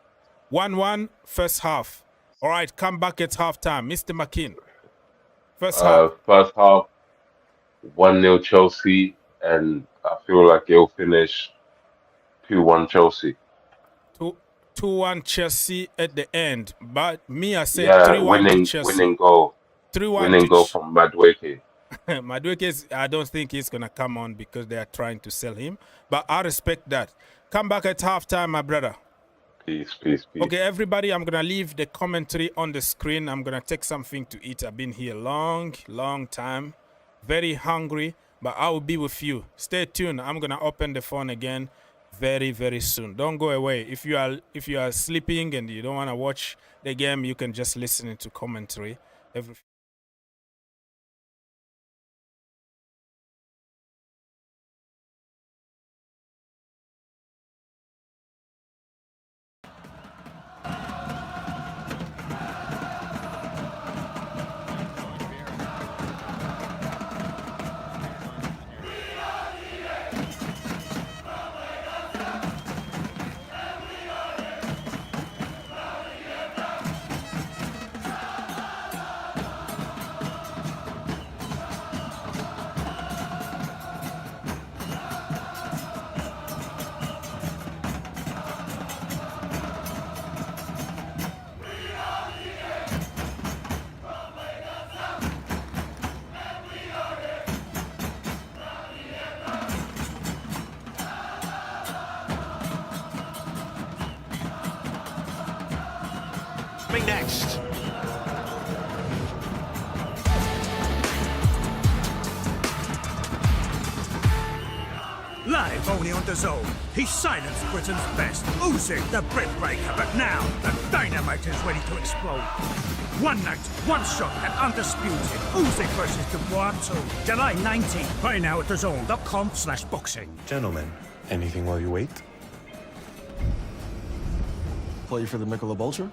Speaker 1: 1-1, first half. All right, come back at halftime. Mr. McKean. First half.
Speaker 4: First half, 1-0 Chelsea, and I feel like it'll finish 2-1 Chelsea.
Speaker 1: 2-1 Chelsea at the end. But me, I said 3-1 to Chelsea.
Speaker 4: Winning goal.
Speaker 1: 3-1
Speaker 4: winning goal from Madueke.
Speaker 1: Madueke, I don't think he's going to come on because they are trying to sell him. But I respect that. Come back at halftime, my brother.
Speaker 4: Peace.
Speaker 1: Okay, everybody, I'm going to leave the commentary on the screen. I'm going to take something to eat. I've been here long time. Very hungry, but I will be with you. Stay tuned. I'm going to open the phone again very soon. Don't go away. If you are sleeping and you don't want to watch the game, you can just listen to commentary.
Speaker 5: Next.
Speaker 6: Live only on DAZN, he silenced Britain's best, Usyk the Brit Breaker, but now the dynamite is ready to explode. One night, one shot, and undisputed. Usyk versus Dubois 2, July 19th. Buy now at DAZN.com/boxing.
Speaker 7: Gentlemen, anything while you wait? Play for the Michelob Ultra?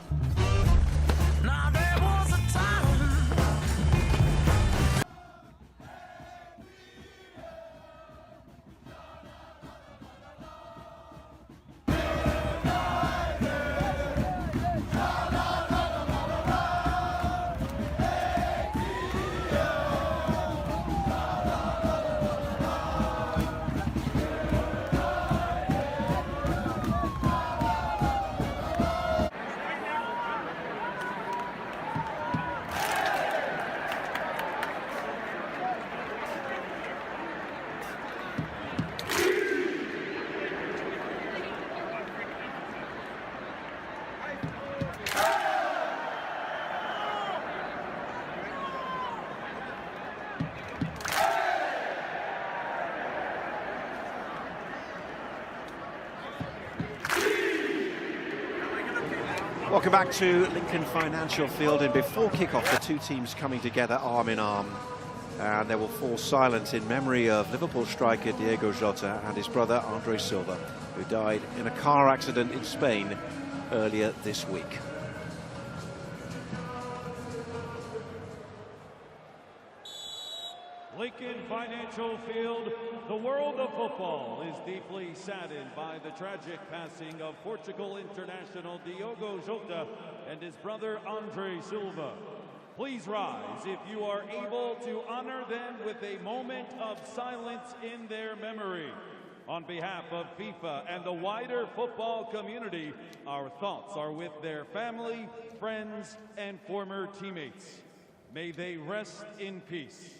Speaker 5: Welcome back to Lincoln Financial Field, and before kick-off, the two teams coming together arm in arm, and they will fall silent in memory of Liverpool striker Diego Jota and his brother Andre Silva, who died in a car accident in Spain earlier this week.
Speaker 8: Lincoln Financial Field, the world of football is deeply saddened by the tragic passing of Portugal international Diogo Jota and his brother Andre Silva. Please rise if you are able to honor them with a moment of silence in their memory. On behalf of FIFA and the wider football community, our thoughts are with their family, friends, and former teammates. May they rest in peace.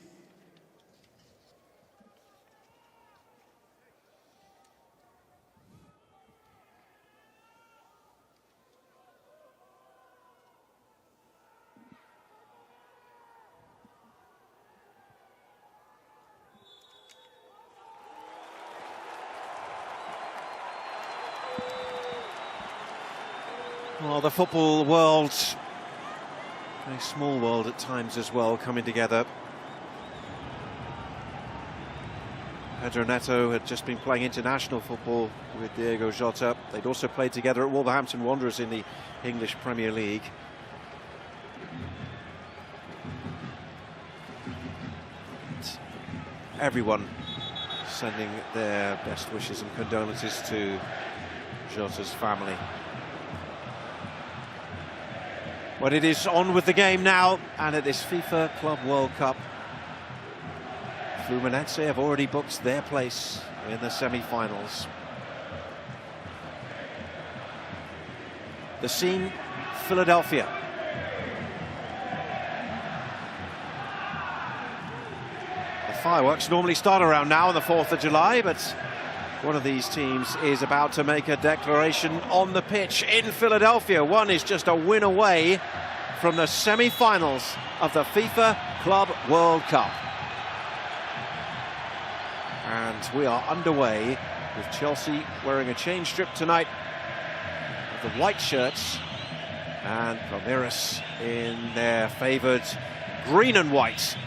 Speaker 5: Well, the football world, a small world at times as well, coming together. Pedro Neto had just been playing international football with Diego Jota. They'd also played together at Wolverhampton Wanderers in the English Premier League. And everyone sending their best wishes and condolences to Jota's family. But it is on with the game now, and at this FIFA Club World Cup, Fluminense have already booked their place in the semi-finals. The scene, Philadelphia. The fireworks normally start around now on the 4th of July, but one of these teams is about to make a declaration on the pitch in Philadelphia. One is just a win away from the semi-finals of the FIFA Club World Cup. And we are underway with Chelsea wearing a change strip tonight of the white shirts and Palmeiras in their favoured green and white.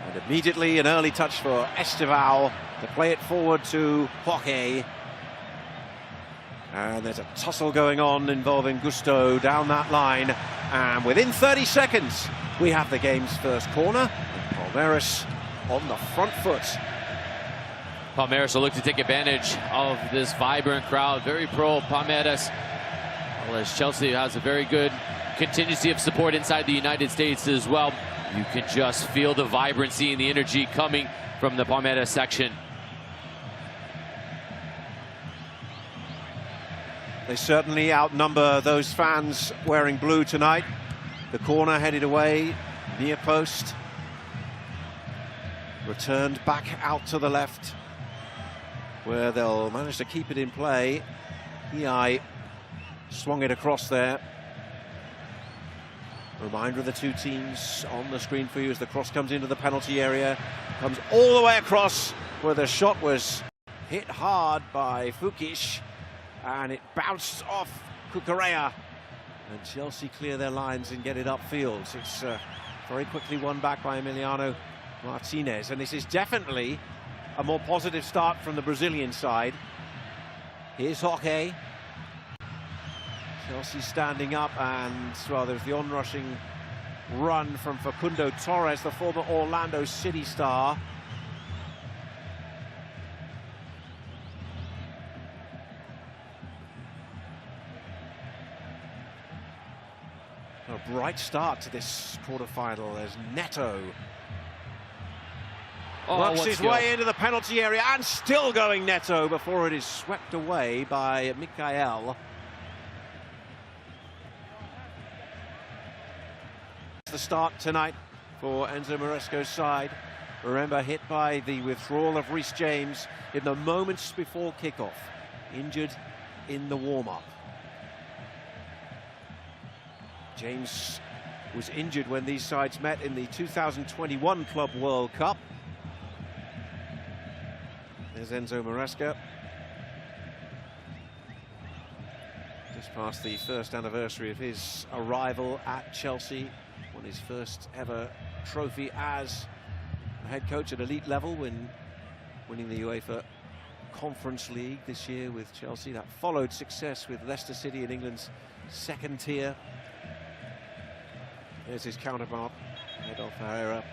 Speaker 5: And immediately an early touch for Estevao to play it forward to Jorge. And there's a tussle going on involving Gusto down that line. And within 30 seconds, we have the game's first corner. And Palmeiras on the front foot.
Speaker 9: Palmeiras will look to take advantage of this vibrant crowd. Very pro Palmeiras. Well, as Chelsea has a very good contingency of support inside the United States as well. You can just feel the vibrancy and the energy coming from the Palmeiras section.
Speaker 5: They certainly outnumber those fans wearing blue tonight. The corner headed away, near post. Returned back out to the left, where they'll manage to keep it in play. EI swung it across there. Reminder of the two teams on the screen for you as the cross comes into the penalty area. Comes all the way across, where the shot was hit hard by Fukish. And it bounced off Cucurella. And Chelsea clear their lines and get it upfield. It's very quickly won back by Emiliano Martinez. And this is definitely a more positive start from the Brazilian side. Here's Jorge. Chelsea standing up, and well, there's the onrushing run from Facundo Torres, the former Orlando City star. A bright start to this quarter-final. There's Neto. Works his way into the penalty area, and still going Neto before it is swept away by Mikael. The start tonight for Enzo Maresco's side. Remember, hit by the withdrawal of Reece James in the moments before kickoff. Injured in the warm-up. James was injured when these sides met in the 2021 Club World Cup. There's Enzo Maresca. Just past the first anniversary of his arrival at Chelsea. Won his first ever trophy as a head coach at elite level when winning the UEFA Conference League this year with Chelsea. That followed success with Leicester City in England's second tier. There's his counterpart, Adolf Herrera,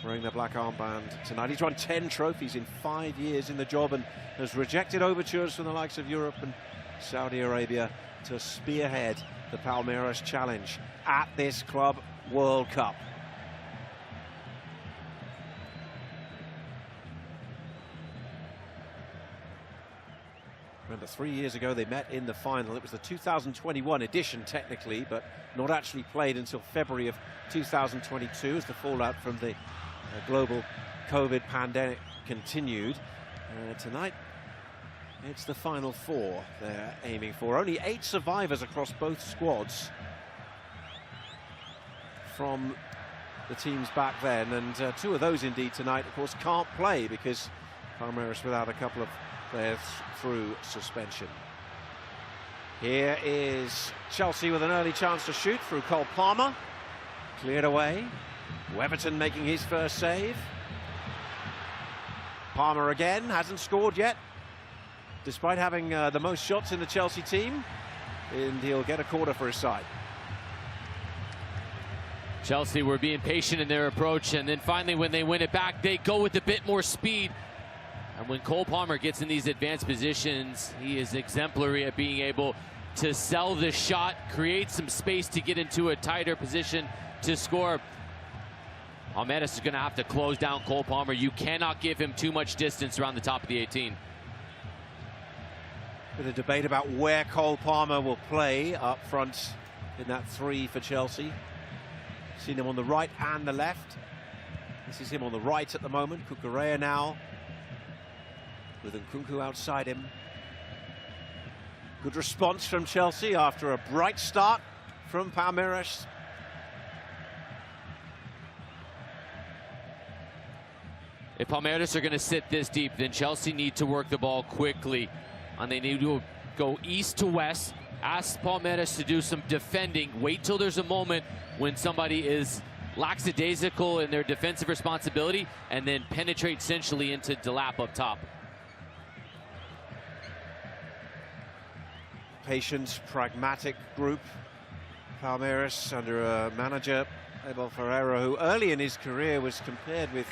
Speaker 5: wearing the black armband tonight. He's won 10 trophies in 5 years in the job and has rejected overtures from the likes of Europe and Saudi Arabia to spearhead the Palmeiras challenge at this Club World Cup. Remember, 3 years ago they met in the final. It was the 2021 edition technically, but not actually played until February of 2022 as the fallout from the global COVID pandemic continued. Tonight it's the final four they're aiming for. Only 8 survivors across both squads from the teams back then, and 2 of those indeed tonight, of course, can't play because Palmeiras without a couple of players through suspension. Here is Chelsea with an early chance to shoot through Cole Palmer. Cleared away. Weverton making his first save. Palmer again, hasn't scored yet, despite having the most shots in the Chelsea team, and he'll get a corner for his side.
Speaker 9: Chelsea were being patient in their approach, and then finally when they win it back, they go with a bit more speed. And when Cole Palmer gets in these advanced positions, he is exemplary at being able to sell the shot, create some space to get into a tighter position to score. Palmeiras is going to have to close down Cole Palmer. You cannot give him too much distance around the top of the 18.
Speaker 5: Bit of debate about where Cole Palmer will play up front in that 3 for Chelsea. Seen him on the right and the left. This is him on the right at the moment. Cucurella now with Nkunku outside him. Good response from Chelsea after a bright start from Palmeiras.
Speaker 9: If Palmeiras are going to sit this deep, then Chelsea need to work the ball quickly. And they need to go east to west, ask Palmeiras to do some defending, wait till there's a moment when somebody is lackadaisical in their defensive responsibility, and then penetrate essentially into Delap up top.
Speaker 5: Patient, pragmatic group. Palmeiras under a manager, Abel Ferreira, who early in his career was compared with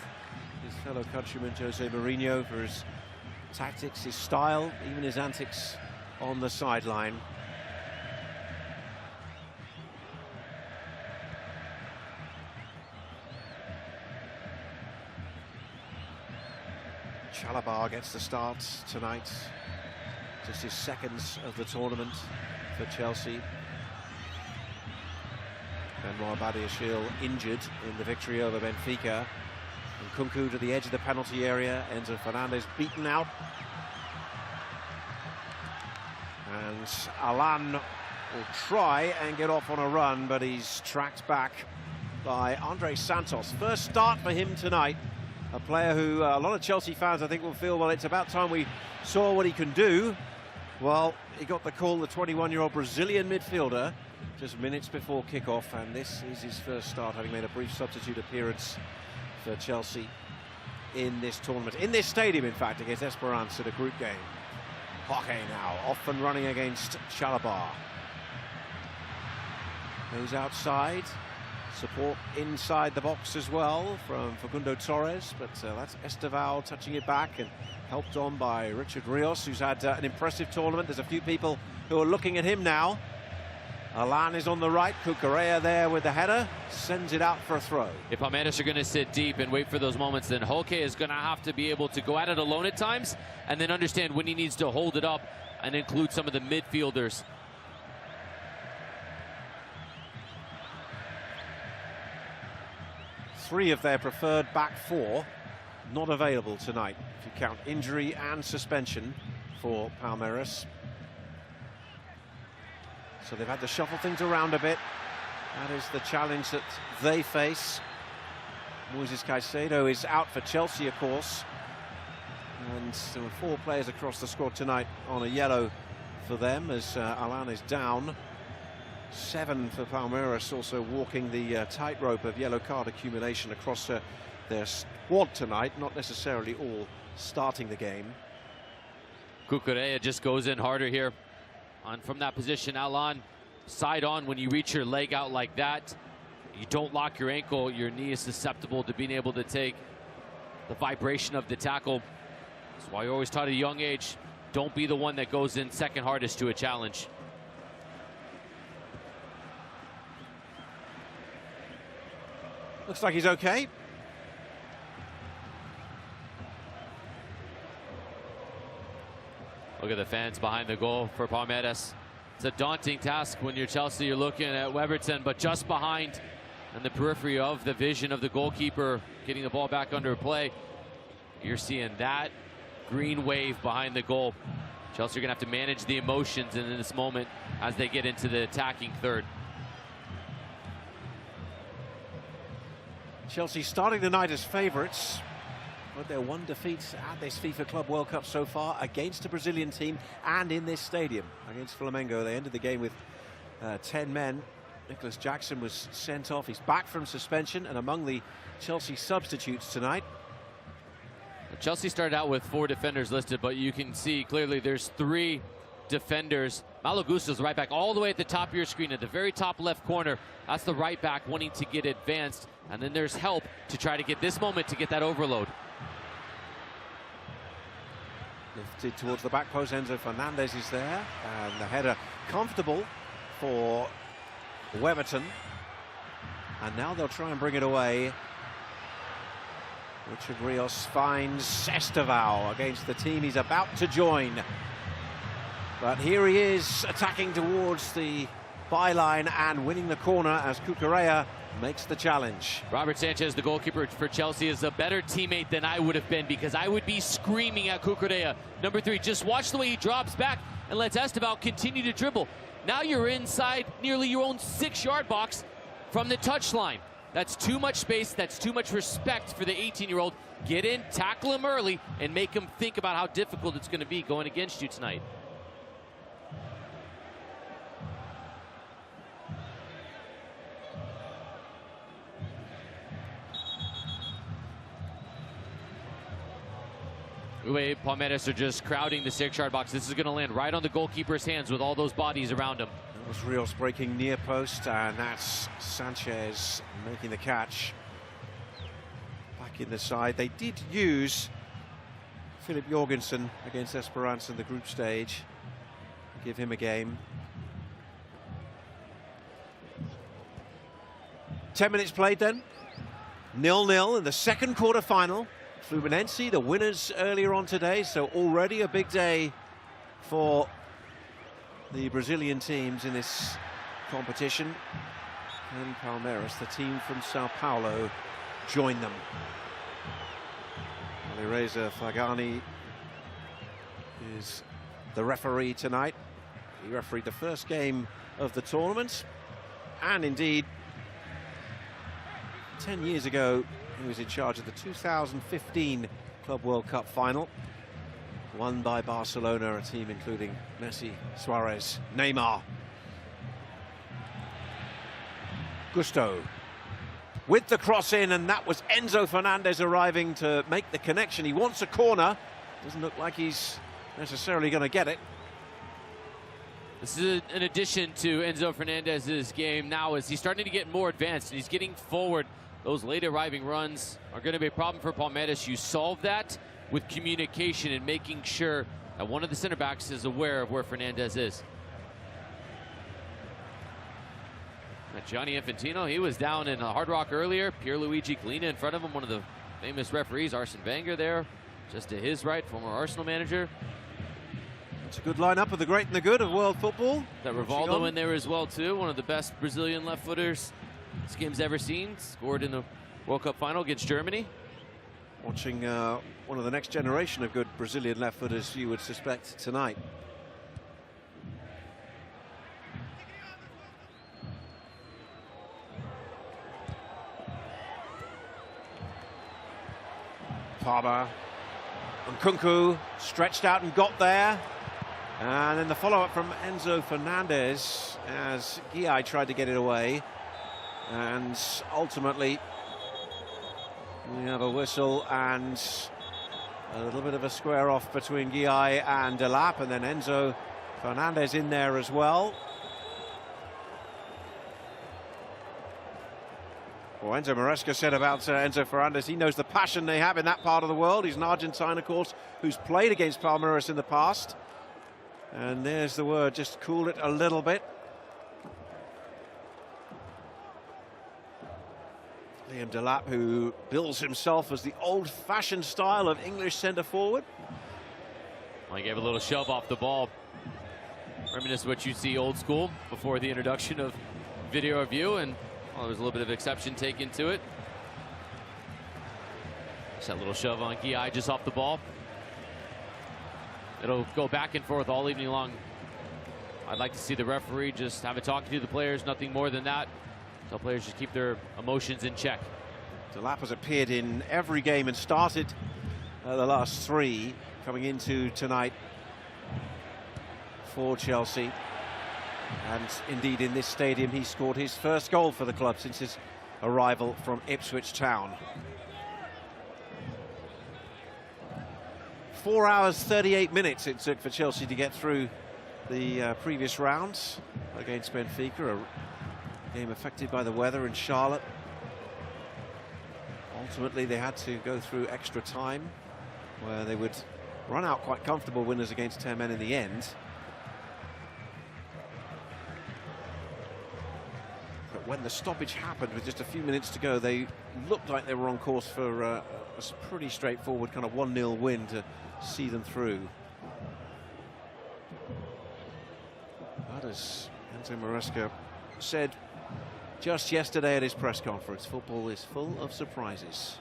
Speaker 5: his fellow countryman Jose Mourinho for his tactics, his style, even his antics on the sideline. Chalobah gets the start tonight. Just his seconds of the tournament for Chelsea. Benoit Badiashile injured in the victory over Benfica. And Nkunku to the edge of the penalty area. Enzo Fernandez beaten out. And Alan will try and get off on a run, but he's tracked back by Andre Santos. First start for him tonight. A player who a lot of Chelsea fans, I think, will feel, well, it's about time we saw what he can do. Well, he got the call, the 21-year-old Brazilian midfielder, just minutes before kickoff, and this is his first start, having made a brief substitute appearance for Chelsea in this tournament. In this stadium, in fact, against Esperance at a group game. Hockey now, off and running against Chalobah. Goes outside. Support inside the box as well from Facundo Torres, but that's Estevao touching it back and helped on by Richard Rios, who's had an impressive tournament. There's a few people who are looking at him now. Alan is on the right, Cucurella there with the header, sends it out for a throw.
Speaker 9: If Palmeiras are going to sit deep and wait for those moments, then Hoke is going to have to be able to go at it alone at times and then understand when he needs to hold it up and include some of the midfielders.
Speaker 5: Three of their preferred back four not available tonight, if you count injury and suspension for Palmeiras. So they've had to shuffle things around a bit. That is the challenge that they face. Moises Caicedo is out for Chelsea, of course. And there were 4 players across the squad tonight on a yellow for them as Alan is down. 7 for Palmeiras, also walking the tightrope of yellow card accumulation across their squad tonight, not necessarily all starting the game.
Speaker 9: Cucurella just goes in harder here. From that position, Alan, side on, when you reach your leg out like that, you don't lock your ankle, your knee is susceptible to being able to take the vibration of the tackle. That's why you're always taught at a young age, don't be the one that goes in second hardest to a challenge.
Speaker 5: Looks like he's okay.
Speaker 9: Look at the fans behind the goal for Palmeiras. It's a daunting task when you're Chelsea. You're looking at Weberton, but just behind in the periphery of the vision of the goalkeeper, getting the ball back under play. You're seeing that green wave behind the goal. Chelsea are going to have to manage the emotions in this moment as they get into the attacking third.
Speaker 5: Chelsea starting the night as favourites, but their 1 defeat at this FIFA Club World Cup so far against a Brazilian team and in this stadium against Flamengo. They ended the game with 10 men. Nicholas Jackson was sent off. He's back from suspension and among the Chelsea substitutes tonight.
Speaker 9: Chelsea started out with 4 defenders listed, but you can see clearly there's 3 defenders. Malo Gusto's right back all the way at the top of your screen, at the very top left corner. That's the right back wanting to get advanced. And then there's help to try to get this moment to get that overload.
Speaker 5: Lifted towards the back post, Enzo Fernandez is there. And the header comfortable for Weberton. And now they'll try and bring it away. Richard Rios finds Estevao against the team he's about to join. But here he is attacking towards the byline and winning the corner as Cucurella makes the challenge.
Speaker 9: Robert Sanchez, the goalkeeper for Chelsea, is a better teammate than I would have been, because I would be screaming at Cucurella. Number 3, just watch the way he drops back and lets Esteban continue to dribble. Now you're inside nearly your own 6-yard box from the touchline. That's too much space. That's too much respect for the 18-year-old. Get in, tackle him early, and make him think about how difficult it's going to be going against you tonight. The way Palmeiras are just crowding the 6-yard box. This is going to land right on the goalkeeper's hands with all those bodies around him.
Speaker 5: That was Rios breaking near post, and that's Sanchez making the catch. Back in the side. They did use Philip Jorgensen against Esperance in the group stage. Give him a game. 10 minutes played then. 0-0 in the second quarter final. Fluminense, the winners earlier on today, so already a big day for the Brazilian teams in this competition. And Palmeiras, the team from Sao Paulo, join them. Alireza Fagani is the referee tonight. He refereed the first game of the tournament, and indeed 10 years ago he was in charge of the 2015 Club World Cup final, won by Barcelona, a team including Messi, Suarez, Neymar. Gusto with the cross in, and that was Enzo Fernandez arriving to make the connection. He wants a corner. Doesn't look like he's necessarily going to get it.
Speaker 9: This is an addition to Enzo Fernandez's game now, as he's starting to get more advanced and he's getting forward. Those late arriving runs are going to be a problem for Palmeiras. You solve that with communication and making sure that one of the center backs is aware of where Fernandez is. Gianni Infantino, he was down in Hard Rock earlier. Pierluigi Glina in front of him, one of the famous referees. Arsene Wenger there, just to his right, former Arsenal manager.
Speaker 5: It's a good lineup of the great and the good of world football.
Speaker 9: Got Rivaldo in there as well too, one of the best Brazilian left footers this game's ever seen. Scored in the World Cup final against Germany.
Speaker 5: Watching one of the next generation of good Brazilian left footers, you would suspect, tonight. Palmer and Kunku stretched out and got there, and then the follow-up from Enzo Fernandez as Guiai tried to get it away, and ultimately we have a whistle and a little bit of a square off between Guiai and Delap, and then Enzo Fernandez in there as well. Well, Enzo Maresca said about Enzo Fernandez, he knows the passion they have in that part of the world. He's an Argentine, of course, who's played against Palmeiras in the past. And there's the word, just cool it a little bit. Liam Delap, who bills himself as the old-fashioned style of English centre-forward.
Speaker 9: Well, he gave a little shove off the ball. Reminiscent of what you see old school before the introduction of video review, and well, there's a little bit of exception taken to it. Just that little shove on Guiai just off the ball. It'll go back and forth all evening long. I'd like to see the referee just have a talk to the players, nothing more than that. Tell players just keep their emotions in check.
Speaker 5: Delap has appeared in every game and started the last 3 coming into tonight for Chelsea. And indeed, in this stadium, he scored his first goal for the club since his arrival from Ipswich Town. 4 hours, 38 minutes it took for Chelsea to get through the previous rounds against Benfica, a game affected by the weather in Charlotte. Ultimately, they had to go through extra time, where they would run out quite comfortable winners against 10 men in the end. When the stoppage happened with just a few minutes to go, they looked like they were on course for a pretty straightforward kind of 1-0 win to see them through. as Enzo Maresca said just yesterday at his press conference, football is full of surprises.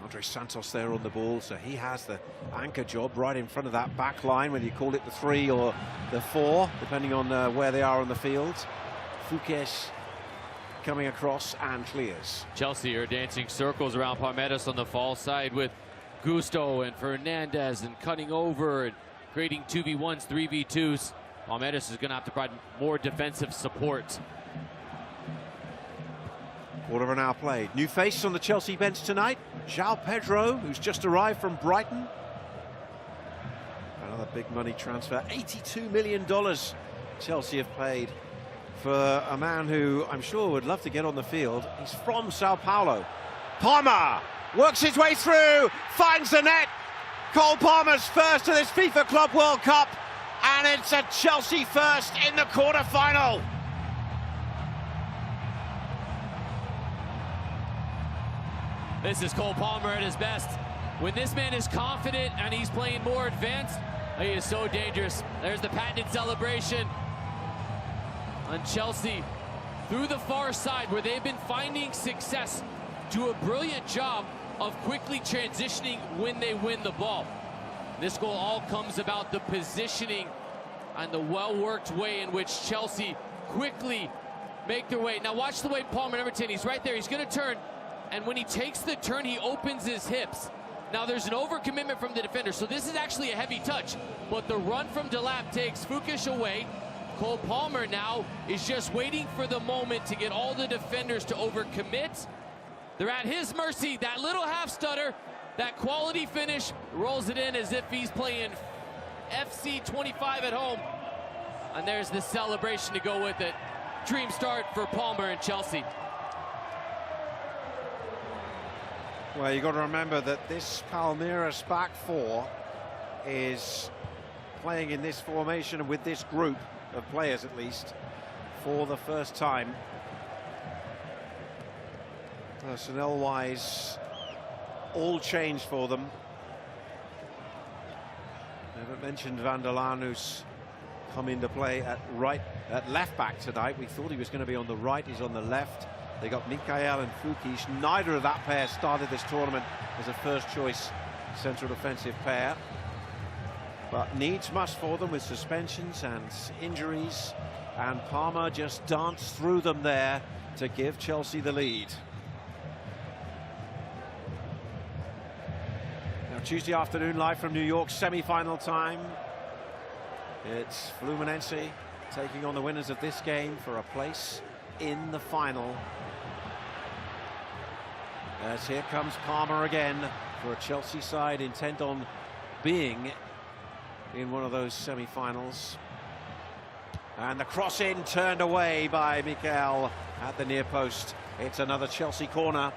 Speaker 5: Andre Santos there on the ball, so he has the anchor job right in front of that back line, whether you call it the 3 or the 4, depending on where they are on the field. Fouquet coming across and clears.
Speaker 9: Chelsea are dancing circles around Palmeiras on the far side with Gusto and Fernandez and cutting over and creating 2v1s, 3v2s. Palmeiras is going to have to provide more defensive support.
Speaker 5: Quarter of an hour played. New face on the Chelsea bench tonight, João Pedro, who's just arrived from Brighton. Another big money transfer, $82 million Chelsea have paid for a man who I'm sure would love to get on the field. He's from Sao Paulo. Palmer works his way through, finds the net. Cole Palmer's first to this FIFA Club World Cup, and it's a Chelsea first in the quarter-final.
Speaker 9: This is Cole Palmer at his best. When this man is confident and he's playing more advanced, he is so dangerous. There's the patented celebration on Chelsea through the far side, where they've been finding success, do a brilliant job of quickly transitioning when they win the ball. This goal all comes about the positioning and the well-worked way in which Chelsea quickly make their way. Now watch the way Palmer, number 10, he's right there, he's gonna turn, and when he takes the turn, he opens his hips. Now there's an overcommitment from the defender, so this is actually a heavy touch, but the run from Delap takes Fouquet away. Cole Palmer now is just waiting for the moment to get all the defenders to overcommit. They're at his mercy. That little half stutter, that quality finish, rolls it in as if he's playing FC 25 at home. And there's the celebration to go with it. Dream start for Palmer and Chelsea.
Speaker 5: Well, you've got to remember that this Palmeiras back 4 is playing in this formation and with this group of players, at least, for the first time. Personnel-wise, all changed for them. I haven't mentioned Van der Laan, who's come into play at left back tonight. We thought he was going to be on the right, he's on the left. They got Mikael and Fouquet. Neither of that pair started this tournament as a first-choice central defensive pair. But needs must for them with suspensions and injuries. And Palmer just danced through them there to give Chelsea the lead. Now Tuesday afternoon, live from New York, semi-final time. It's Fluminense taking on the winners of this game for a place in the final. As here comes Palmer again for a Chelsea side intent on being in one of those semi-finals. And the cross in turned away by Mikael at the near post. It's another Chelsea corner.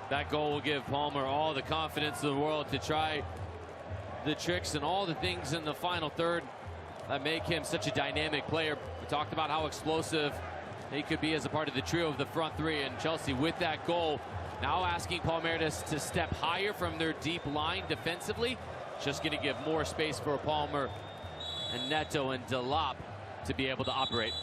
Speaker 9: That goal will give Palmer all the confidence in the world to try the tricks and all the things in the final third that make him such a dynamic player. We talked about how explosive he could be as a part of the trio of the front 3, and Chelsea with that goal now asking Palmeiras to step higher from their deep line defensively. Just going to give more space for Palmer and Neto and Delap to be able to operate.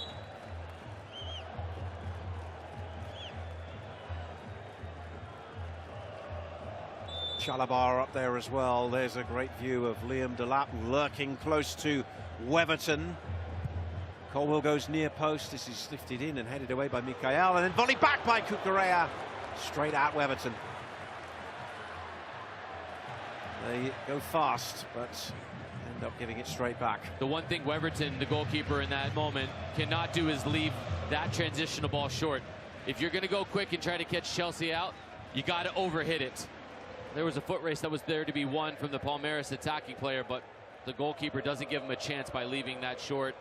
Speaker 5: Chalabar up there as well. There's a great view of Liam Delap lurking close to Weverton. Colwell goes near post. This is lifted in and headed away by Mikael, and then volleyed back by Cucurella. Straight out Weverton. They go fast, but end up giving it straight back.
Speaker 9: The one thing Weverton, the goalkeeper in that moment, cannot do is leave that transitional ball short. If you're going to go quick and try to catch Chelsea out, you got to overhit it. There was a foot race that was there to be won from the Palmeiras attacking player, but the goalkeeper doesn't give him a chance by leaving that short.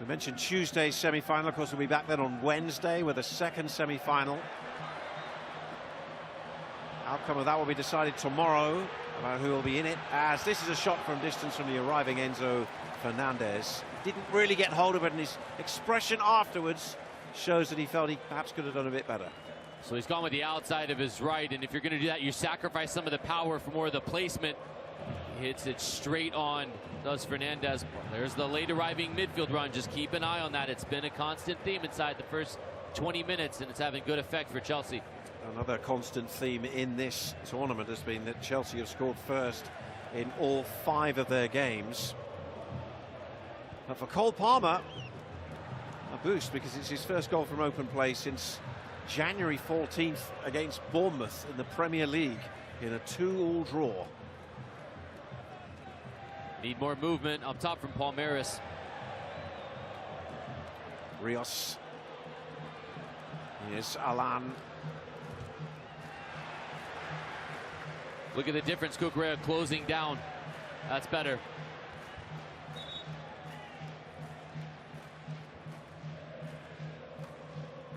Speaker 5: We mentioned Tuesday's semi-final. Of course, we'll be back then on Wednesday with a second semi-final. Outcome of that will be decided tomorrow about who will be in it, as this is a shot from distance from the arriving Enzo Fernandez. Didn't really get hold of it, and his expression afterwards shows that he felt he perhaps could have done a bit better.
Speaker 9: So he's gone with the outside of his right, and if you're going to do that, you sacrifice some of the power for more of the placement. He hits it straight on, does Fernandez. There's the late arriving midfield run. Just keep an eye on that. It's been a constant theme inside the first 20 minutes, and it's having good effect for Chelsea.
Speaker 5: Another constant theme in this tournament has been that Chelsea have scored first in all 5 of their games. But for Cole Palmer, a boost, because it's his first goal from open play since January 14th against Bournemouth in the Premier League in a 2-2 draw.
Speaker 9: Need more movement up top from Palmeiras.
Speaker 5: Rios. Here's Alan.
Speaker 9: Look at the difference, Cucurella closing down. That's better.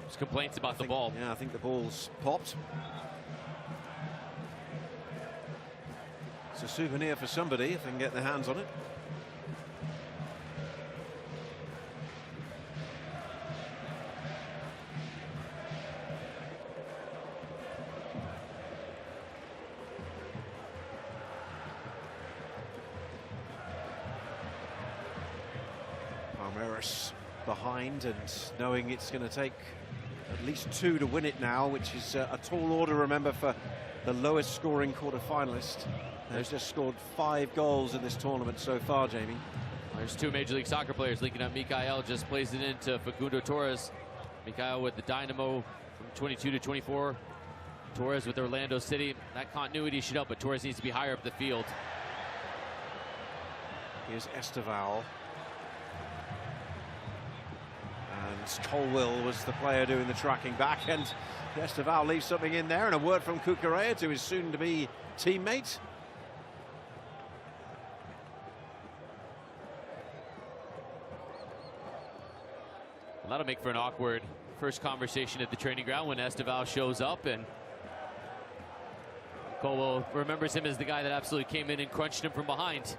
Speaker 9: There's complaints about the ball.
Speaker 5: Yeah, I think the ball's popped. It's a souvenir for somebody if they can get their hands on it. Palmeiras behind and knowing it's going to take at least 2 to win it now, which is a tall order, remember, for the lowest scoring quarter-finalist. Who's just scored 5 goals in this tournament so far, Jamie.
Speaker 9: There's 2 Major League Soccer players linking up. Mikael just plays it into Facundo Torres. Mikael with the Dynamo from 22 to 24. Torres with Orlando City. That continuity should help, but Torres needs to be higher up the field.
Speaker 5: Here's Esteval. And Colwill was the player doing the tracking back, and Esteval leaves something in there, and a word from Cucurella to his soon-to-be teammate.
Speaker 9: Well, that'll make for an awkward first conversation at the training ground when Esteval shows up, and Colwill remembers him as the guy that absolutely came in and crunched him from behind.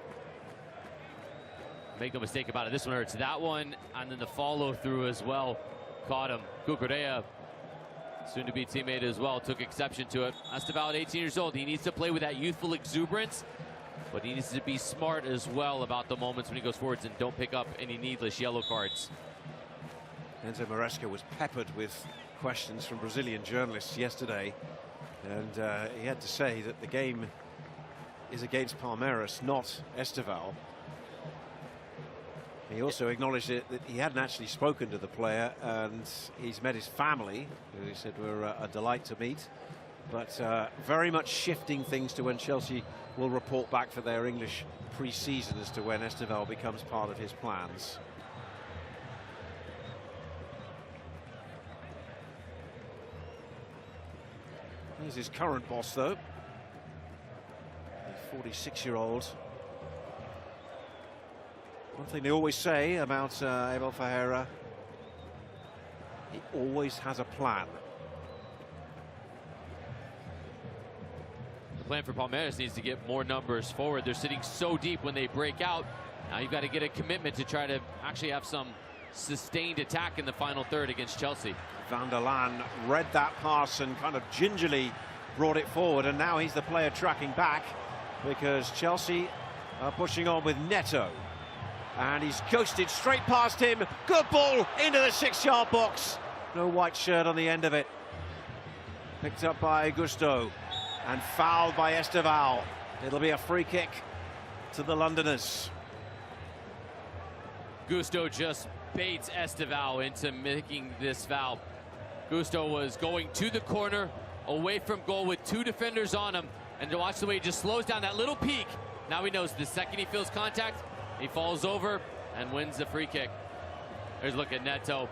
Speaker 9: Make no mistake about it, this one hurts. That one, and then the follow-through as well, caught him. Cucurella, soon-to-be teammate as well, took exception to it. Esteval at 18 years old, he needs to play with that youthful exuberance, but he needs to be smart as well about the moments when he goes forwards and don't pick up any needless yellow cards.
Speaker 5: Enzo Maresca was peppered with questions from Brazilian journalists yesterday, and he had to say that the game is against Palmeiras, not Esteval. He also acknowledged that he hadn't actually spoken to the player, and he's met his family, who he said were a delight to meet, but very much shifting things to when Chelsea will report back for their English pre-season as to when Esteval becomes part of his plans. Here's his current boss, though, the 46-year-old. One thing they always say about Abel Ferreira, he always has a plan.
Speaker 9: The plan for Palmeiras needs to get more numbers forward. They're sitting so deep when they break out. Now you've got to get a commitment to try to actually have some sustained attack in the final third against Chelsea.
Speaker 5: Van der Laan read that pass and kind of gingerly brought it forward, and now he's the player tracking back because Chelsea are pushing on with Neto. And he's ghosted straight past him. Good ball into the 6-yard box. No white shirt on the end of it. Picked up by Gusto and fouled by Esteval. It'll be a free kick to the Londoners.
Speaker 9: Gusto just baits Esteval into making this foul. Gusto was going to the corner, away from goal with 2 defenders on him. And to watch the way he just slows down that little peak. Now he knows the second he feels contact, he falls over and wins the free kick. There's a look at Neto.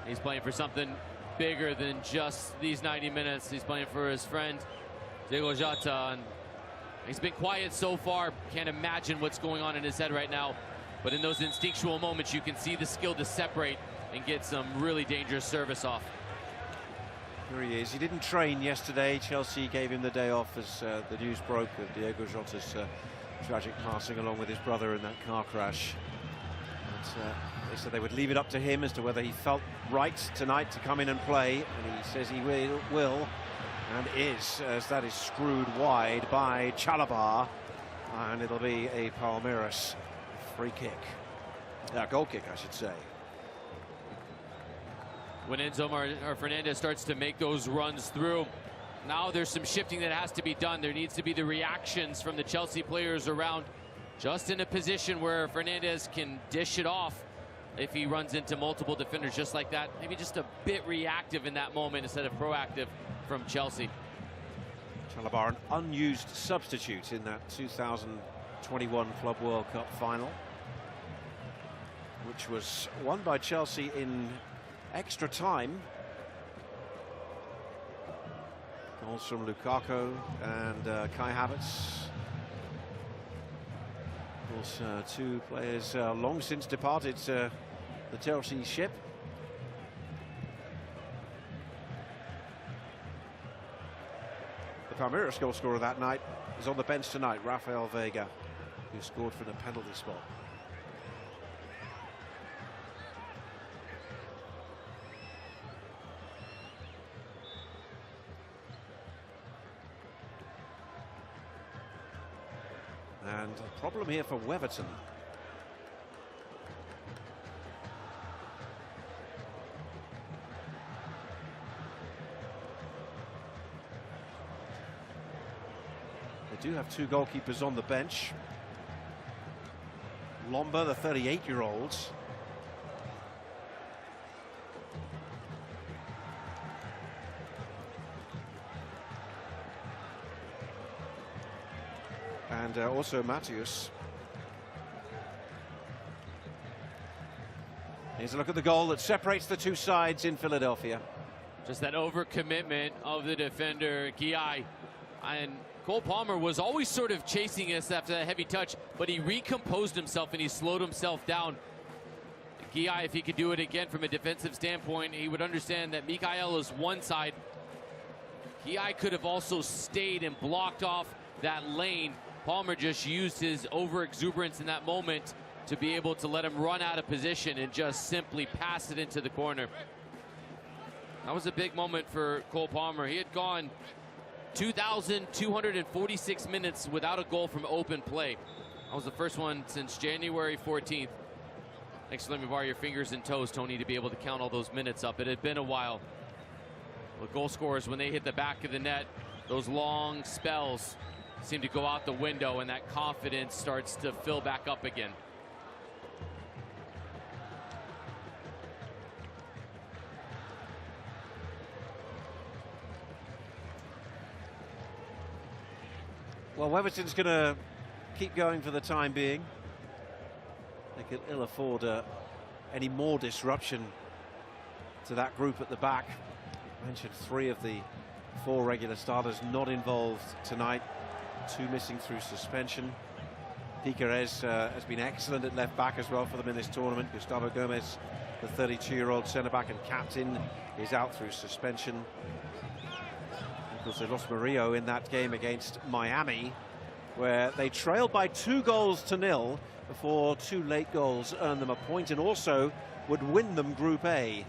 Speaker 9: He's playing for something bigger than just these 90 minutes. He's playing for his friend, Diego Jota. And he's been quiet so far. Can't imagine what's going on in his head right now. But in those instinctual moments, you can see the skill to separate and get some really dangerous service off.
Speaker 5: Here he is. He didn't train yesterday. Chelsea gave him the day off as the news broke of Diego Jota's tragic passing along with his brother in that car crash. They said they would leave it up to him as to whether he felt right tonight to come in and play, and he says he will and is, as that is screwed wide by Chalobah, and it'll be a Palmeiras free kick. Goal kick, I should say.
Speaker 9: When Enzo Fernandez starts to make those runs through, now there's some shifting that has to be done. There needs to be the reactions from the Chelsea players around, just in a position where Fernandez can dish it off if he runs into multiple defenders just like that. Maybe just a bit reactive in that moment instead of proactive from Chelsea.
Speaker 5: Chalobah, an unused substitute in that 2021 Club World Cup final, which was won by Chelsea in extra time. Goals from Lukaku and Kai Havertz. Of course, two players long since departed the Chelsea ship. The Palmeiras goal scorer that night is on the bench tonight, Rafael Veiga, who scored from the penalty spot. And a problem here for Weverton. They do have two goalkeepers on the bench. Lomba, the 38-year-old. And also Matheus. Here's a look at the goal that separates the two sides in Philadelphia.
Speaker 9: Just that overcommitment of the defender, Guy. And Cole Palmer was always sort of chasing us after that heavy touch, but he recomposed himself and he slowed himself down. Guy, if he could do it again from a defensive standpoint, he would understand that Mikael is one side. Guy could have also stayed and blocked off that lane. Palmer just used his over-exuberance in that moment to be able to let him run out of position and just simply pass it into the corner. That was a big moment for Cole Palmer. He had gone 2,246 minutes without a goal from open play. That was the first one since January 14th. Thanks for letting me borrow your fingers and toes, Tony, to be able to count all those minutes up. It had been a while. The goal scorers, when they hit the back of the net, those long spells seem to go out the window, and that confidence starts to fill back up again.
Speaker 5: Well, Weverton's going to keep going for the time being. They can ill afford any more disruption to that group at the back. I mentioned 3 of the 4 regular starters not involved tonight. 2 missing through suspension. Piquerez has been excellent at left back as well for them in this tournament. Gustavo Gomez, the 32-year-old centre-back and captain, is out through suspension. Of course, they lost Murillo in that game against Miami, where they trailed by 2-0 before 2 late goals earned them a point and also would win them Group A.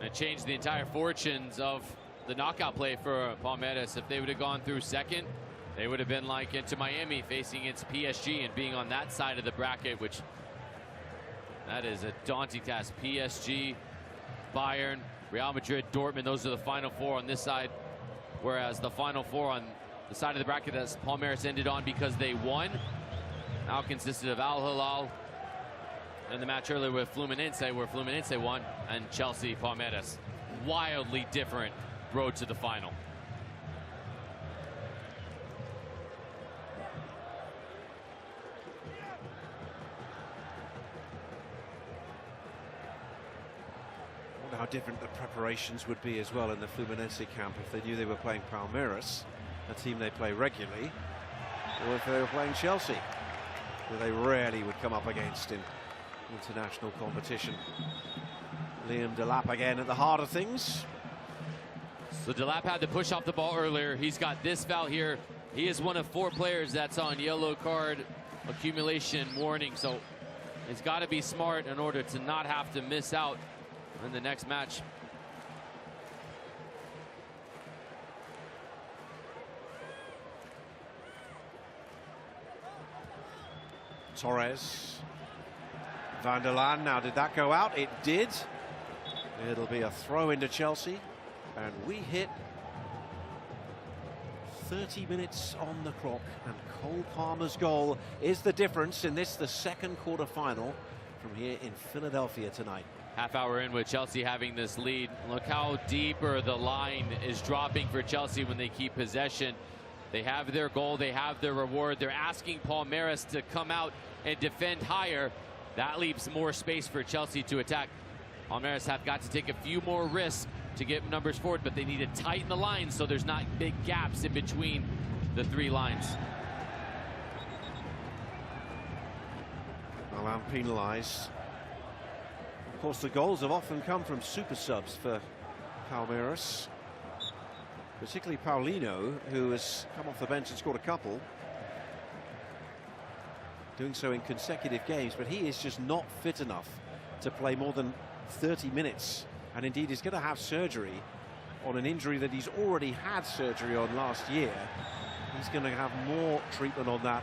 Speaker 9: It changed the entire fortunes of the knockout play for Palmeiras. If they would have gone through second, they would have been like into Miami facing against PSG and being on that side of the bracket, which that is a daunting task. PSG, Bayern, Real Madrid, Dortmund, those are the final 4 on this side, whereas the final 4 on the side of the bracket that Palmeiras ended on because they won now consisted of Al-Hilal and the match earlier with Fluminense, where Fluminense won, and Chelsea, Palmeiras. Wildly different road to the final.
Speaker 5: I wonder how different the preparations would be as well in the Fluminense camp if they knew they were playing Palmeiras, a team they play regularly, or if they were playing Chelsea, who they rarely would come up against in international competition. Liam Delap again at the heart of things.
Speaker 9: So Delap had to push off the ball earlier. He's got this foul here. He is one of 4 players that's on yellow card accumulation warning, so he's got to be smart in order to not have to miss out in the next match.
Speaker 5: Torres. Van der Laan, now did that go out? It did. It'll be a throw into Chelsea. And we hit 30 minutes on the clock. And Cole Palmer's goal is the difference in this, the second quarter final from here in Philadelphia tonight.
Speaker 9: Half hour in with Chelsea having this lead. Look how deeper the line is dropping for Chelsea when they keep possession. They have their goal, they have their reward. They're asking Palmeiras to come out and defend higher. That leaves more space for Chelsea to attack. Palmeiras have got to take a few more risks to get numbers forward, but they need to tighten the line so there's not big gaps in between the three lines.
Speaker 5: Milan penalised. Of course, the goals have often come from super subs for Palmeiras. Particularly Paulinho, who has come off the bench and scored a couple. Doing so in consecutive games, but he is just not fit enough to play more than 30 minutes. And indeed, he's going to have surgery on an injury that he's already had surgery on last year. He's going to have more treatment on that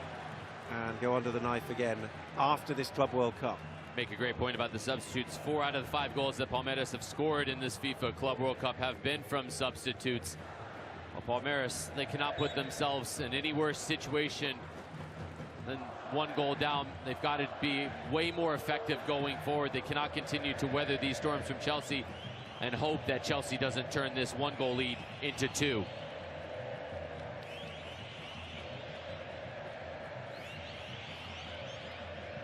Speaker 5: and go under the knife again after this Club World Cup.
Speaker 9: Make a great point about the substitutes. 4 out of the 5 goals that Palmeiras have scored in this FIFA Club World Cup have been from substitutes. Well, Palmeiras, they cannot put themselves in any worse situation than 1 goal down. They've got to be way more effective going forward. They cannot continue to weather these storms from Chelsea and hope that Chelsea doesn't turn this 1-goal lead into 2.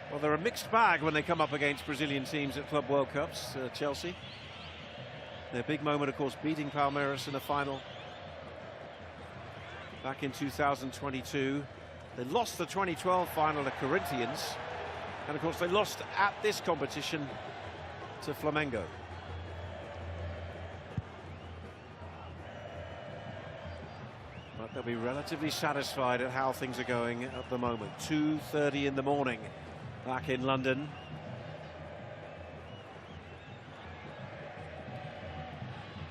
Speaker 5: Well, they're a mixed bag when they come up against Brazilian teams at Club World Cups, Chelsea. Their big moment, of course, beating Palmeiras in the final back in 2022. They lost the 2012 final to Corinthians, and of course they lost at this competition to Flamengo. But they'll be relatively satisfied at how things are going at the moment. 2:30 in the morning back in London.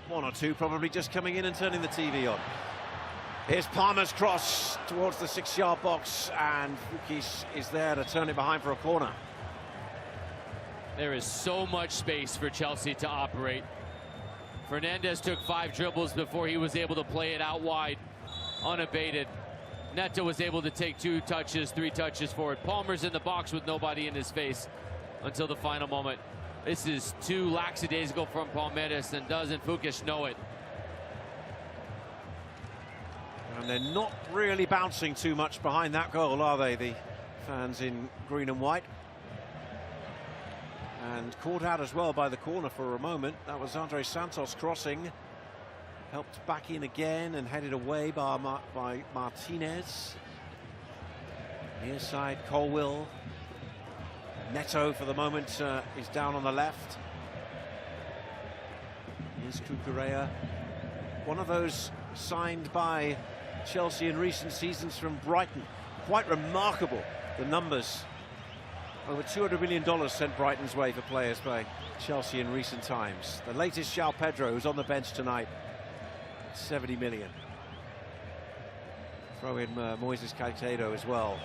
Speaker 5: One or two probably just coming in and turning the TV on. Here's Palmer's cross towards the 6-yard box, and Fukis is there to turn it behind for a corner.
Speaker 9: There is so much space for Chelsea to operate. Fernandez took 5 dribbles before he was able to play it out wide, unabated. Neto was able to take 2 touches, 3 touches forward. Palmer's in the box with nobody in his face until the final moment. This is too lackadaisical from Palmeiras, and doesn't Fukis know it?
Speaker 5: And they're not really bouncing too much behind that goal, are they, the fans in green and white? And caught out as well by the corner for a moment. That was Andre Santos crossing. Helped back in again and headed away by Martinez. Near side, Colwill. Neto for the moment is down on the left. Here's Cucurella. One of those signed by Chelsea in recent seasons from Brighton. Quite remarkable, the numbers. Over $200 million sent Brighton's way for players by Chelsea in recent times. The latest, João Pedro, who's on the bench tonight. 70 million. Throw in Moises Caicedo as well.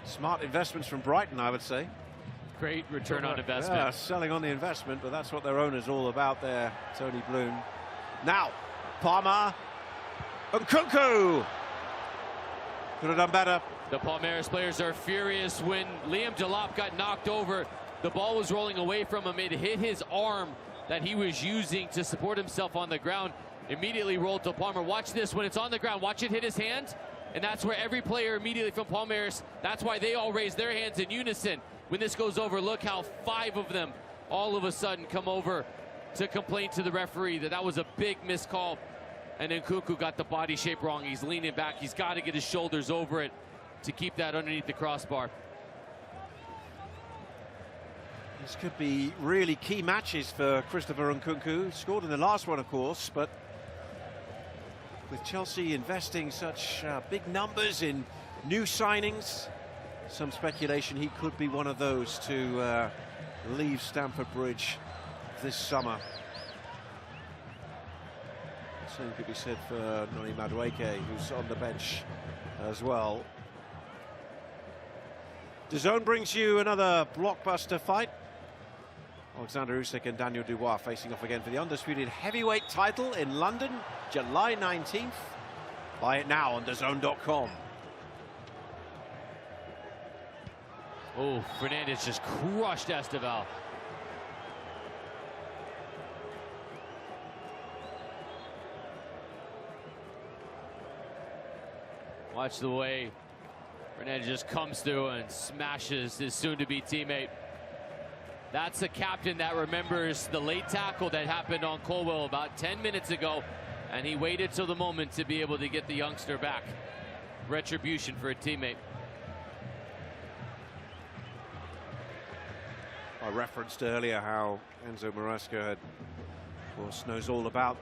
Speaker 5: Smart investments from Brighton, I would say.
Speaker 9: Great return on investment.
Speaker 5: Yeah, selling on the investment, but that's what their owner's all about there, Tony Bloom. Now, Palmer. Nkunku! Could have done better.
Speaker 9: The Palmeiras players are furious when Liam Delap got knocked over. The ball was rolling away from him. It hit his arm that he was using to support himself on the ground. Immediately rolled to Palmer. Watch this when it's on the ground. Watch it hit his hand. And that's where every player immediately from Palmeiras, that's why they all raise their hands in unison. When this goes over, look how 5 of them all of a sudden come over to complain to the referee that was a big missed call. And then Nkunku got the body shape wrong. He's leaning back. He's got to get his shoulders over it to keep that underneath the crossbar.
Speaker 5: This could be really key matches for Christopher Nkunku. Scored in the last one, of course, but with Chelsea investing such big numbers in New signings, some speculation he could be one of those to leave Stamford Bridge this summer. Same could be said for Noni Madueke, who's on the bench as well. DAZN brings you another blockbuster fight. Alexander Usyk and Daniel Dubois facing off again for the undisputed heavyweight title in London, July 19th. Buy it now on DAZN.com.
Speaker 9: Oh, Fernandez just crushed Esteval. Watch the way Fernandez just comes through and smashes his soon-to-be teammate. That's a captain that remembers the late tackle that happened on Colwell about 10 minutes ago, and he waited till the moment to be able to get the youngster back. Retribution for a teammate.
Speaker 5: I referenced earlier how Enzo Maresca had, of course, knows all about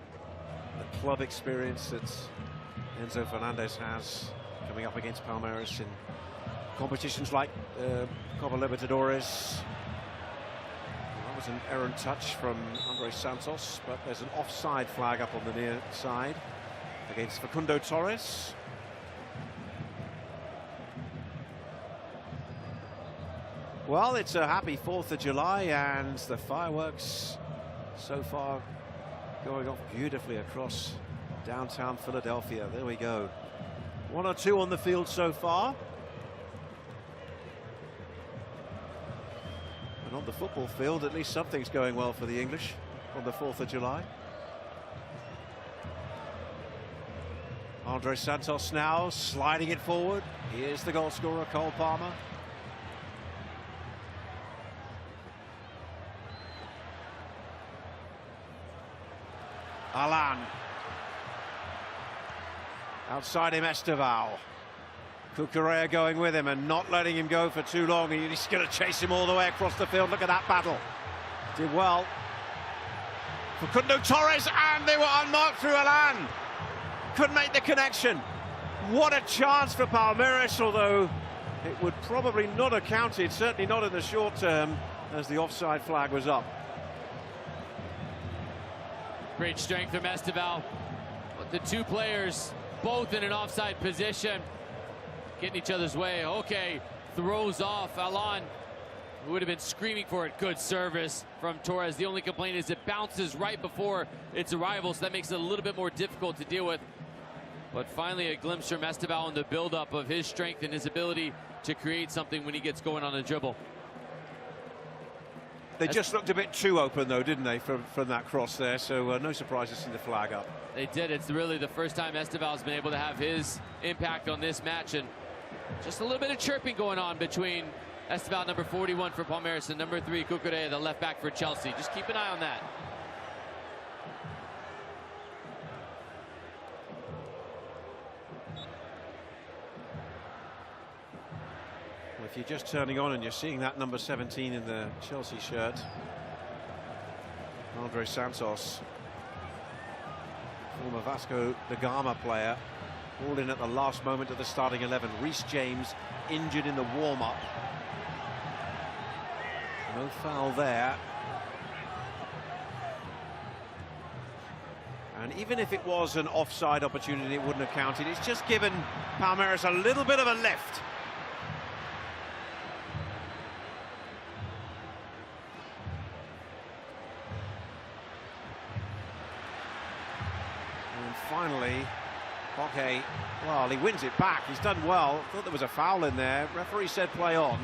Speaker 5: the club experience that Enzo Fernandez has coming up against Palmeiras in competitions like Copa Libertadores. That was an errant touch from Andre Santos, but there's an offside flag up on the near side against Facundo Torres. Well, it's a happy 4th of July, and the fireworks so far going off beautifully across downtown Philadelphia. There we go. 1 or 2 on the field so far. And on the football field, at least something's going well for the English on the 4th of July. Andre Santos now sliding it forward. Here's the goal scorer, Cole Palmer. Alan. Outside him, Esteval. Cucurella going with him and not letting him go for too long. And he's going to chase him all the way across the field. Look at that battle. Did well. Facundo Torres, and they were unmarked through Alan. Couldn't make the connection. What a chance for Palmeiras, although it would probably not have counted, certainly not in the short term, as the offside flag was up.
Speaker 9: Great strength from Esteval. But the two players both in an offside position, getting each other's way. Okay, throws off Alan, who would have been screaming for it. Good service from Torres. The only complaint is it bounces right before its arrival, so that makes it a little bit more difficult to deal with. But finally a glimpse from Esteval in the buildup of his strength and his ability to create something when he gets going on a dribble.
Speaker 5: They just looked a bit too open, though, didn't they, from that cross there? So no surprise to see the flag up.
Speaker 9: They did. It's really the first time Esteval's been able to have his impact on this match, and just a little bit of chirping going on between Esteval, number 41 for Palmeiras, and number 3, Cucurella, the left back for Chelsea. Just keep an eye on that.
Speaker 5: If you're just turning on and you're seeing that number 17 in the Chelsea shirt, Andre Santos, former Vasco da Gama player, called in at the last moment of the starting 11. Reece James injured in the warm-up. No foul there. And even if it was an offside opportunity, it wouldn't have counted. It's just given Palmeiras a little bit of a lift. Finally, Koke, well, he wins it back. He's done well. Thought there was a foul in there. Referee said play on.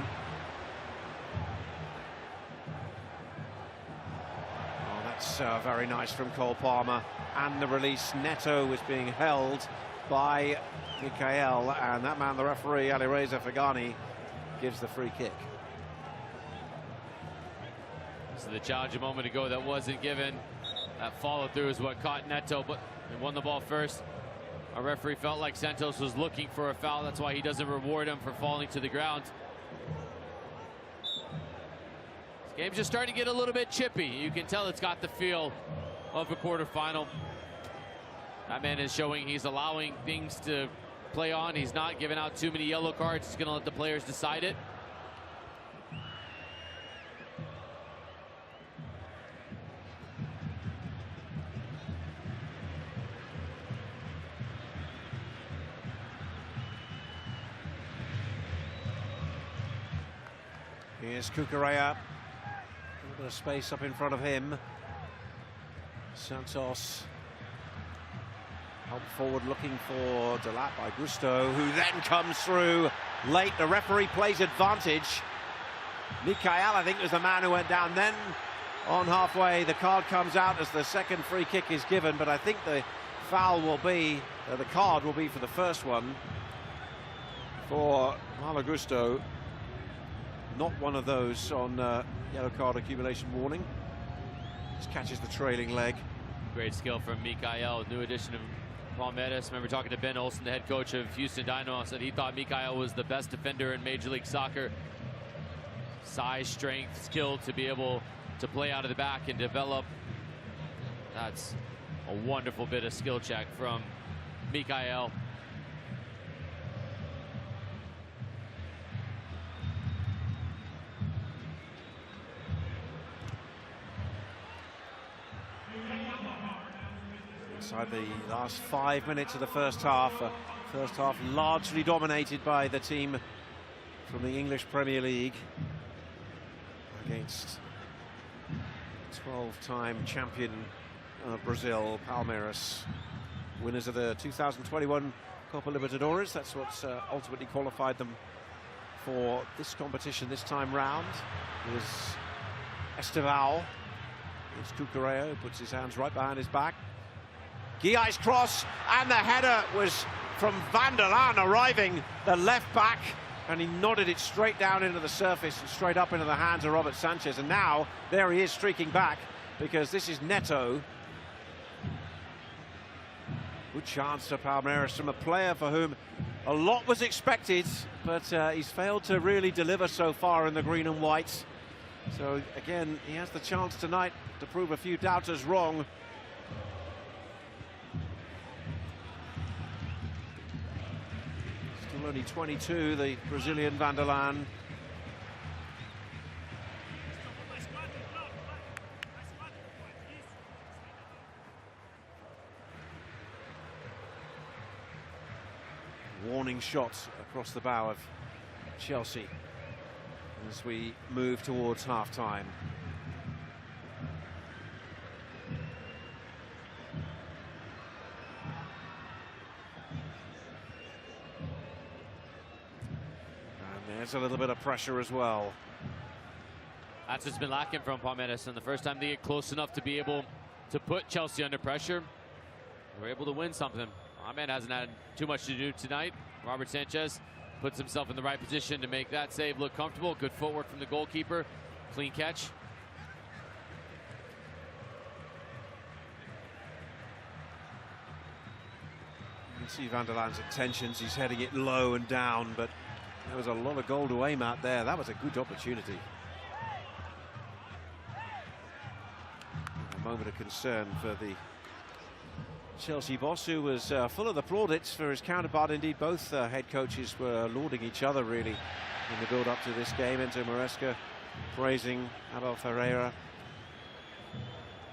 Speaker 5: Oh, that's very nice from Cole Palmer. And the release. Neto was being held by Mikael, and that man, the referee, Alireza Fagani, gives the free kick.
Speaker 9: So the challenge a moment ago that wasn't given. That follow through is what caught Neto, but he won the ball first. Our referee felt like Santos was looking for a foul. That's why he doesn't reward him for falling to the ground. This game's just starting to get a little bit chippy. You can tell it's got the feel of a quarterfinal. That man is showing he's allowing things to play on. He's not giving out too many yellow cards. He's going to let the players decide it.
Speaker 5: Here's Cucurella. A little bit of space up in front of him. Santos help forward looking for Delat by Gusto, who then comes through late. The referee plays advantage. Mikael, I think, was the man who went down. Then on halfway, the card comes out as the second free kick is given, but I think the foul will be, the card will be for the first one for Malo Gusto. Not one of those on yellow card accumulation warning. Just catches the trailing leg.
Speaker 9: Great skill from Mikael, new addition of Palmeiras. Remember talking to Ben Olsen, the head coach of Houston Dynamo, said he thought Mikael was the best defender in Major League Soccer. Size, strength, skill to be able to play out of the back and develop. That's a wonderful bit of skill check from Mikael.
Speaker 5: Inside the last 5 minutes of the first half. First half largely dominated by the team from the English Premier League against 12-time champion of Brazil, Palmeiras. Winners of the 2021 Copa Libertadores. That's what's ultimately qualified them for this competition this time round. It was Estevao. It's Cucurella, who puts his hands right behind his back. Guiai's cross, and the header was from Van der Laan, arriving the left back, and he nodded it straight down into the surface and straight up into the hands of Robert Sanchez. And now there he is streaking back, because this is Neto. Good chance for Palmeiras from a player for whom a lot was expected, but he's failed to really deliver so far in the green and white. So again, he has the chance tonight to prove a few doubters wrong. Still only 22, the Brazilian Van der Laan. Warning shot across the bow of Chelsea as we move towards half-time. And there's a little bit of pressure as well.
Speaker 9: That's what's been lacking from Palmeiras, and the first time they get close enough to be able to put Chelsea under pressure, we're able to win something. Ahmed hasn't had too much to do tonight. Robert Sanchez puts himself in the right position to make that save look comfortable. Good footwork from the goalkeeper. Clean catch.
Speaker 5: You can see Van der Laan's intentions. He's heading it low and down, but there was a lot of goal to aim at there. That was a good opportunity. A moment of concern for the Chelsea boss, who was full of the plaudits for his counterpart. Indeed, both head coaches were lauding each other really in the build-up to this game. Enzo Maresca praising Abel Ferreira,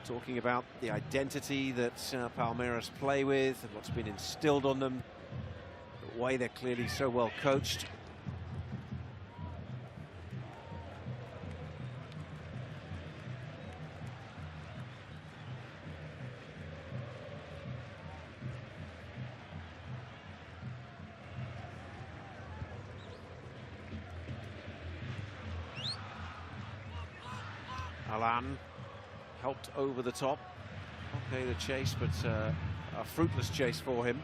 Speaker 5: talking about the identity that Palmeiras play with and what's been instilled on them, the way they're clearly so well coached. Alan helped over the top. Okay, the chase, but a fruitless chase for him.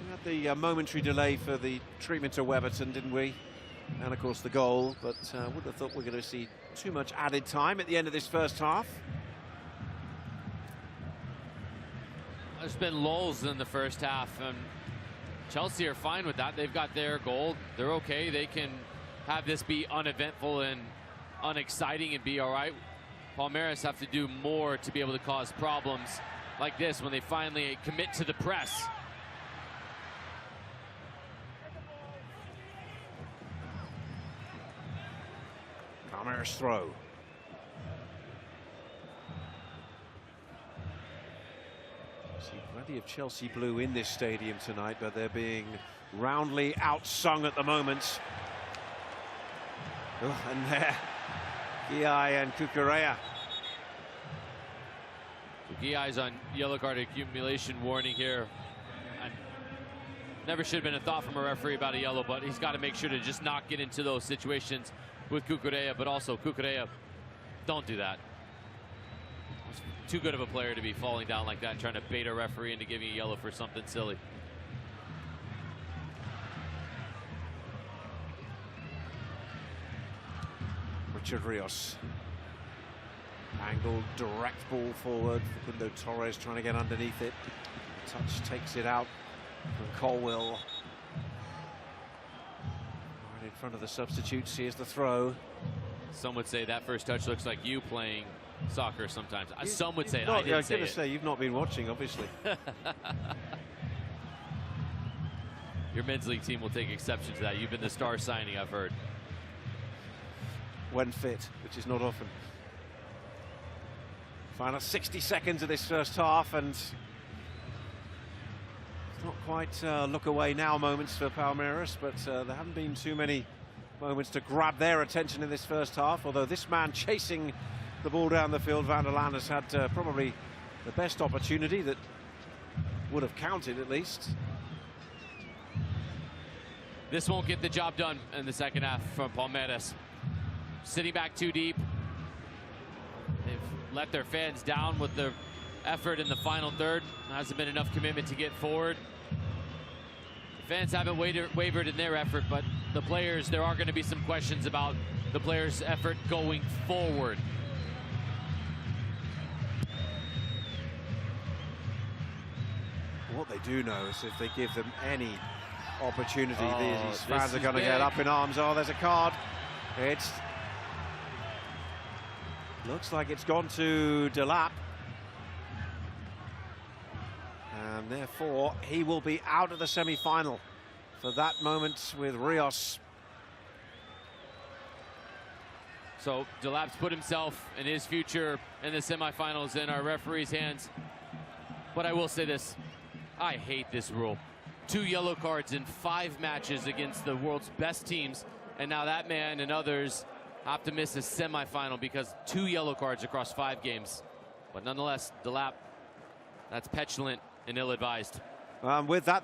Speaker 5: We had the momentary delay for the treatment to Weberton, didn't we? And of course the goal, but wouldn't have thought we're going to see too much added time at the end of this first half.
Speaker 9: There's been lulls in the first half, and Chelsea are fine with that. They've got their goal. They're okay. They can have this be uneventful and unexciting and be all right. Palmeiras have to do more to be able to cause problems like this when they finally commit to the press.
Speaker 5: Palmeiras throw. See plenty of Chelsea blue in this stadium tonight, but they're being roundly outsung at the moment. Oh, and there, Guiai and Cucurella.
Speaker 9: Guiai's on yellow card accumulation warning here. And never should have been a thought from a referee about a yellow, but he's got to make sure to just not get into those situations with Cucurella, but also Cucurella, don't do that. It's too good of a player to be falling down like that, trying to bait a referee into giving a yellow for something silly.
Speaker 5: Richard Rios. Angled direct ball forward. Facundo Torres trying to get underneath it. Touch takes it out from Colwill. Right in front of the substitutes. Here's the throw.
Speaker 9: Some would say that first touch looks like you playing soccer sometimes. Some would say it.
Speaker 5: I was going to say you've not been watching, obviously.
Speaker 9: Your men's league team will take exception to that. You've been the star signing, I've heard.
Speaker 5: When fit, which is not often. Final 60 seconds of this first half, and it's not quite look away now moments for Palmeiras, but there haven't been too many moments to grab their attention in this first half, although this man chasing the ball down the field, Van der Laan, has had probably the best opportunity that would have counted at least.
Speaker 9: This won't get the job done in the second half from Palmeiras. Sitting back too deep. They've let their fans down with their effort in the final third. Hasn't been enough commitment to get forward. The fans haven't wavered in their effort, but the players, there are going to be some questions about the players' effort going forward.
Speaker 5: What they do know is if they give them any opportunity, these fans are going to get up in arms. Oh, there's a card. It's looks like it's gone to Delap. And therefore, he will be out of the semi-final for that moment with Rios.
Speaker 9: So Delap's put himself and his future in the semifinals in our referee's hands. But I will say this, I hate this rule. 2 yellow cards in 5 matches against the world's best teams, and now that man and others have to miss a semifinal because 2 yellow cards across 5 games. But nonetheless, Delap, that's petulant and ill-advised.
Speaker 5: With that,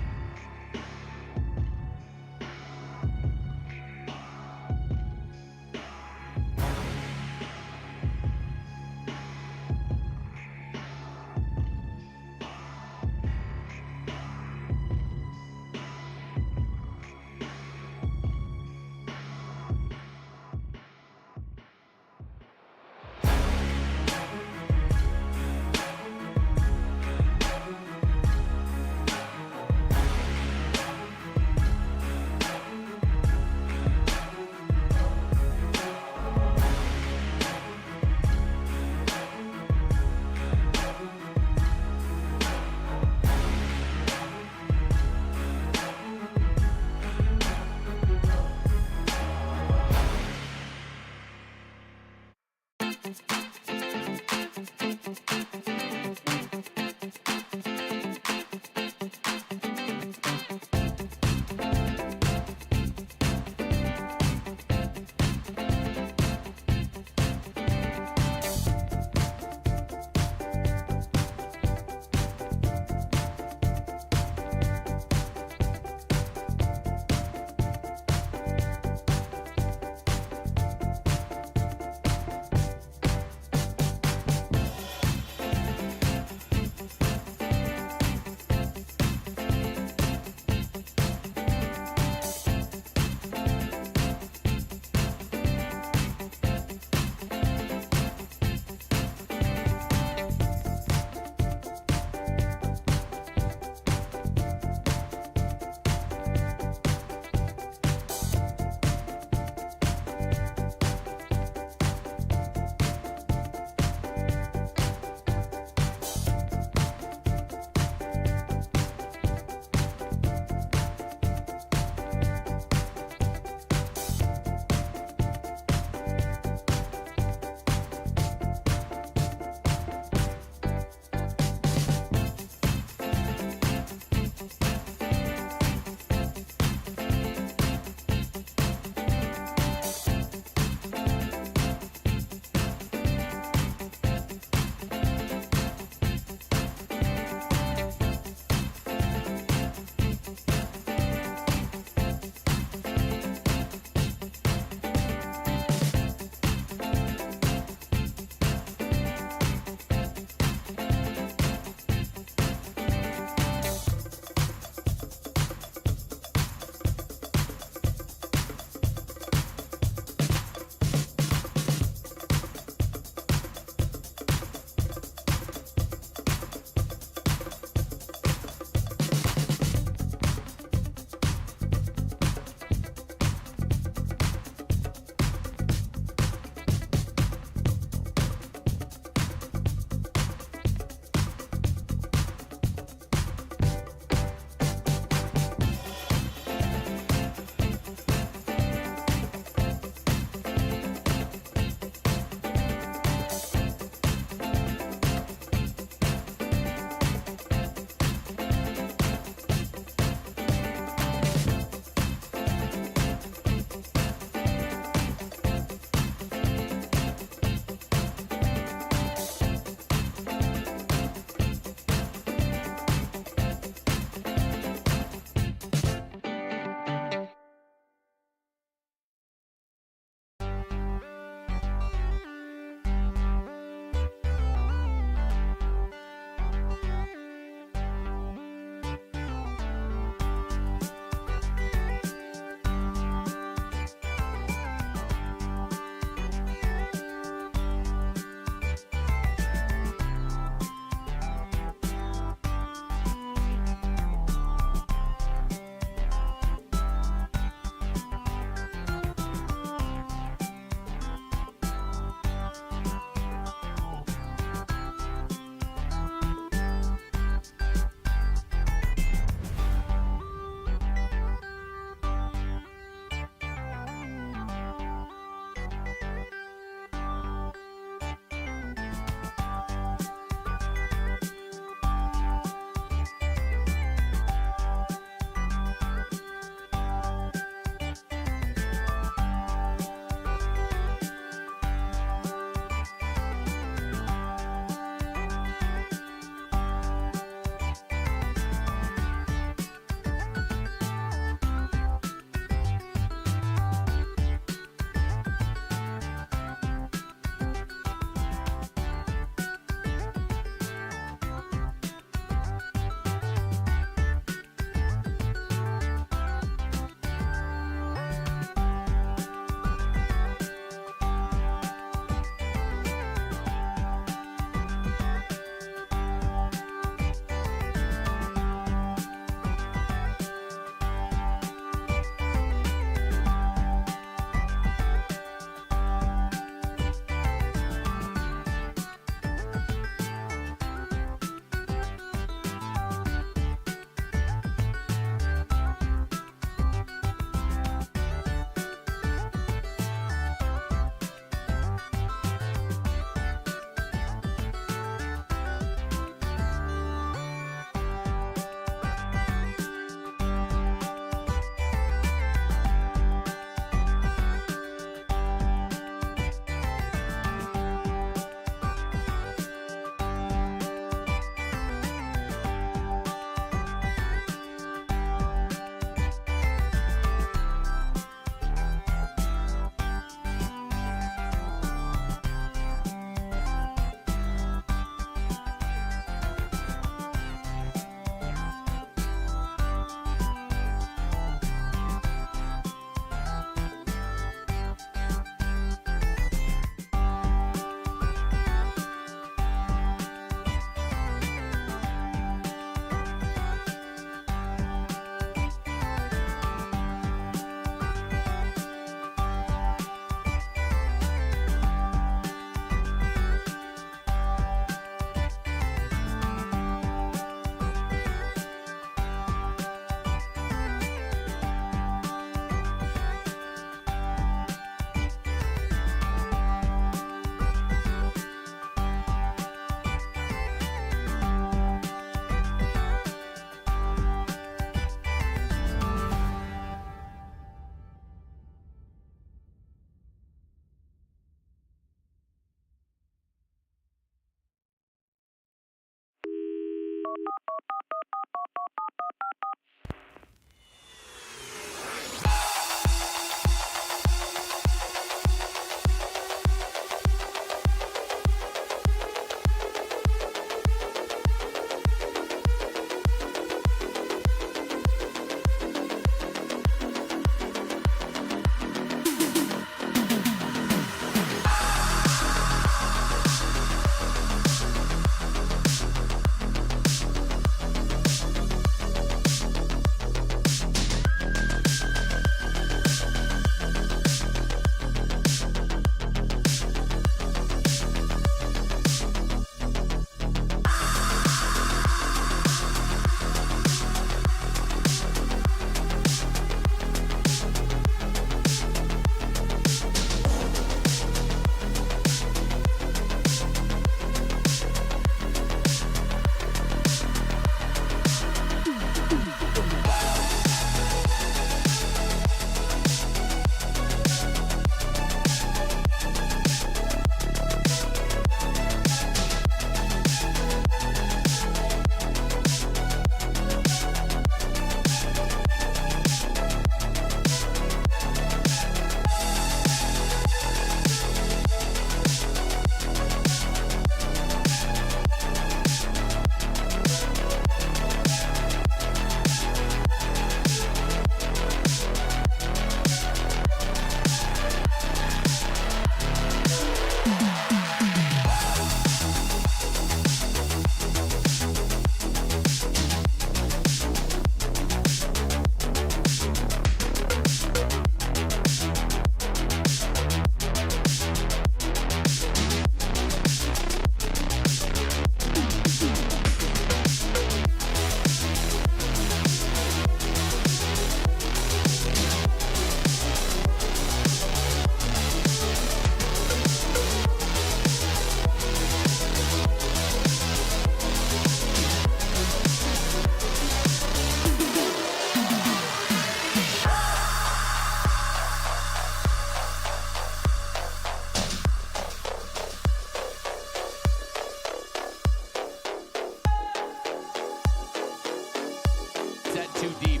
Speaker 9: too deep.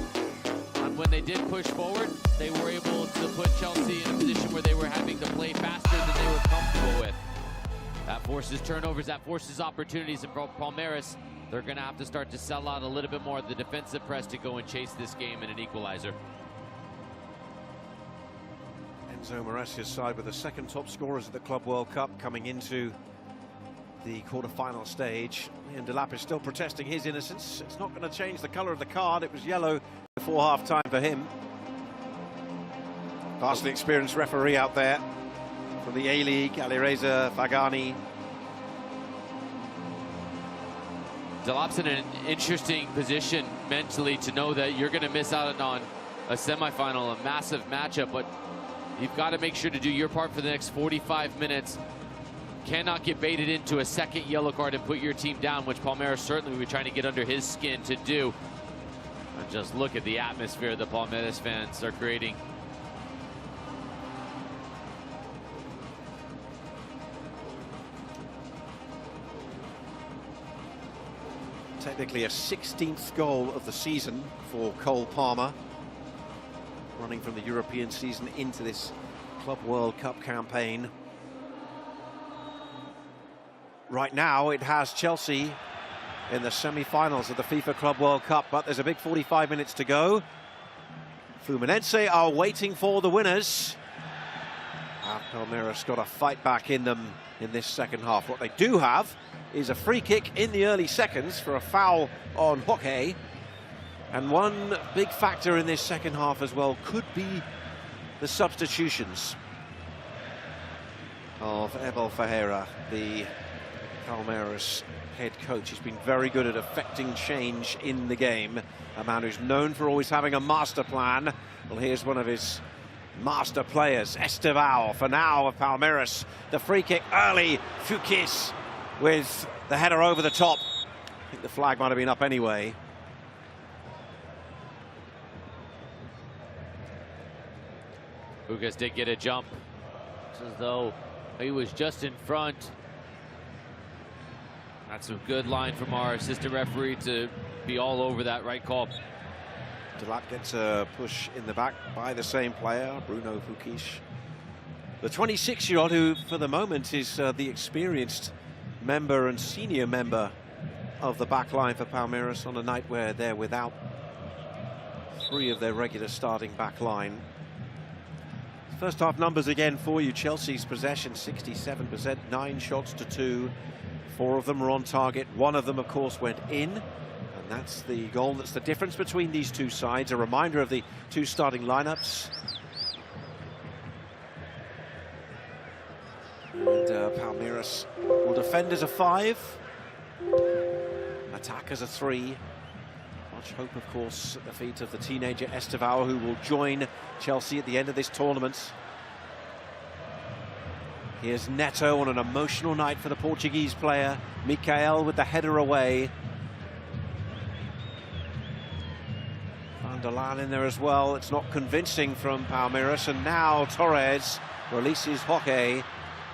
Speaker 9: And when they did push forward, they were able to put Chelsea in a position where they were having to play faster than they were comfortable with. That forces turnovers, that forces opportunities, and for Palmeiras, they're going to have to start to sell out a little bit more of the defensive press to go and chase this game in an equalizer.
Speaker 5: Enzo Maresca's side with the second top scorers at the Club World Cup coming into the quarter-final stage. Ian Delap is still protesting his innocence. It's not going to change the colour of the card. It was yellow before half-time for him. Vastly experienced referee out there from the A-League, Alireza Fagani.
Speaker 9: Delap's in an interesting position mentally to know that you're going to miss out on a semifinal, a massive matchup, but you've got to make sure to do your part for the next 45 minutes. Cannot get baited into a second yellow card and put your team down, which Palmeiras certainly will be trying to get under his skin to do. And just look at the atmosphere the Palmeiras fans are creating.
Speaker 5: Technically a 16th goal of the season for Cole Palmer, running from the European season into this Club World Cup campaign. Right now it has Chelsea in the semi-finals of the FIFA Club World Cup, but there's a big 45 minutes to go. Fluminense are waiting for the winners. Palmeiras got a fight back in them in this second half. What they do have is a free kick in the early seconds for a foul on Hockey. And one big factor in this second half as well could be the substitutions of Abel Ferreira, the Palmeiras head coach. He's been very good at affecting change in the game. A man who's known for always having a master plan. Well, here's one of his master players, Estevao, for now of Palmeiras. The free kick early, Fukis with the header over the top. I think the flag might have been up anyway.
Speaker 9: Fukis did get a jump. It's as though he was just in front. That's a good line from our assistant referee to be all over that right call.
Speaker 5: Delap gets a push in the back by the same player, Bruno Fukis. The 26-year-old who, for the moment, is the experienced member and senior member of the back line for Palmeiras on a night where they're without three of their regular starting back line. First half numbers again for you. Chelsea's possession 67%, 9 shots to 2. 4 of them were on target. 1 of them, of course, went in. And that's the goal that's the difference between these two sides. A reminder of the two starting lineups. And Palmeiras will defend as a 5. Attack as a 3. Much hope, of course, at the feet of the teenager Estevao, who will join Chelsea at the end of this tournament. Here's Neto on an emotional night for the Portuguese player. Mikael with the header away. Van der Laan in there as well. It's not convincing from Palmeiras. And now Torres releases Hockey.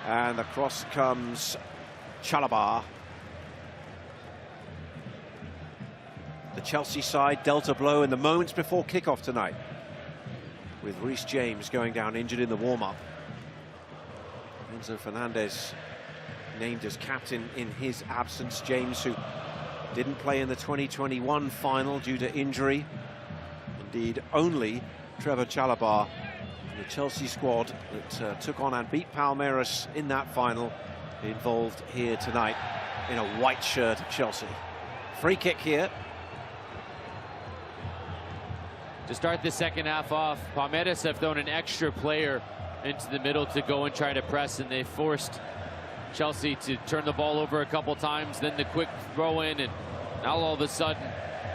Speaker 5: And across comes Chalobah. The Chelsea side dealt a blow in the moments before kickoff tonight, with Reece James going down injured in the warm-up. Enzo Fernandez named as captain in his absence. James, who didn't play in the 2021 final due to injury. Indeed, only Trevor Chalobah, the Chelsea squad that took on and beat Palmeiras in that final, involved here tonight in a white shirt of Chelsea. Free kick here.
Speaker 9: To start the second half off, Palmeiras have thrown an extra player into the middle to go and try to press, and they forced Chelsea to turn the ball over a couple times, then the quick throw in, and now all of a sudden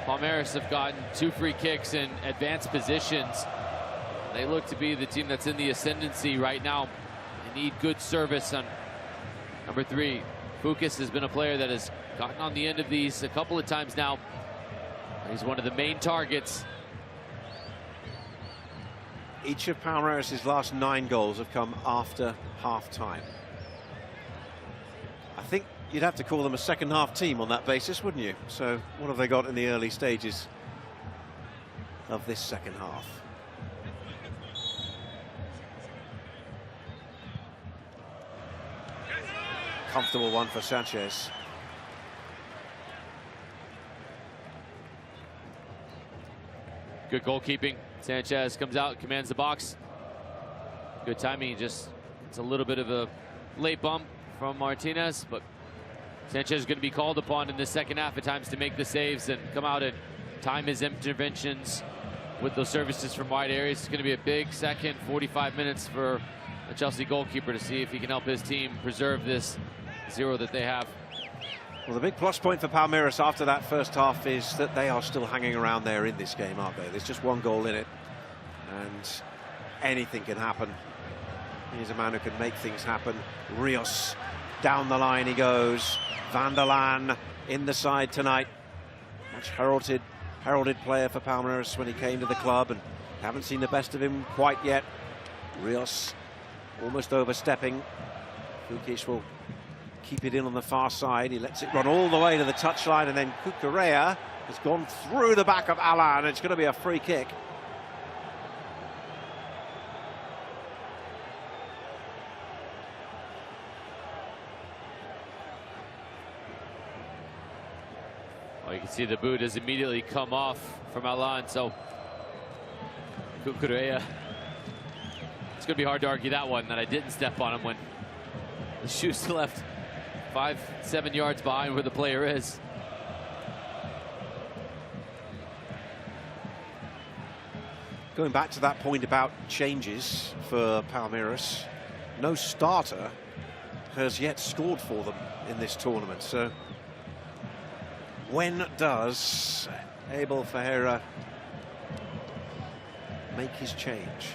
Speaker 9: Palmeiras have gotten 2 free kicks in advanced positions. They look to be the team that's in the ascendancy right now. They need good service on number 3. Fukis has been a player that has gotten on the end of these a couple of times now. He's one of the main targets.
Speaker 5: Each of Palmeiras' last 9 goals have come after half-time. I think you'd have to call them a second-half team on that basis, wouldn't you? So what have they got in the early stages? of this second half. Comfortable one for Sanchez.
Speaker 9: Good goalkeeping. Sanchez comes out, commands the box. Good timing. Just it's a little bit of a late bump from Martinez, but Sanchez is going to be called upon in the second half at times to make the saves and come out and time his interventions with those services from wide areas. It's going to be a big second 45 minutes for the Chelsea goalkeeper to see if he can help his team preserve this 0 that they have.
Speaker 5: Well, the big plus point for Palmeiras after that first half is that they are still hanging around there in this game, aren't they? There's just one goal in it, and anything can happen. He's a man who can make things happen. Rios, down the line he goes. Van der Laan in the side tonight. Much heralded player for Palmeiras when he came to the club, and haven't seen the best of him quite yet. Rios almost overstepping. Fukic will keep it in on the far side. He lets it run all the way to the touchline, and then Cucurella has gone through the back of Alan. It's going to be a free kick.
Speaker 9: Well, you can see the boot has immediately come off from Alan, so Cucurella. It's going to be hard to argue that one, that I didn't step on him when the shoe's left 5-7 yards behind where the player is.
Speaker 5: Going back to that point about changes for Palmeiras, no starter has yet scored for them in this tournament. So when does Abel Ferreira make his change?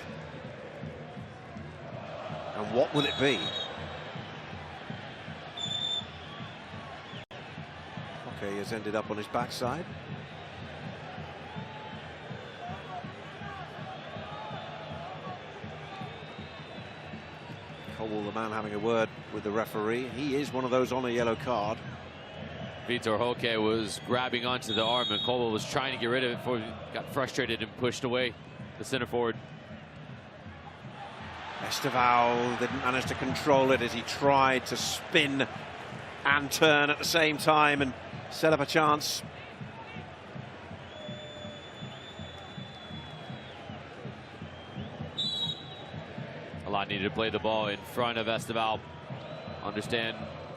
Speaker 5: And what will it be? Okay, he has ended up on his backside. Cole, the man having a word with the referee. He is one of those on a yellow card.
Speaker 9: Vitor Roque was grabbing onto the arm, and Colwell was trying to get rid of it before he got frustrated and pushed away the center forward.
Speaker 5: Esteval didn't manage to control it as he tried to spin and turn at the same time and set up a chance.
Speaker 9: A lot needed to play the ball in front of Esteval. Understand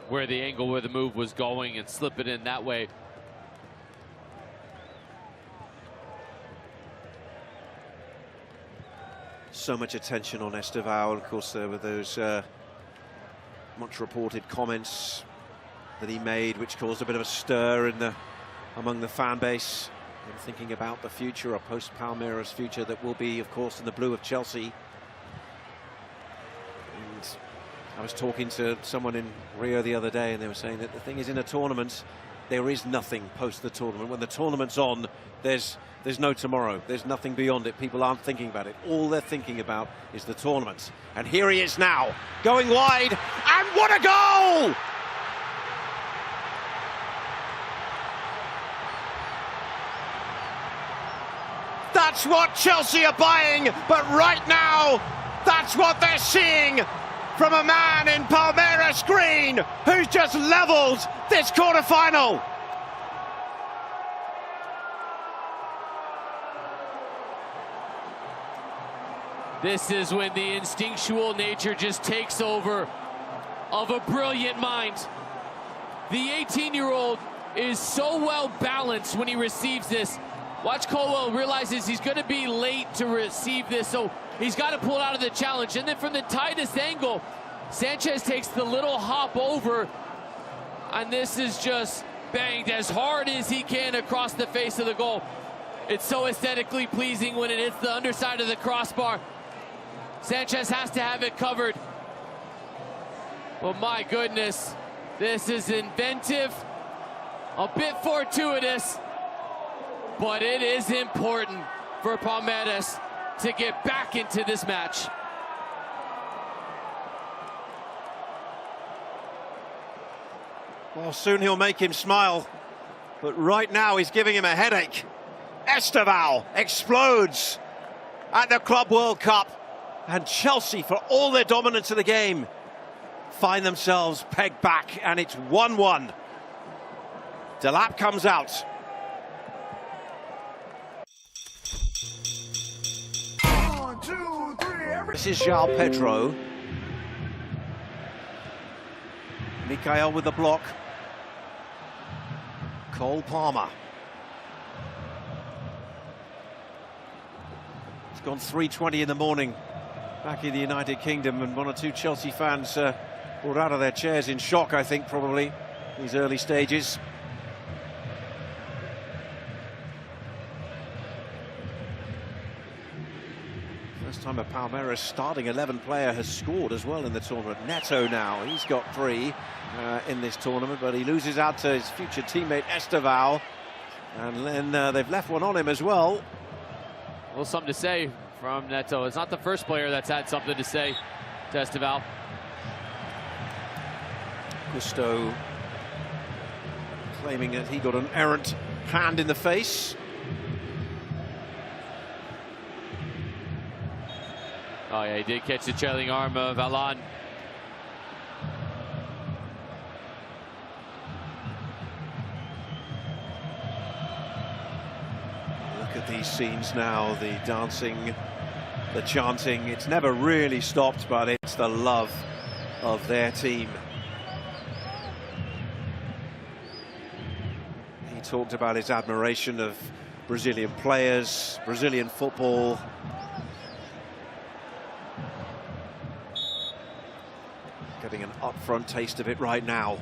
Speaker 9: where the angle, where the move was going, and slip it in that way.
Speaker 5: So much attention on Esteval. Of course, there were those much reported comments that he made, which caused a bit of a stir in among the fan base. And thinking about the future, a post-Palmeiras future that will be, of course, in the blue of Chelsea. And I was talking to someone in Rio the other day, and they were saying that the thing is, in a tournament, there is nothing post the tournament. When the tournament's on, there's no tomorrow. There's nothing beyond it. People aren't thinking about it. All they're thinking about is the tournament. And here he is now, going wide, and what a goal! That's what Chelsea are buying, but right now, that's what they're seeing from a man in Palmeiras green who's just levelled this quarter-final.
Speaker 9: This is when the instinctual nature just takes over of a brilliant mind. The 18-year-old is so well balanced when he receives this. Watch Colwell realizes he's going to be late to receive this, so he's got to pull out of the challenge. And then from the tightest angle, Sanchez takes the little hop over, and this is just banged as hard as he can across the face of the goal. It's so aesthetically pleasing when it hits the underside of the crossbar. Sanchez has to have it covered. Well, my goodness, this is inventive, a bit fortuitous, but it is important for Palmeiras to get back into this match.
Speaker 5: Well, soon he'll make him smile, but right now he's giving him a headache. Esteval explodes at the Club World Cup, and Chelsea, for all their dominance of the game, find themselves pegged back, and it's 1-1. Delap comes out. This is João Pedro. Mikael with the block. Cole Palmer. It's gone 3:20 in the morning back in the United Kingdom, and one or two Chelsea fans brought out of their chairs in shock, I think, probably, these early stages. First time a Palmeiras starting 11 player has scored as well in the tournament. Neto now, he's got 3 in this tournament, but he loses out to his future teammate Esteval, and then they've left one on him as well.
Speaker 9: Well, something to say from Neto. It's not the first player that's had something to say to Esteval.
Speaker 5: Gusto claiming that he got an errant hand in the face.
Speaker 9: Oh yeah, he did catch the trailing arm of Alan.
Speaker 5: Look at these scenes now, the dancing, the chanting. It's never really stopped, but it's the love of their team. He talked about his admiration of Brazilian players, Brazilian football. Getting an upfront taste of it right now.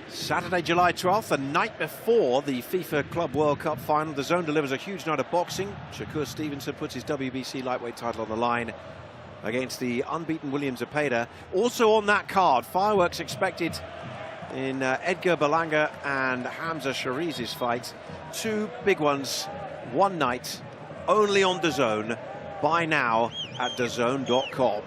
Speaker 5: Saturday, July 12th, the night before the FIFA Club World Cup final. The Zone delivers a huge night of boxing. Shakur Stevenson puts his WBC lightweight title on the line against the unbeaten William Zepeda. Also on that card, fireworks expected in Edgar Berlanga and Hamza Shariz's fight. 2 big ones, one night, only on DAZN. Buy now at DAZN.com.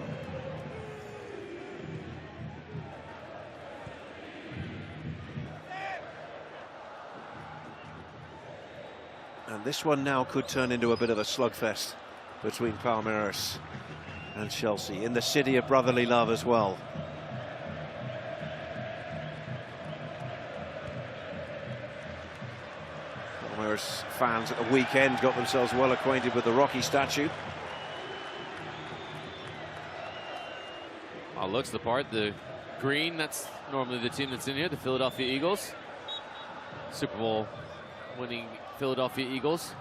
Speaker 5: And this one now could turn into a bit of a slugfest between Palmeiras and Chelsea, in the city of brotherly love as well. Palmeiras fans at the weekend got themselves well acquainted with the Rocky statue.
Speaker 9: Oh, looks the part. The green, that's normally the team that's in here, the Philadelphia Eagles. Super Bowl winning Philadelphia Eagles.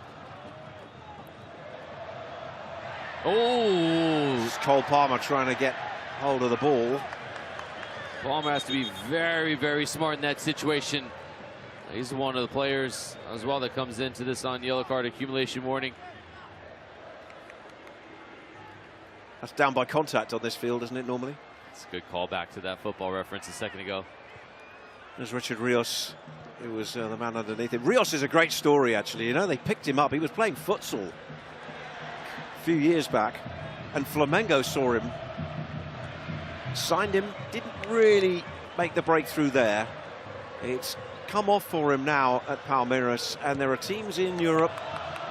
Speaker 9: Oh!
Speaker 5: It's Cole Palmer trying to get hold of the ball.
Speaker 9: Palmer has to be very, very smart in that situation. He's one of the players as well that comes into this on yellow card accumulation warning.
Speaker 5: That's down by contact on this field, isn't it, normally?
Speaker 9: It's a good call back to that football reference a second ago.
Speaker 5: There's Richard Rios, who was the man underneath him. Rios is a great story, actually. You know, they picked him up. He was playing futsal a few years back, and Flamengo saw him, signed him, didn't really make the breakthrough there. It's come off for him now at Palmeiras, and there are teams in Europe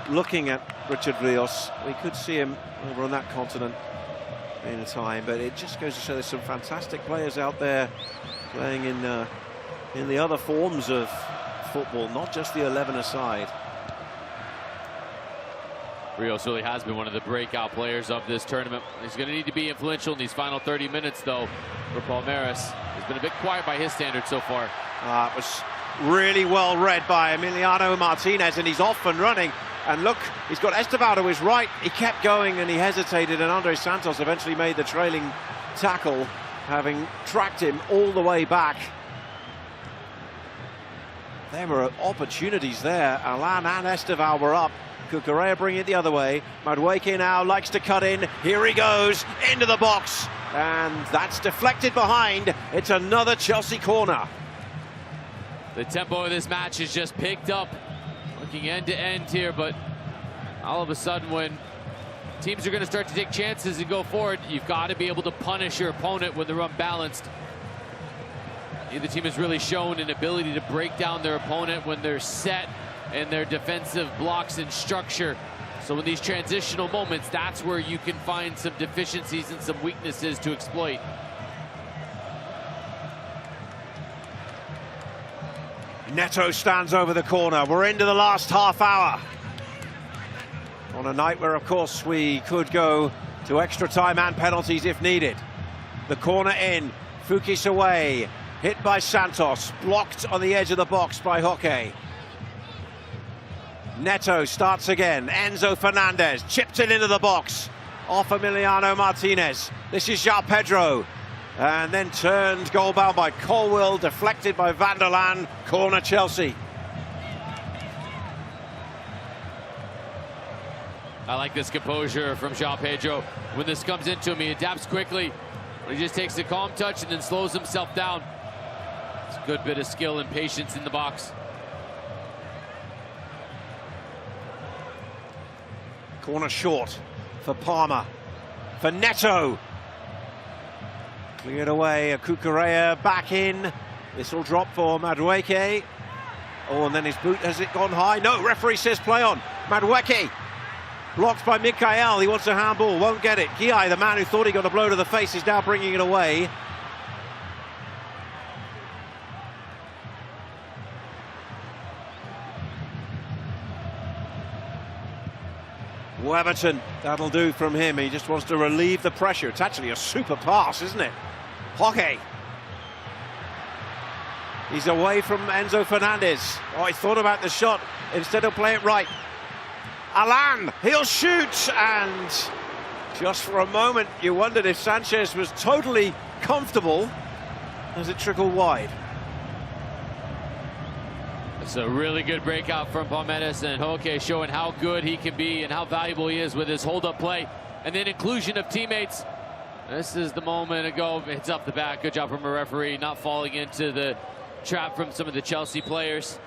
Speaker 5: looking at Richard Rios. We could see him over on that continent in time, but it just goes to show there's some fantastic players out there playing in the other forms of football, not just the 11-a-side.
Speaker 9: Rios really has been one of the breakout players of this tournament. He's going to need to be influential in these final 30 minutes, though, for Palmeiras. He's been a bit quiet by his standards so far.
Speaker 5: It was really well read by Emiliano Martinez, and he's off and running. And look, he's got Esteval to his right. He kept going and he hesitated, and Andre Santos eventually made the trailing tackle, having tracked him all the way back. There were opportunities there. Alan and Esteval were up. Cucurella bringing it the other way. Madueke now likes to cut in. Here he goes into the box, and that's deflected behind. It's another Chelsea corner.
Speaker 9: The tempo of this match is just picked up, looking end to end here, but all of a sudden when teams are going to start to take chances and go forward. You've got to be able to punish your opponent when they're unbalanced. Neither team has really shown an ability to break down their opponent when they're set in their defensive blocks and structure. So in these transitional moments, that's where you can find some deficiencies and some weaknesses to exploit.
Speaker 5: Neto stands over the corner. We're into the last half hour. On a night where, of course, we could go to extra time and penalties if needed. The corner in, Fukis away, hit by Santos, blocked on the edge of the box by Hockey. Neto starts again, Enzo Fernandez, chipped it into the box, off Emiliano Martinez. This is João Pedro, and then turned goal bound by Colwill, deflected by Van der Laan, corner Chelsea.
Speaker 9: I like this composure from João Pedro. When this comes into him, he adapts quickly. He just takes a calm touch and then slows himself down. It's a good bit of skill and patience in the box.
Speaker 5: Corner short for Palmer, for Neto. Cleared away, Cucurella back in. This will drop for Madueke. Oh, and then his boot, has it gone high? No, referee says play on. Madueke. Blocked by Mikael, he wants a handball, won't get it. Guy, the man who thought he got a blow to the face, is now bringing it away. Weberton, that'll do from him. He just wants to relieve the pressure. It's actually a super pass, isn't it? Hockey. He's away from Enzo Fernandez. Oh, he thought about the shot. Instead of play it right. Alan, he'll shoot, and just for a moment you wondered if Sanchez was totally comfortable as it trickled wide.
Speaker 9: It's a really good breakout from Palmeiras, and Hoke showing how good he can be and how valuable he is with his hold-up play and then inclusion of teammates. This is the moment to go. It's up the back. Good job from a referee, not falling into the trap from some of the Chelsea players.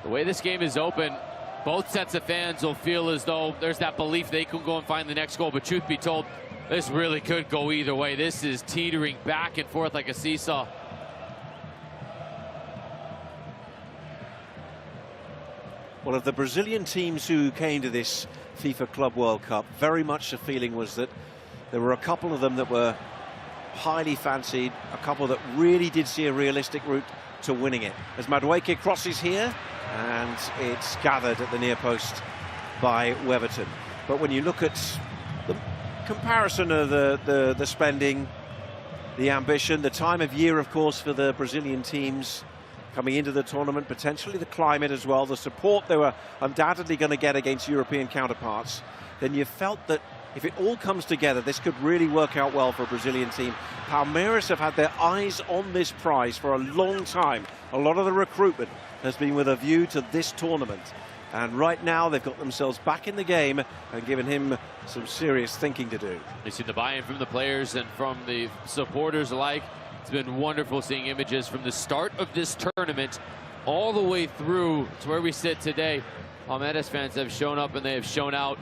Speaker 9: The way this game is open, both sets of fans will feel as though there's that belief they can go and find the next goal. But truth be told, this really could go either way. This is teetering back and forth like a seesaw.
Speaker 5: Well, of the Brazilian teams who came to this FIFA Club World Cup, very much the feeling was that there were a couple of them that were highly fancied, a couple that really did see a realistic route to winning it. As Madueke crosses here, and it's gathered at the near post by Weberton. But when you look at the comparison of the spending, the ambition, the time of year, of course, for the Brazilian teams coming into the tournament, potentially the climate as well, the support they were undoubtedly going to get against European counterparts, then you felt that if it all comes together, this could really work out well for a Brazilian team. Palmeiras have had their eyes on this prize for a long time. A lot of the recruitment has been with a view to this tournament. And right now, they've got themselves back in the game and given him some serious thinking to do.
Speaker 9: You see the buy-in from the players and from the supporters alike. It's been wonderful seeing images from the start of this tournament all the way through to where we sit today. Palmeiras fans have shown up and they have shown out.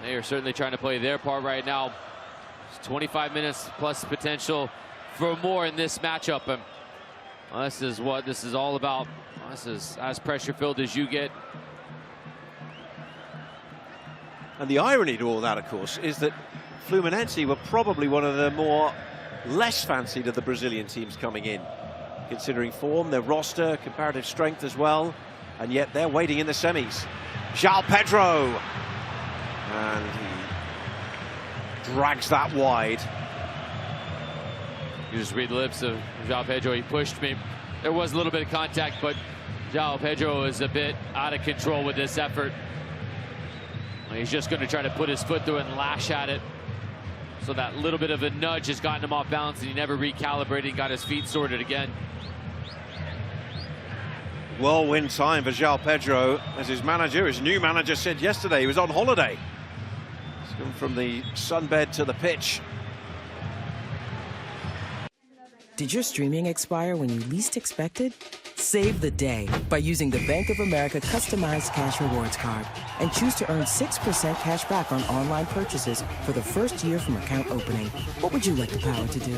Speaker 9: They are certainly trying to play their part right now. It's 25 minutes plus potential for more in this matchup. And this is what this is all about. This is as pressure-filled as you get.
Speaker 5: And the irony to all that, of course, is that Fluminense were probably one of the more less fancied of the Brazilian teams coming in, considering form, their roster, comparative strength as well, and yet they're waiting in the semis. João Pedro, and he drags that wide.
Speaker 9: You just read the lips of João Pedro. He pushed me. There was a little bit of contact, but João Pedro is a bit out of control with this effort. He's just going to try to put his foot through it and lash at it. So that little bit of a nudge has gotten him off balance, and he never recalibrated, got his feet sorted again.
Speaker 5: Whirlwind time for João Pedro, as his new manager said yesterday, he was on holiday. He's gone from the sunbed to the pitch.
Speaker 10: Did your streaming expire when you least expected? Save the day by using the Bank of America customized cash rewards card and choose to earn 6% cash back on online purchases for the first year from account opening. What would you like the power to do?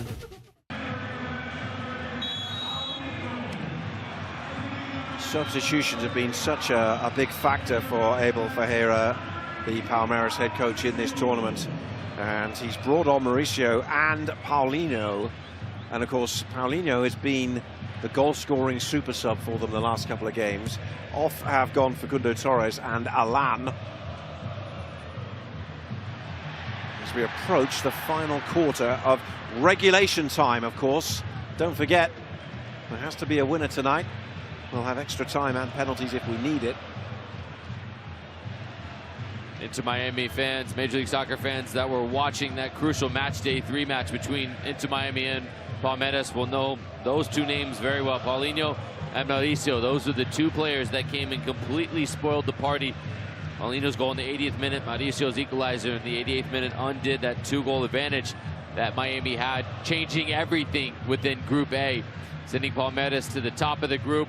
Speaker 5: Substitutions have been such a big factor for Abel Ferreira, the Palmeiras head coach in this tournament. And he's brought on Mauricio and Paulinho. And of course, Paulinho has been the goal-scoring super sub for them the last couple of games. Off have gone Facundo Torres and Alan. As we approach the final quarter of regulation time, of course. Don't forget, there has to be a winner tonight. We'll have extra time and penalties if we need it.
Speaker 9: Inter Miami fans, Major League Soccer fans that were watching that crucial match day 3 match between Inter Miami and Palmeiras will know those two names very well. Paulinho and Mauricio, those are the two players that came and completely spoiled the party. Paulinho's goal in the 80th minute, Mauricio's equalizer in the 88th minute undid that 2-goal advantage that Miami had, changing everything within Group A, sending Palmeiras to the top of the group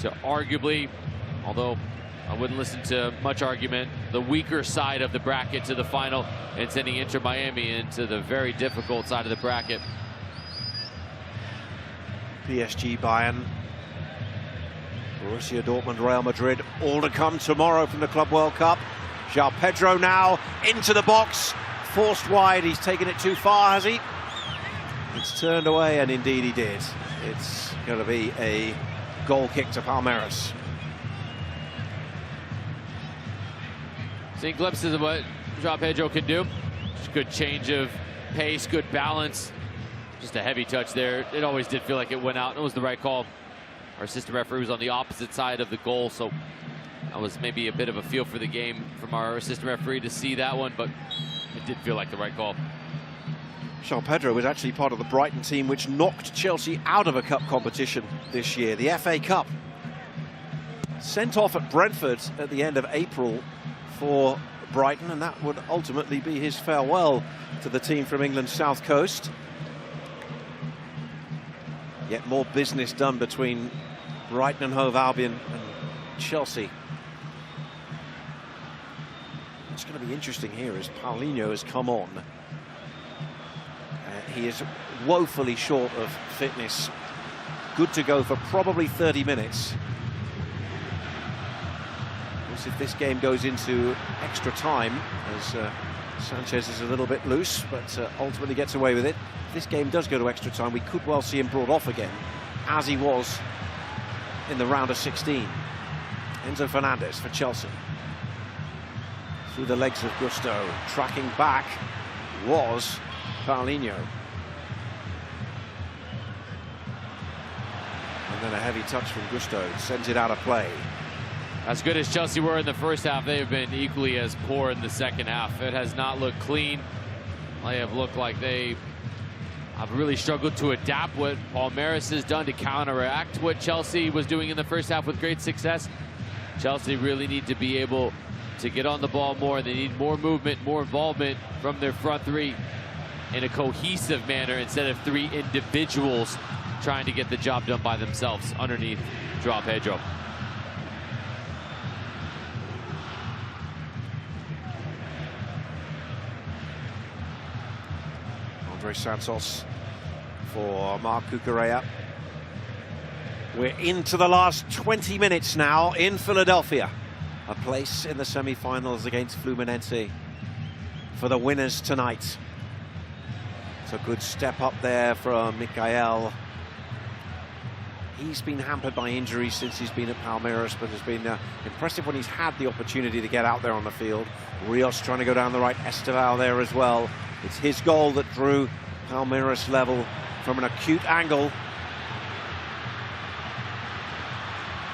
Speaker 9: to arguably, although I wouldn't listen to much argument, the weaker side of the bracket to the final, and sending Inter Miami into the very difficult side of the bracket.
Speaker 5: PSG, Bayern, Borussia Dortmund, Real Madrid, all to come tomorrow from the Club World Cup. João Pedro now into the box, forced wide. He's taken it too far, has he? It's turned away, and indeed he did. It's going to be a goal kick to Palmeiras.
Speaker 9: Seeing glimpses of what João Pedro can do. Just good change of pace, good balance. Just a heavy touch there. It always did feel like it went out, and it was the right call. Our assistant referee was on the opposite side of the goal, so that was maybe a bit of a feel for the game from our assistant referee to see that one, but it did feel like the right call.
Speaker 5: João Pedro was actually part of the Brighton team which knocked Chelsea out of a cup competition this year, the FA Cup. Sent off at Brentford at the end of April for Brighton, and that would ultimately be his farewell to the team from England's South Coast. Yet more business done between Brighton and Hove Albion and Chelsea. What's going to be interesting here is Paulinho has come on. He is woefully short of fitness. Good to go for probably 30 minutes. If this game goes into extra time, as Sanchez is a little bit loose, but ultimately gets away with it. If this game does go to extra time, we could well see him brought off again, as he was in the round of 16. Enzo Fernandez for Chelsea. Through the legs of Gusto, tracking back was Paulinho. And then a heavy touch from Gusto, sends it out of play.
Speaker 9: As good as Chelsea were in the first half, they have been equally as poor in the second half. It has not looked clean. They have looked like they have really struggled to adapt what Palmeiras has done to counteract what Chelsea was doing in the first half with great success. Chelsea really need to be able to get on the ball more. They need more movement, more involvement from their front three in a cohesive manner instead of 3 individuals trying to get the job done by themselves underneath João Pedro.
Speaker 5: Andre Santos for Marc Cucurella. We're into the last 20 minutes now in Philadelphia. A place in the semi-finals against Fluminense for the winners tonight. It's a good step up there from Mikael. He's been hampered by injuries since he's been at Palmeiras, but has been impressive when he's had the opportunity to get out there on the field. Rios trying to go down the right, Esteval there as well. It's his goal that drew Palmeiras level from an acute angle.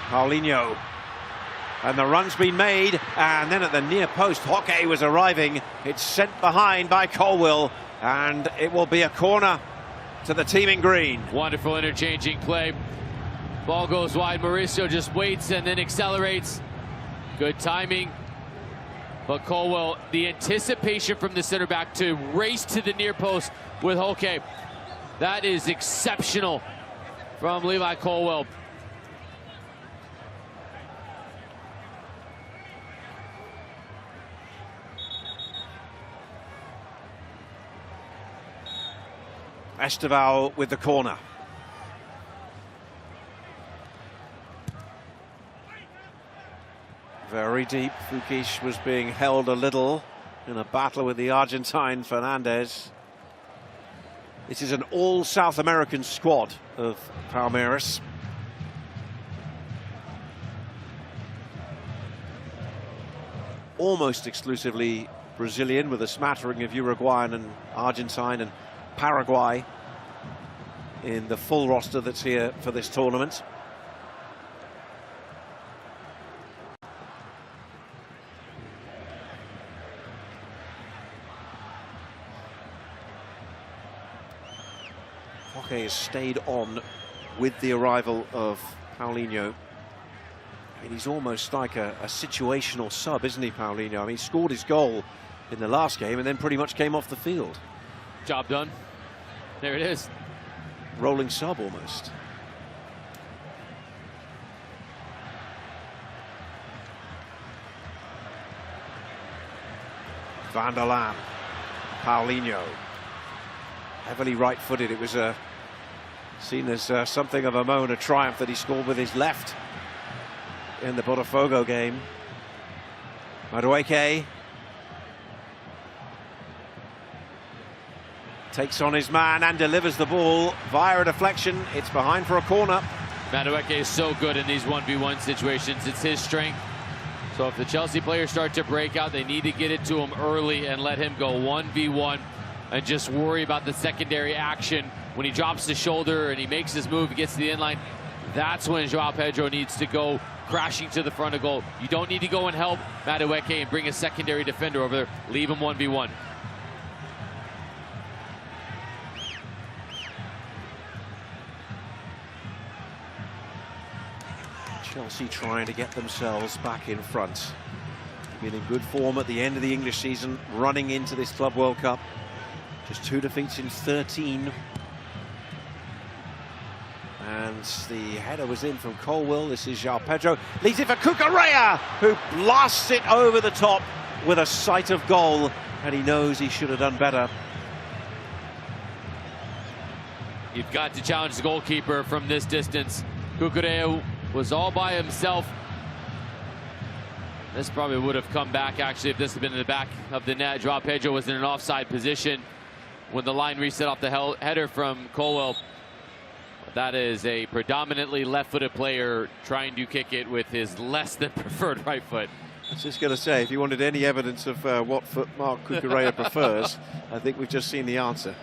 Speaker 5: Paulinho. And the run's been made, and then at the near post, Hockey was arriving. It's sent behind by Colwill, and it will be a corner to the team in green.
Speaker 9: Wonderful interchanging play. Ball goes wide, Mauricio just waits and then accelerates. Good timing. But Colwill, the anticipation from the center back to race to the near post with Hockey. That is exceptional from Levi Colwill.
Speaker 5: Estevao with the corner. Very deep. Fukish was being held a little in a battle with the Argentine Fernandez. This is an all South American squad of Palmeiras. Almost exclusively Brazilian, with a smattering of Uruguayan and Argentine and Paraguay in the full roster that's here for this tournament. Jorge has stayed on with the arrival of Paulinho. I mean, he's almost like a situational sub, isn't he, Paulinho? I mean, he scored his goal in the last game and then pretty much came off the field.
Speaker 9: Job done. There it is.
Speaker 5: Rolling sub almost. Van der Laan. Paulinho. Heavily right-footed. It was seen as something of a moment of triumph that he scored with his left in the Botafogo game. Madueke takes on his man and delivers the ball via a deflection. It's behind for a corner.
Speaker 9: Madueke is so good in these 1v1 situations. It's his strength. So if the Chelsea players start to break out, they need to get it to him early and let him go 1v1 and just worry about the secondary action. When he drops the shoulder and he makes his move, he gets to the end-line, that's when João Pedro needs to go crashing to the front of goal. You don't need to go and help Madueke and bring a secondary defender over there. Leave him 1v1.
Speaker 5: Chelsea trying to get themselves back in front. Been in good form at the end of the English season, running into this Club World Cup. Just 2 defeats in 13. And the header was in from Colwill. This is João Pedro. Leaves it for Cucurella, who blasts it over the top with a sight of goal. And he knows he should have done better.
Speaker 9: You've got to challenge the goalkeeper from this distance. Cucurella was all by himself. This probably would have come back, actually, if this had been in the back of the net. João Pedro was in an offside position when the line reset off the header from Colwill. That is a predominantly left-footed player trying to kick it with his less than preferred right foot.
Speaker 5: I was just going to say, if you wanted any evidence of what foot Marc Cucurella prefers, I think we've just seen the answer.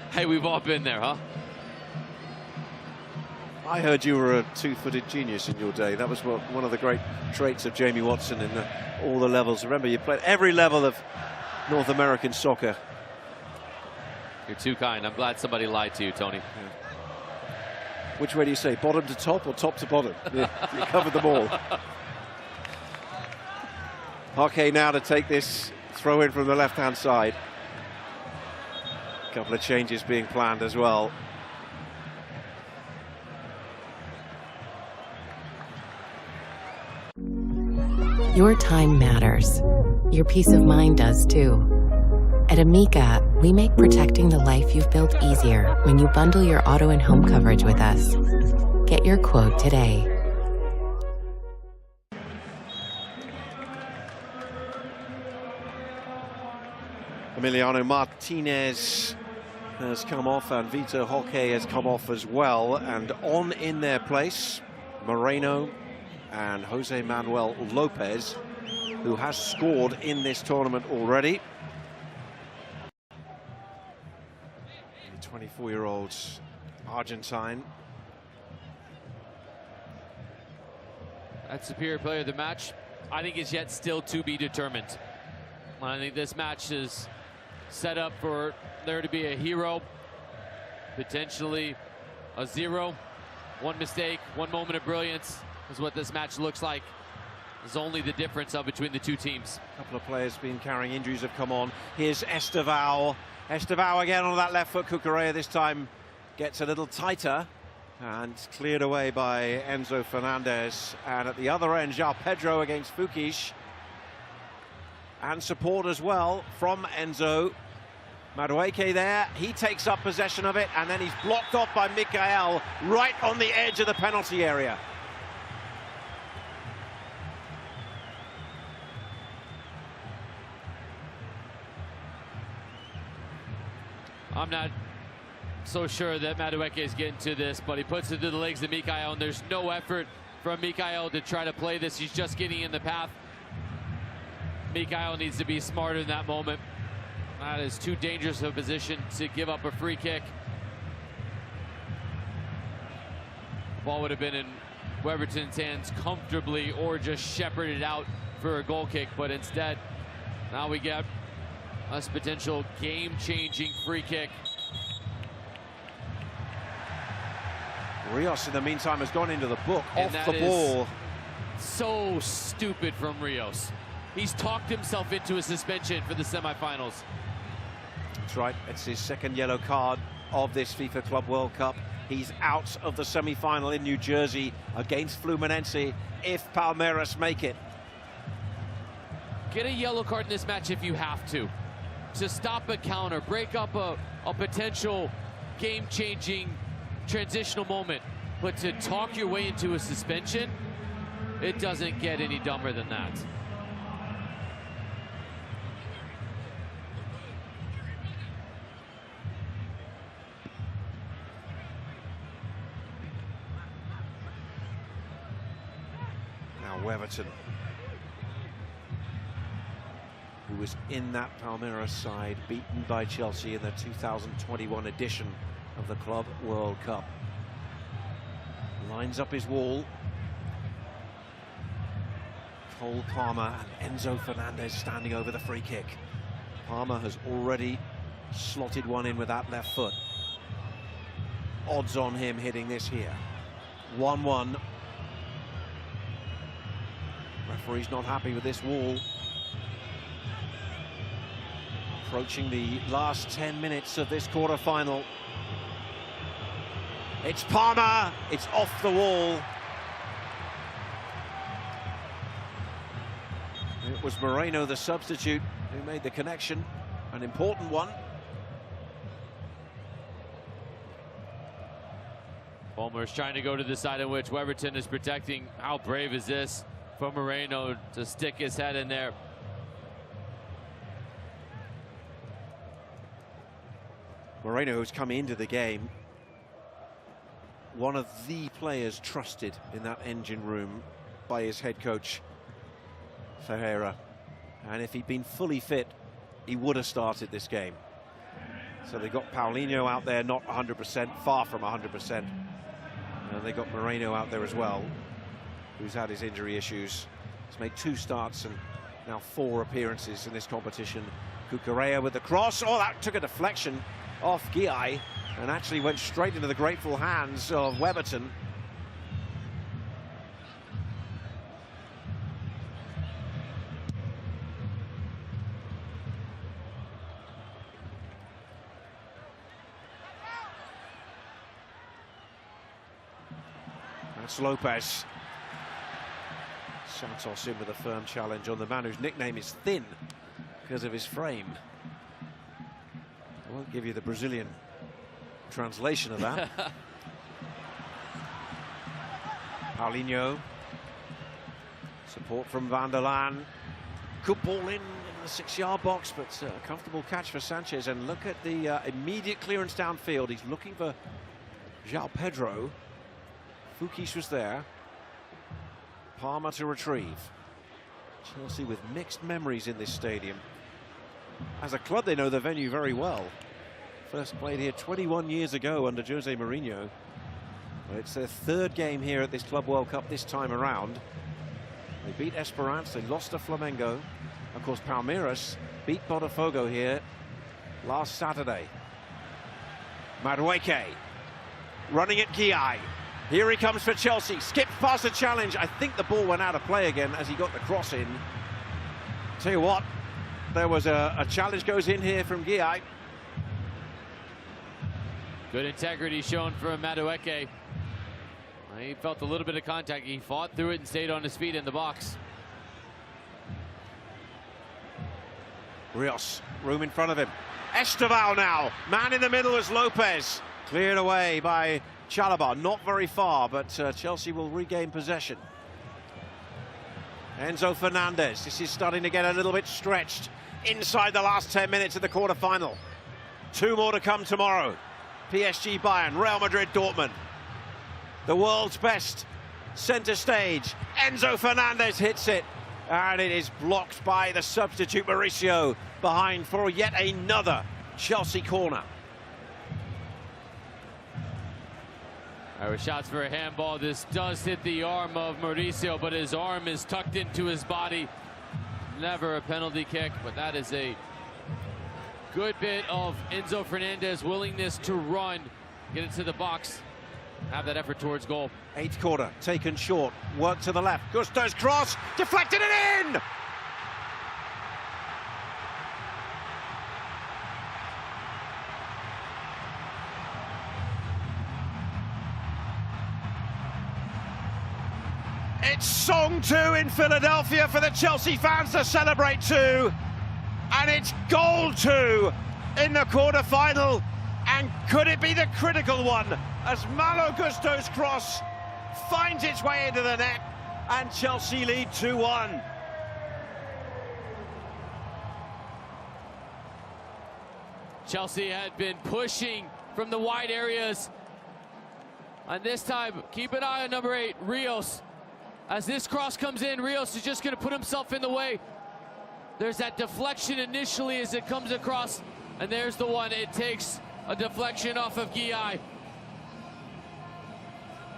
Speaker 9: Hey, we've all been there, huh?
Speaker 5: I heard you were a two-footed genius in your day. That was one of the great traits of Jamie Watson in all the levels. Remember, you played every level of North American soccer.
Speaker 9: You're too kind. I'm glad somebody lied to you, Tony.
Speaker 5: Yeah. Which way do you say? Bottom to top or top to bottom? Yeah, you covered them all. Okay, now to take this throw in from the left-hand side. A couple of changes being planned as well.
Speaker 10: Your time matters. Your peace of mind does too. At Amica, we make protecting the life you've built easier when you bundle your auto and home coverage with us. Get your quote today.
Speaker 5: Emiliano Martinez has come off and Vitor Roque has come off as well, and on in their place Moreno and Jose Manuel Lopez, who has scored in this tournament already. The 24-year-old Argentine.
Speaker 9: That superior player of the match, I think, is yet still to be determined. I think this match is set up for there to be a hero, potentially a zero. One mistake, one moment of brilliance is what this match looks like. There's only the difference between the two teams.
Speaker 5: A couple of players been carrying injuries have come on. Here's Estevao. Estevao again on that left foot. Cucurella this time gets a little tighter and cleared away by Enzo Fernandez. And at the other end, João Pedro against Fukish. And support as well from Enzo. Madueke there, he takes up possession of it, and then he's blocked off by Mikael right on the edge of the penalty area.
Speaker 9: I'm not so sure that Madueke is getting to this, but he puts it to the legs of Mikael, and there's no effort from Mikael to try to play this. He's just getting in the path. Mikael needs to be smarter in that moment. That is too dangerous a position to give up a free kick. The ball would have been in Weverton's hands comfortably, or just shepherded out for a goal kick, but instead, now we get a potential game-changing free kick.
Speaker 5: Rios, in the meantime, has gone into the book,
Speaker 9: and
Speaker 5: off the ball.
Speaker 9: So stupid from Rios. He's talked himself into a suspension for the semifinals.
Speaker 5: That's right, it's his second yellow card of this FIFA Club World Cup. He's out of the semi-final in New Jersey against Fluminense if Palmeiras make it.
Speaker 9: Get a yellow card in this match if you have to stop a counter, break up a potential game-changing transitional moment. But to talk your way into a suspension, it doesn't get any dumber than that.
Speaker 5: Now Weverton, who was in that Palmeiras side, beaten by Chelsea in the 2021 edition of the Club World Cup. Lines up his wall. Cole Palmer and Enzo Fernandez standing over the free kick. Palmer has already slotted one in with that left foot. Odds on him hitting this here. 1-1. Referee's not happy with this wall. Approaching the last 10 minutes of this quarter-final. It's Palmer, it's off the wall. It was Moreno, the substitute, who made the connection, an important one.
Speaker 9: Palmer is trying to go to the side in which Weverton is protecting. How brave is this for Moreno to stick his head in there?
Speaker 5: Moreno, who's come into the game, one of the players trusted in that engine room by his head coach, Ferreira. And if he'd been fully fit, he would have started this game. So they got Paulinho out there, not 100%, far from 100%. And they got Moreno out there as well, who's had his injury issues. He's made 2 starts and now 4 appearances in this competition. Cucurella with the cross. Oh, that took a deflection off Guy and actually went straight into the grateful hands of Weverton. That's Lopez. Santos in with a firm challenge on the man whose nickname is Thin because of his frame. I won't give you the Brazilian translation of that. Paulinho. Support from Van der Laan. Good ball in the 6-yard box, but a comfortable catch for Sanchez. And look at the immediate clearance downfield. He's looking for João Pedro. Fukis was there. Palmer to retrieve. Chelsea with mixed memories in this stadium. As a club, they know the venue very well. First played here 21 years ago under Jose Mourinho. But it's their 3rd game here at this Club World Cup this time around. They beat Esperance, they lost to Flamengo. Of course, Palmeiras beat Botafogo here last Saturday. Madueke running at Guy. Here he comes for Chelsea. Skipped past the challenge. I think the ball went out of play again as he got the cross in. Tell you what, there was a challenge goes in here from Guy.
Speaker 9: Good integrity shown from Madueke. He felt a little bit of contact. He fought through it and stayed on his feet in the box.
Speaker 5: Rios, room in front of him. Esteval now, man in the middle is Lopez. Cleared away by Chalobah, not very far, but Chelsea will regain possession. Enzo Fernandez, this is starting to get a little bit stretched inside the last 10 minutes of the quarter-final. 2 more to come tomorrow. PSG Bayern, Real Madrid Dortmund. The world's best centre stage. Enzo Fernandez hits it, and it is blocked by the substitute Mauricio behind for yet another Chelsea corner.
Speaker 9: Our shots for a handball. This does hit the arm of Mauricio, but his arm is tucked into his body. Never a penalty kick, but that is a good bit of Enzo Fernandez willingness to run, get into the box, have that effort towards goal.
Speaker 5: 8th quarter, taken short, work to the left. Gusto's cross, deflected it in! It's song 2 in Philadelphia for the Chelsea fans to celebrate too. And it's goal 2 in the quarter-final. And could it be the critical one as Malo Gusto's cross finds its way into the net and Chelsea lead 2-1.
Speaker 9: Chelsea had been pushing from the wide areas. And this time, keep an eye on number 8, Rios. As this cross comes in, Rios is just going to put himself in the way. There's that deflection initially as it comes across, and there's the one. It takes a deflection off of Guillai.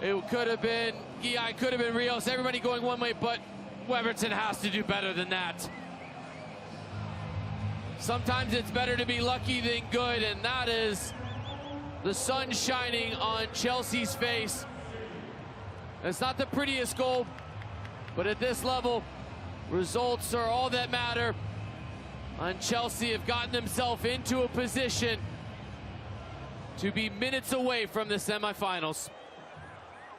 Speaker 9: It could have been Guillai, could have been Rios. Everybody going one way, but Weberton has to do better than that. Sometimes it's better to be lucky than good, and that is the sun shining on Chelsea's face. It's not the prettiest goal, but at this level, results are all that matter. And Chelsea have gotten themselves into a position to be minutes away from the semifinals.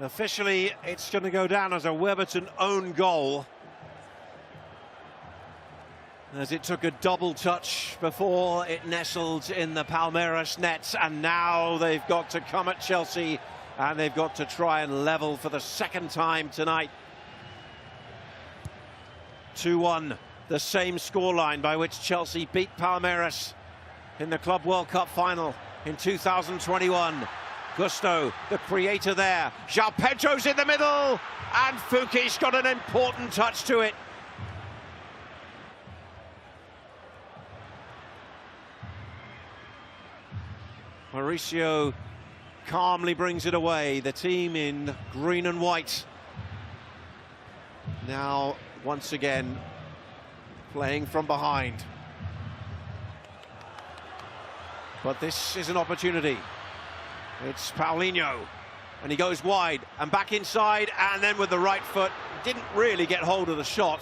Speaker 5: Officially, it's going to go down as a Weberton own goal, as it took a double touch before it nestled in the Palmeiras net, and now they've got to come at Chelsea and they've got to try and level for the second time tonight. 2-1, the same scoreline by which Chelsea beat Palmeiras in the Club World Cup final in 2021. Gusto, the creator there. João Pedro's in the middle, and Fuki's got an important touch to it. Mauricio calmly brings it away. The team in green and white now once again playing from behind. But this is an opportunity. It's Paulinho, and he goes wide and back inside, and then with the right foot, didn't really get hold of the shot,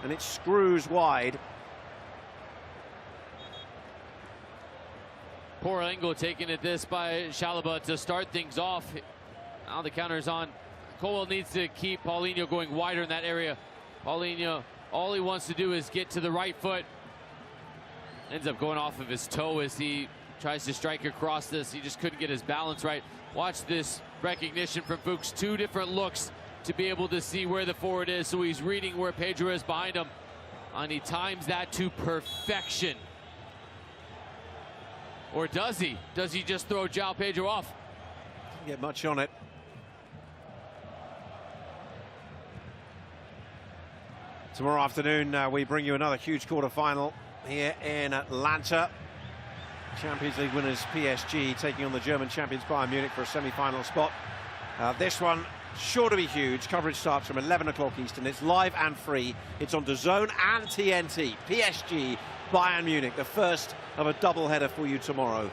Speaker 5: and it screws wide.
Speaker 9: Poor angle taken at this by Chalobah to start things off. Now the counter's on. Colwell needs to keep Paulinho going wider in that area. Paulinho, all he wants to do is get to the right foot. Ends up going off of his toe as he tries to strike across this. He just couldn't get his balance right. Watch this recognition from Fuchs. 2 different looks to be able to see where the forward is. So he's reading where Pedro is behind him. And he times that to perfection. Or does he? Does he just throw João Pedro off?
Speaker 5: Didn't get much on it. Tomorrow afternoon, we bring you another huge quarter-final here in Atlanta. Champions League winners PSG taking on the German champions Bayern Munich for a semi-final spot. This one sure to be huge. Coverage starts from 11 o'clock Eastern. It's live and free. It's on DAZN and TNT. PSG, Bayern Munich, the first of a double-header for you tomorrow,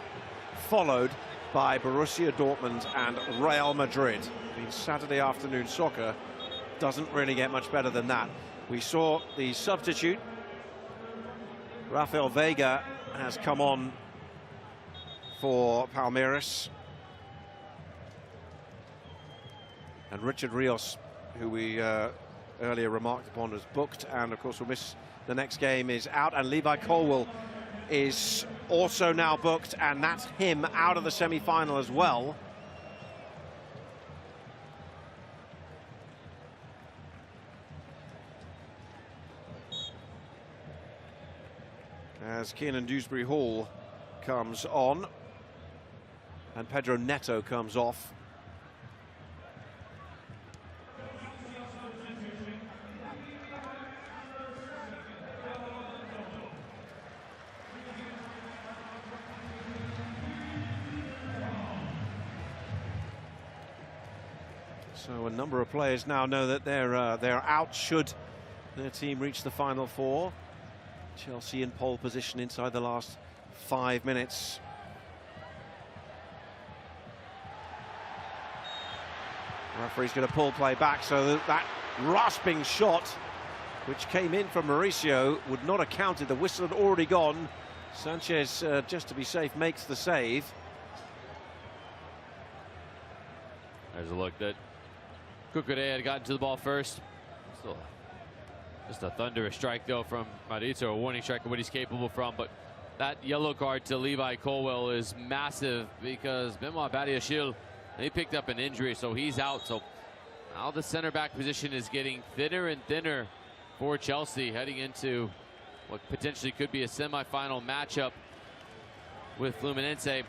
Speaker 5: followed by Borussia Dortmund and Real Madrid. I mean, Saturday afternoon soccer doesn't really get much better than that. We saw the substitute, Rafael Veiga, has come on for Palmeiras. And Richard Rios, who we earlier remarked upon, was booked, and of course will miss the next game is out, and Levi Colwill is also now booked, and that's him out of the semi-final as well. As Kiernan Dewsbury-Hall comes on and Pedro Neto comes off. So a number of players now know that they're out should their team reach the Final Four. Chelsea in pole position inside the last 5 minutes. The referee's going to pull play back, so that rasping shot, which came in from Mauricio, would not have counted. The whistle had already gone. Sanchez, just to be safe, makes the save.
Speaker 9: There's a look that Cucurella had gotten to the ball first. Still just a thunderous strike, though, from Mauricio, a warning strike of what he's capable from. But that yellow card to Levi Colwill is massive because Benoit Badiashile, he picked up an injury, so he's out. So now the center back position is getting thinner and thinner for Chelsea, heading into what potentially could be a semi-final matchup with Fluminense. A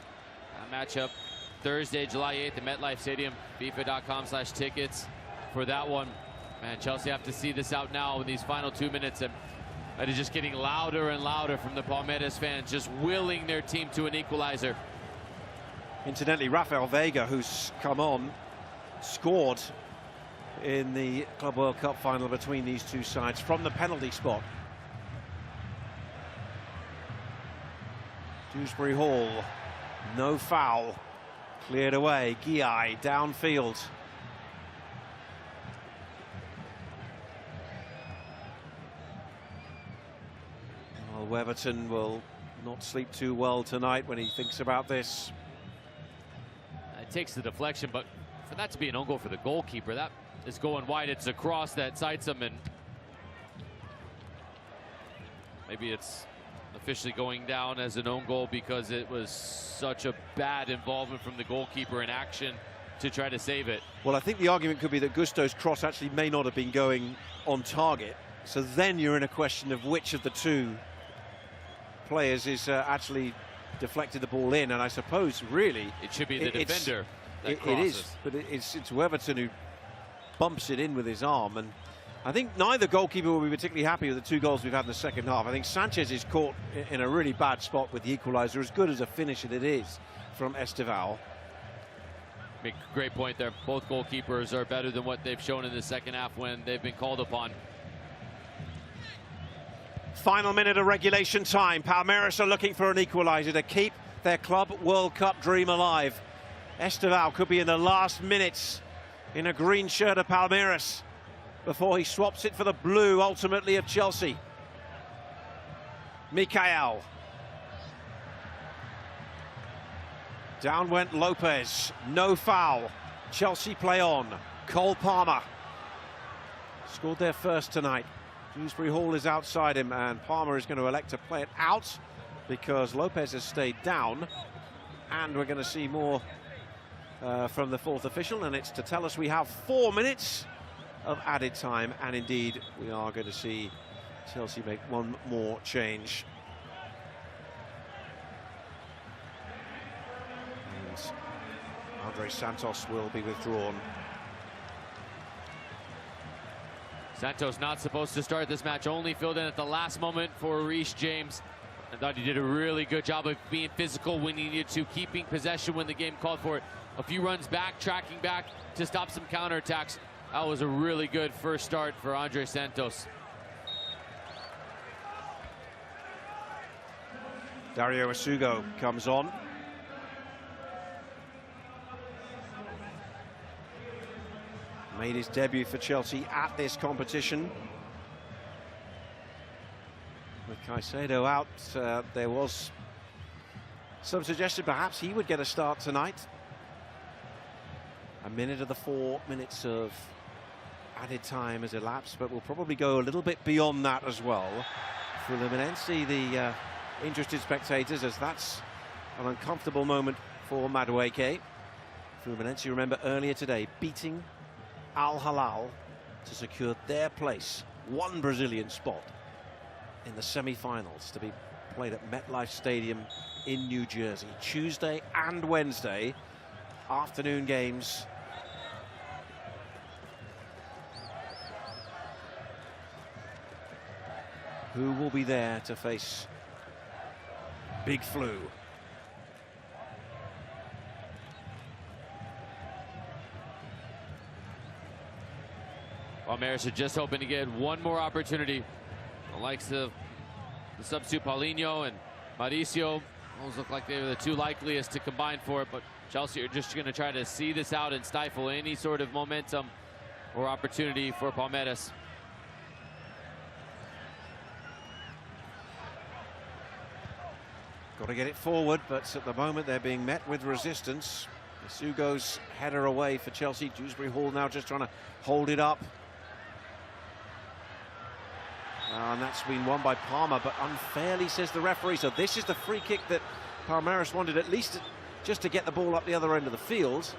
Speaker 9: matchup Thursday, July 8th at MetLife Stadium. FIFA.com/tickets for that one. Man, Chelsea have to see this out now in these final 2 minutes, and it is just getting louder and louder from the Palmeiras fans, just willing their team to an equalizer.
Speaker 5: Incidentally, Rafael Veiga, who's come on, scored in the Club World Cup final between these two sides from the penalty spot. Dewsbury-Hall, no foul, cleared away. Guy downfield. Well, Weverton will not sleep too well tonight when he thinks about this.
Speaker 9: It takes the deflection, but for that to be an own goal for the goalkeeper, that is going wide. It's a cross that sights him, and maybe it's officially going down as an own goal because it was such a bad involvement from the goalkeeper in action to try to save it.
Speaker 5: Well, I think the argument could be that Gusto's cross actually may not have been going on target. So then you're in a question of which of the two players is actually deflected the ball in, and I suppose really
Speaker 9: it should be the defender that
Speaker 5: it
Speaker 9: crosses.
Speaker 5: is, but it's Weverton who bumps it in with his arm, and I think neither goalkeeper will be particularly happy with the 2 goals we've had in the second half. I think Sanchez is caught in a really bad spot with the equaliser, as good as a finish it is from Esteval.
Speaker 9: Make a great point there. Both goalkeepers are better than what they've shown in the second half when they've been called upon.
Speaker 5: Final minute of regulation time. Palmeiras are looking for an equaliser to keep their Club World Cup dream alive. Esteval could be in the last minutes in a green shirt of Palmeiras before he swaps it for the blue, ultimately, of Chelsea. Mikael. Down went Lopez. No foul. Chelsea play on. Cole Palmer scored their first tonight. Dewsbury-Hall is outside him, and Palmer is going to elect to play it out because Lopez has stayed down. And we're going to see more from the fourth official, and it's to tell us we have 4 minutes of added time, and indeed we are going to see Chelsea make one more change. And Andre Santos will be withdrawn.
Speaker 9: Santos not supposed to start this match, only filled in at the last moment for Reece James. I thought he did a really good job of being physical when he needed to, keeping possession when the game called for it. A few runs back, tracking back to stop some counterattacks. That was a really good first start for Andre Santos.
Speaker 5: Dario Asugo comes on. Made his debut for Chelsea at this competition. With Caicedo out, there was some suggestion perhaps he would get a start tonight. A minute of the 4 minutes of added time has elapsed, but we'll probably go a little bit beyond that as well. Fluminense, the interested spectators, as that's an uncomfortable moment for Madueke. Fluminense, you remember earlier today, beating Al-Hilal to secure their place, one Brazilian spot in the semi-finals to be played at MetLife Stadium in New Jersey. Tuesday and Wednesday, afternoon games. Who will be there to face Big Flu?
Speaker 9: Palmeiras are just hoping to get one more opportunity. The likes of the substitute Paulinho and Mauricio, those look like they're the two likeliest to combine for it, but Chelsea are just going to try to see this out and stifle any sort of momentum or opportunity for Palmeiras.
Speaker 5: Got to get it forward, but at the moment they're being met with resistance. Sugo's header away for Chelsea. Dewsbury Hall now just trying to hold it up. And that's been won by Palmer, but unfairly, says the referee. So this is the free kick that Palmeiras wanted, at least just to get the ball up the other end of the field.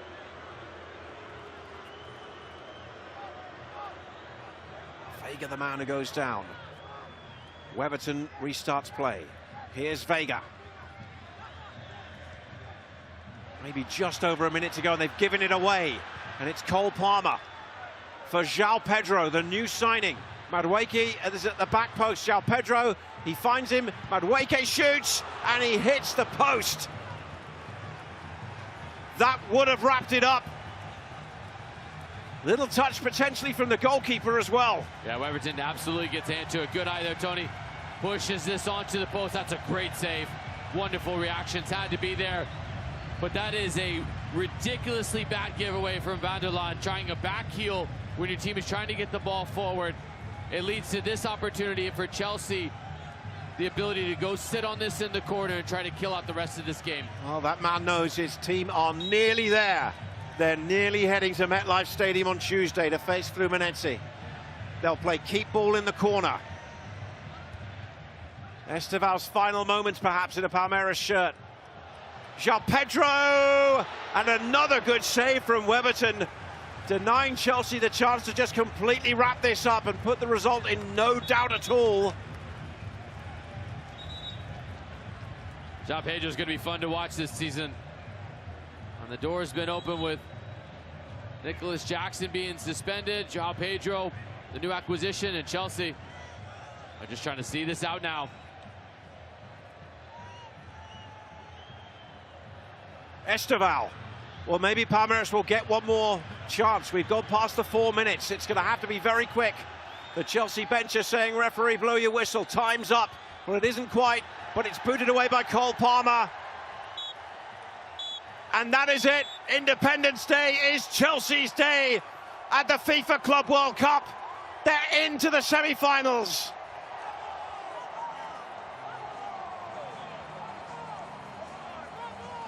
Speaker 5: Vega, the man who goes down. Weberton restarts play. Here's Vega. Maybe just over a minute to go, and they've given it away. And it's Cole Palmer for João Pedro, the new signing. Madueke is at the back post. João Pedro, he finds him. Madueke shoots, and he hits the post. That would have wrapped it up. Little touch potentially from the goalkeeper as well.
Speaker 9: Yeah, Weberton absolutely gets into a good eye there, Tony. Pushes this onto the post. That's a great save. Wonderful reactions had to be there. But that is a ridiculously bad giveaway from Van der Laan, trying a back heel when your team is trying to get the ball forward. It leads to this opportunity for Chelsea, the ability to go sit on this in the corner and try to kill out the rest of this game.
Speaker 5: Well, that man knows his team are nearly there. They're nearly heading to MetLife Stadium on Tuesday to face Fluminense. They'll play keep ball in the corner. Esteval's final moments perhaps in a Palmeiras shirt. João Pedro, and another good save from Weberton, denying Chelsea the chance to just completely wrap this up and put the result in no doubt at all.
Speaker 9: João Pedro's going to be fun to watch this season. And the door's been open with Nicholas Jackson being suspended. João Pedro, the new acquisition, and Chelsea are just trying to see this out now.
Speaker 5: Esteval. Well, maybe Palmeiras will get one more chance. We've gone past the 4 minutes. It's going to have to be very quick. The Chelsea bench are saying, referee, blow your whistle. Time's up. Well, it isn't quite, but it's booted away by Cole Palmer. And that is it. Independence Day is Chelsea's day at the FIFA Club World Cup. They're into the semi-finals.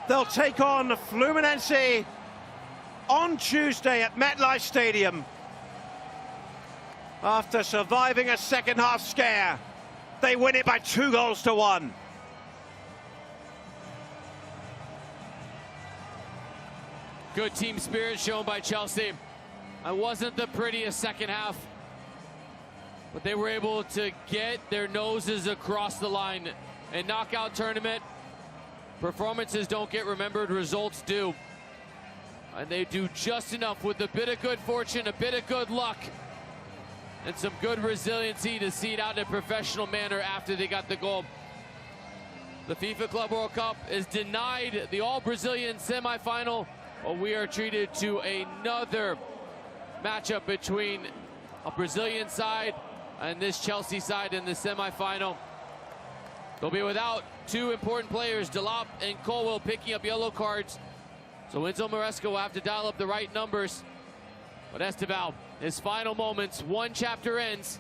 Speaker 5: They'll take on Fluminense on Tuesday at MetLife Stadium. After surviving a second-half scare, they win it by 2-1.
Speaker 9: Good team spirit shown by Chelsea. It wasn't the prettiest second half, but they were able to get their noses across the line. In knockout tournament, performances don't get remembered, results do. And they do just enough with a bit of good fortune, a bit of good luck, and some good resiliency to see it out in a professional manner after they got the goal. The FIFA Club World Cup is denied the all-Brazilian semifinal, but we are treated to another matchup between a Brazilian side and this Chelsea side in the semifinal. They'll be without two important players, Delap and Colwell, picking up yellow cards. So Enzo Maresca will have to dial up the right numbers. But Esteval, his final moments, one chapter ends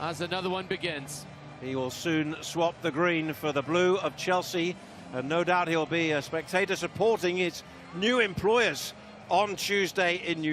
Speaker 9: as another one begins.
Speaker 5: He will soon swap the green for the blue of Chelsea, and no doubt he'll be a spectator supporting his new employers on Tuesday in New